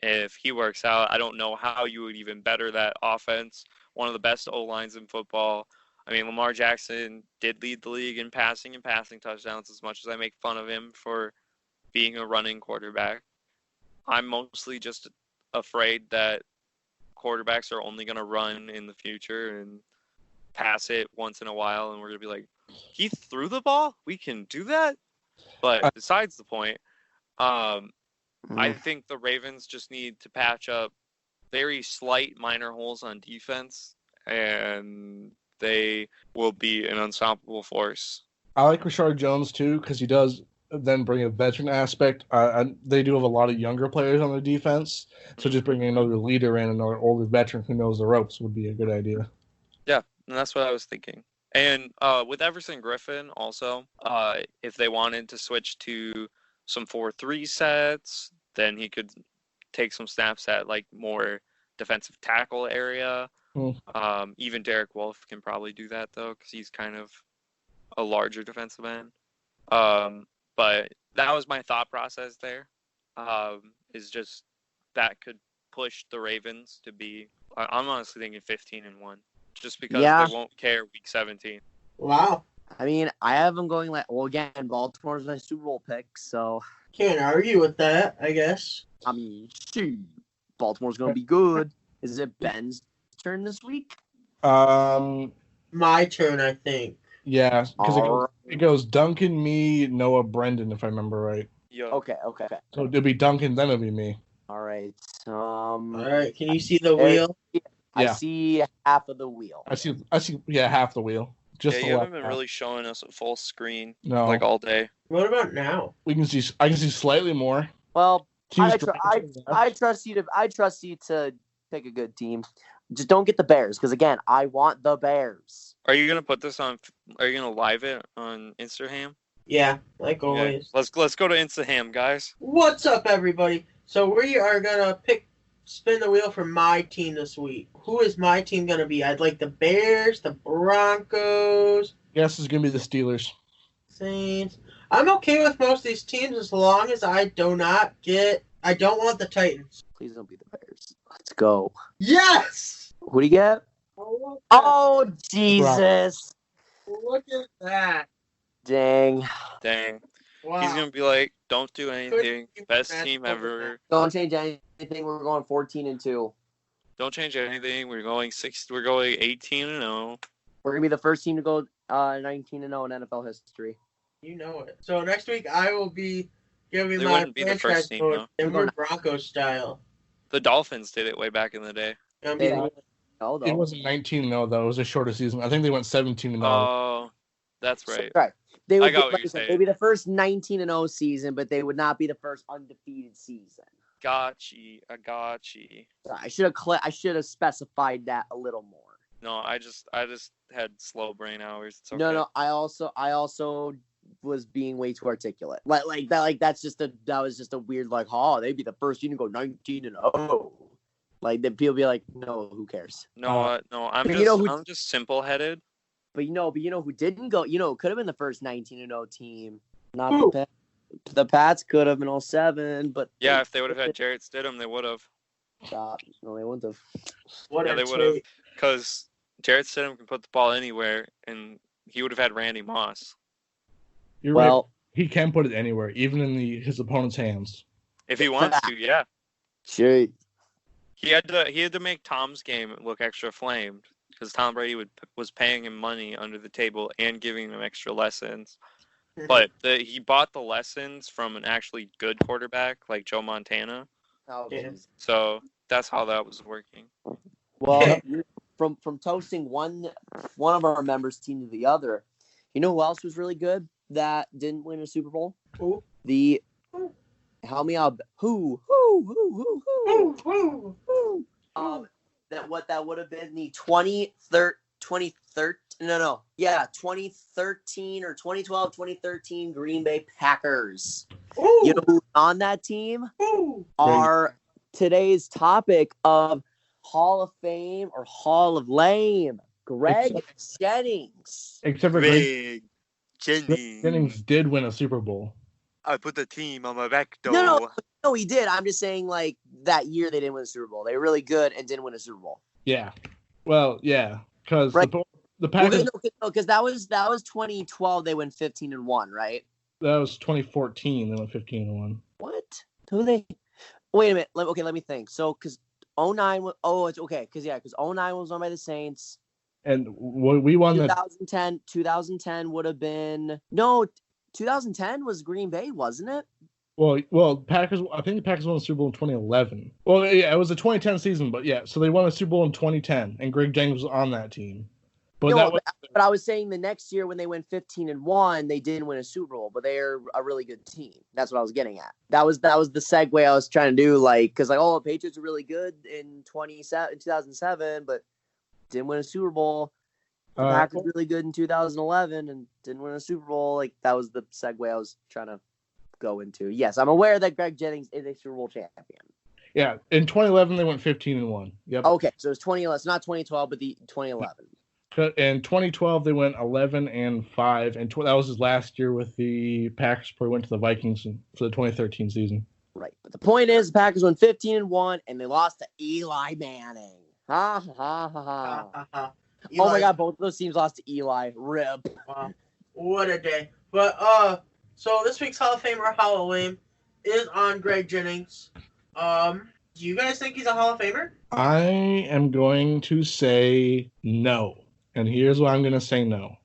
if he works out, I don't know how you would even better that offense. One of the best O-lines in football. I mean, Lamar Jackson did lead the league in passing and passing touchdowns, as much as I make fun of him for being a running quarterback. I'm mostly just afraid that quarterbacks are only going to run in the future and pass it once in a while, and we're going to be like, he threw the ball? We can do that? But besides the point, I think the Ravens just need to patch up very slight minor holes on defense, and they will be an unstoppable force. I like Rashard Jones too, because he does then bring a veteran aspect. They do have a lot of younger players on their defense, so just bringing another leader in, another older veteran who knows the ropes, would be a good idea. Yeah, and that's what I was thinking. And with Everson Griffin also, if they wanted to switch to some 4-3 sets, then he could take some snaps at like more defensive tackle area. Even Derek Wolfe can probably do that though, because he's kind of a larger defensive end. But that was my thought process there. Is just that could push the Ravens to be. I'm honestly thinking 15-1, just because they won't care week 17. Wow. I mean, I have them going again, Baltimore's my Super Bowl pick, so can't argue with that, I guess. I mean, shoot, Baltimore's going to be good. Is it Ben's turn this week? My turn, I think. Yeah, because it goes Duncan, me, Noah, Brendan, if I remember right. Yo. Okay. So it'll be Duncan, then it'll be me. All right. All right. Can you see the wheel? I see half of the wheel. I see. Yeah, half the wheel. Just Yeah, the you left haven't been half. really showing us a full screen No. like all day. What about now? I can see slightly more. Well, Teams I drafting left. trust you to pick a good team. Just don't get the Bears, because again, I want the Bears. Are you gonna put this on? Are you gonna live it on Instagram? Yeah, like Okay. always. Let's go to Instagram, guys. What's up, everybody? So we are gonna spin the wheel for my team this week. Who is my team gonna be? I'd like the Bears, the Broncos, Yes, it's gonna be the Steelers. Saints. I'm okay with most of these teams as long as I don't want the Titans. Please don't be the Bears. Let's go. Yes! Who do you get? Oh, Jesus. Look at that. Dang. Wow. He's gonna be like, "Don't do anything. Best That's team ever. Don't change anything. We're going 14-2. Don't change anything. We're going 18-0. We're gonna be the first team to go 19-0 in NFL history. You know it. So next week I will be giving They my wouldn't be the franchise first team, code though. Denver Broncos style. The Dolphins did it way back in the day. Gonna be No, It wasn't 19-0 though. It was a shorter season. I think they went 17-0. Oh, that's right. Right. They would I got be, what you're saying. they'd be the first 19-0 season, but they would not be the first undefeated season. Gotcha. I got you. I should have specified that a little more. No, I just had slow brain hours. It's okay. No. I also was being way too articulate. Like that. That was just a weird they'd be the first team to go 19-0. Like then people be like, no, who cares? No, I'm just simple headed. But you know who didn't go? Could have been the first 19-0 team. Not Who? the Pats. The Pats could have been 07, but Yeah, if they would have had Jarrett Stidham, they would have. Stop. No, they wouldn't have. Yeah, they would have. Because Jarrett Stidham can put the ball anywhere, and he would have had Randy Moss. You're right. He can put it anywhere, even in his opponent's hands. If he wants to, yeah. Sure. He had to make Tom's game look extra flamed because Tom Brady was paying him money under the table and giving him extra lessons. But he bought the lessons from an actually good quarterback like Joe Montana. Oh, Yeah. So that's how that was working. Well, from toasting one of our members' team to the other, you know who else was really good that didn't win a Super Bowl? Who? Help me out. Who? That would have been the 2013 or 2012, 2013 Green Bay Packers. Ooh. You know who's on that team? Ooh. Are today's topic of Hall of Fame or Hall of Lame, Greg Jennings. Except for Greg Jennings. Jennings did win a Super Bowl. I put the team on my back door. No, he did. I'm just saying, that year they didn't win a Super Bowl. They were really good and didn't win a Super Bowl. Yeah. Well, yeah, because right. the Packers. Because that was 2012. They went 15-1, right? That was 2014. They went 15-1. What? Who they? Wait a minute. Let me think. So, because 09 was. Oh, it's okay. Because 09 was won by the Saints. And we won 2010. 2010 would have been 2010 was Green Bay, wasn't it? Well, Packers. I think the Packers won the Super Bowl in 2011. Well, yeah, it was the 2010 season, but yeah, so they won the Super Bowl in 2010, and Greg Jennings was on that team. But but I was saying the next year when they went 15-1, they didn't win a Super Bowl, but they're a really good team. That's what I was getting at. That was the segue I was trying to do, because the Patriots are really good in 2007, but didn't win a Super Bowl. The Packers were really good in 2011 and didn't win a Super Bowl. That was the segue I was trying to go into. Yes, I'm aware that Greg Jennings is a Super Bowl champion. Yeah, in 2011 they went 15-1. Yep. Okay, so it's 2011. It's not 2012, but the 2011. In 2012 they went 11-5, and that was his last year with the Packers before he went to the Vikings for the 2013 season. Right, but the point is, the Packers went 15-1, and they lost to Eli Manning. Ha ha ha ha. Oh my God, both of those teams lost to Eli. Rip. Wow. What a day. But so this week's Hall of Fame or Hall of Lame is on Greg Jennings. Do you guys think he's a Hall of Famer? I am going to say no. And here's why I'm going to say no.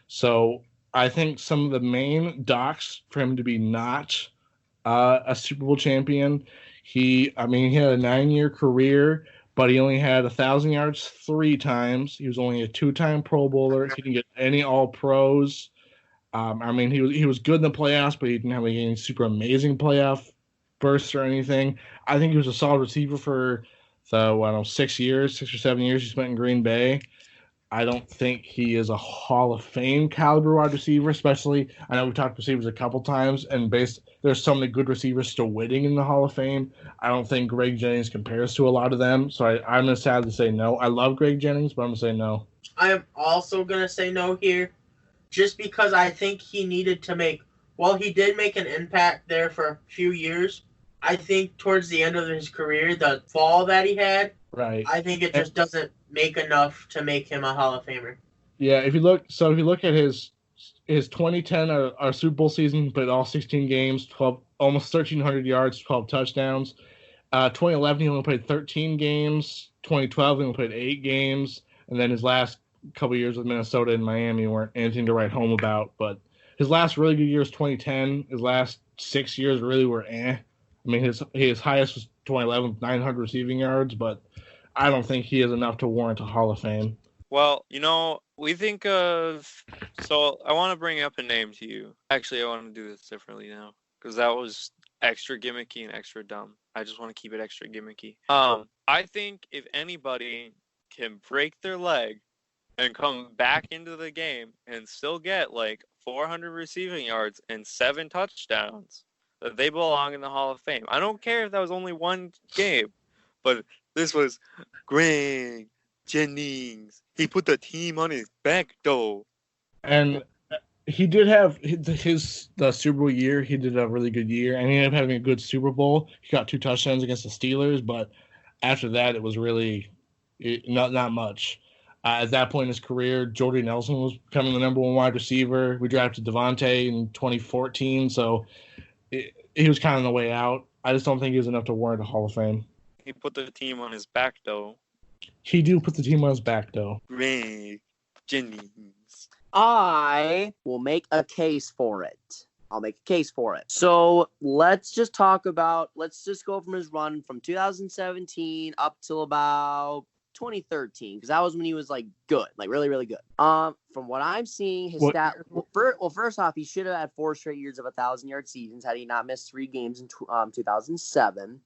So I think some of the main docs for him to be not a Super Bowl champion, he had a 9-year career, but he only had 1,000 yards 3 times. He was only a 2-time Pro Bowler. He didn't get any All-Pros. I mean, he was good in the playoffs, but he didn't have any super amazing playoff bursts or anything. I think he was a solid receiver for the 6 or 7 years he spent in Green Bay. I don't think he is a Hall of Fame caliber wide receiver, especially. I know we've talked receivers a couple times, and there's so many good receivers still waiting in the Hall of Fame. I don't think Greg Jennings compares to a lot of them, so I'm going to sadly say no. I love Greg Jennings, but I'm going to say no. I am also going to say no here, just because I think he needed to he did make an impact there for a few years. I think towards the end of his career, the fall that he had, right? I think it just doesn't make enough to make him a Hall of Famer. Yeah, if you look at his 2010 our Super Bowl season, he played all 16 games, almost 1,300 yards, 12 touchdowns. 2011 he only played 13 games. 2012 he only played 8 games, and then his last couple of years with Minnesota and Miami weren't anything to write home about. But his last really good year was 2010. His last 6 years really were I mean, his highest was 2011 with 900 receiving yards, but I don't think he is enough to warrant a Hall of Fame. Well, we think of... So I want to bring up a name to you. Actually, I want to do this differently now, because that was extra gimmicky and extra dumb. I just want to keep it extra gimmicky. I think if anybody can break their leg and come back into the game and still get like 400 receiving yards and 7 touchdowns, that they belong in the Hall of Fame. I don't care if that was only one game, but this was Greg Jennings. He put the team on his back, though. And he did have the Super Bowl year. He did a really good year, and he ended up having a good Super Bowl. He got 2 touchdowns against the Steelers, but after that, it was really not much. At that point in his career, Jordy Nelson was becoming the number 1 wide receiver. We drafted Devontae in 2014, so he was kind of on the way out. I just don't think he was enough to warrant a Hall of Fame. He put the team on his back, though. He do put the team on his back, though. Greg Jennings. I will make a case for it. I'll make a case for it. So let's just go from his run from 2017 up till about 2013, because that was when he was like good, like really, really good. From what I'm seeing, his stat. Well, first off, he should have had 4 straight years of 1,000-yard seasons had he not missed 3 games in 2007.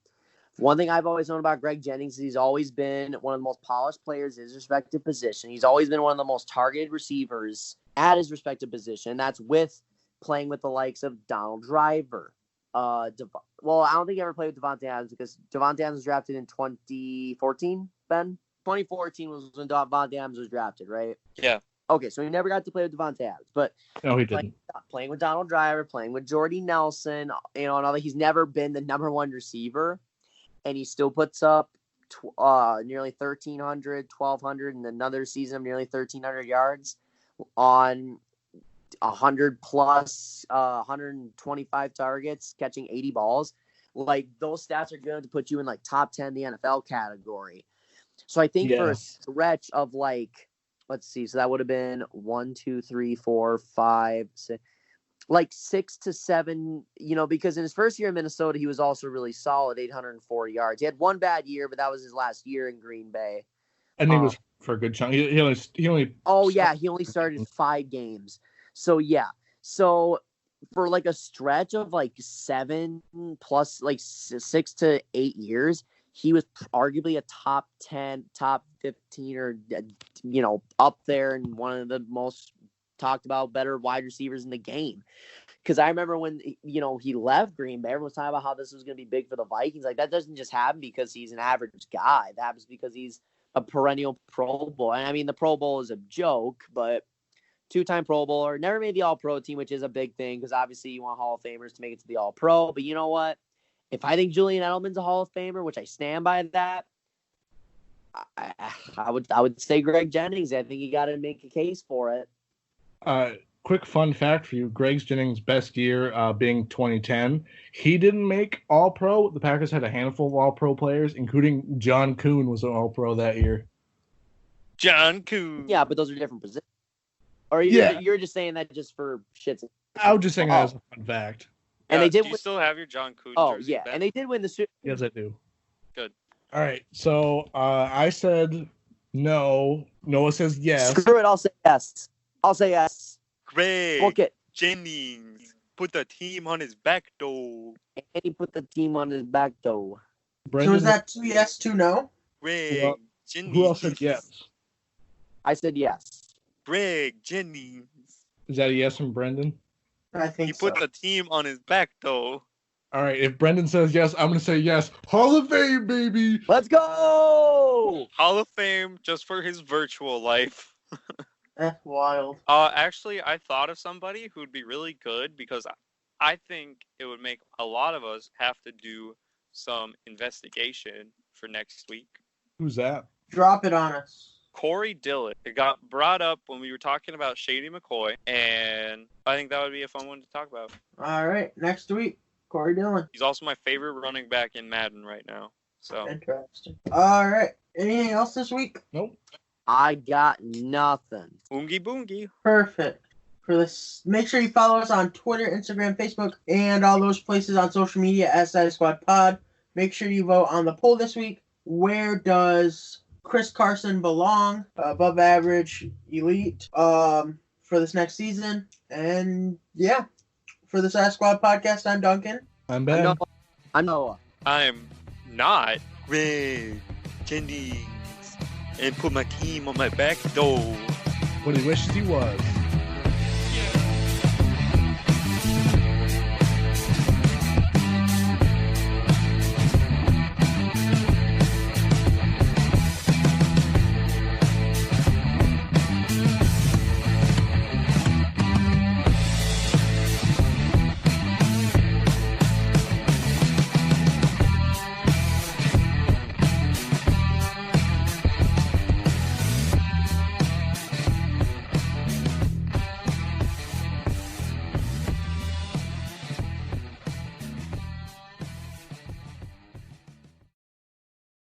One thing I've always known about Greg Jennings is he's always been one of the most polished players in his respective position. He's always been one of the most targeted receivers at his respective position. That's with playing with the likes of Donald Driver. I don't think he ever played with Devontae Adams, because Devontae Adams was drafted in 2014, Ben? 2014 was when Devontae Adams was drafted, right? Yeah. Okay, so he never got to play with Devontae Adams, but no, he didn't. Playing with Donald Driver, playing with Jordy Nelson, and all that, he's never been the number 1 receiver, and he still puts up nearly 1,300, 1,200, and another season of nearly 1,300 yards on 100 plus 125 targets, catching 80 balls. Like, those stats are going to put you in like top 10 the NFL category. So I think for a stretch of like, let's see, so that would have been 1, 2, 3, 4, 5, 6, like 6 to 7, because in his first year in Minnesota, he was also really solid, 840 yards. He had 1 bad year, but that was his last year in Green Bay. And he was for a good chunk. He only. Oh yeah, he only started 5 games. So yeah, so for like a stretch of like 7 plus like 6 to 8 years, he was arguably a top 10, top 15, or up there, and one of the most talked about better wide receivers in the game. Because I remember when he left Green Bay, everyone was talking about how this was going to be big for the Vikings. Like, that doesn't just happen because he's an average guy. That happens because he's a perennial Pro Bowl. And I mean, the Pro Bowl is a joke, but 2-time Pro Bowler, never made the All-Pro team, which is a big thing because obviously you want Hall of Famers to make it to the All-Pro. But you know what? If I think Julian Edelman's a Hall of Famer, which I stand by that, I would say Greg Jennings. I think you got to make a case for it. Quick fun fact for you: Greg Jennings' best year being 2010. He didn't make All-Pro. The Packers had a handful of All-Pro players, including John Kuhn was an All-Pro that year. John Kuhn. Yeah, but those are different positions. Or you're just saying that just for shits. I was just saying that as a fun fact. And they did. Do you still have your John Kuhn? Oh jersey, yeah, Ben? and they did win the Super. Yes, I do. Good. All right. So I said no. Noah says yes. Screw it. I'll say yes. I'll say yes. Greg Book it. Jennings put the team on his back door. And he put the team on his back though. Brendan, So is that 2 yes, 2 no? Greg Jennings. who else said yes? I said yes. Greg Jennings. Is that a yes from Brendan? I think He put so. the team on his back door. All right. If Brendan says yes, I'm going to say yes. Hall of Fame, baby. Let's go. Hall of Fame just for his virtual life. Wild. Actually, I thought of somebody who'd be really good because I think it would make a lot of us have to do some investigation for next week. Who's that? Drop it on us. Corey Dillon. It got brought up when we were talking about Shady McCoy, and I think that would be a fun one to talk about. All right, next week, Corey Dillon. He's also my favorite running back in Madden right now. So Interesting. All right, anything else this week? Nope. I got nothing. boongy boongy. Perfect. For this, make sure you follow us on Twitter, Instagram, Facebook, and all those places on social media at SighSquadPod. Make sure you vote on the poll this week. Where does Chris Carson belong? Above average, elite, for this next season. And yeah, for the SighSquad podcast, I'm Duncan. I'm Ben. I'm Noah. I'm not Greg Jennings and put my team on my back door. What he wishes he was.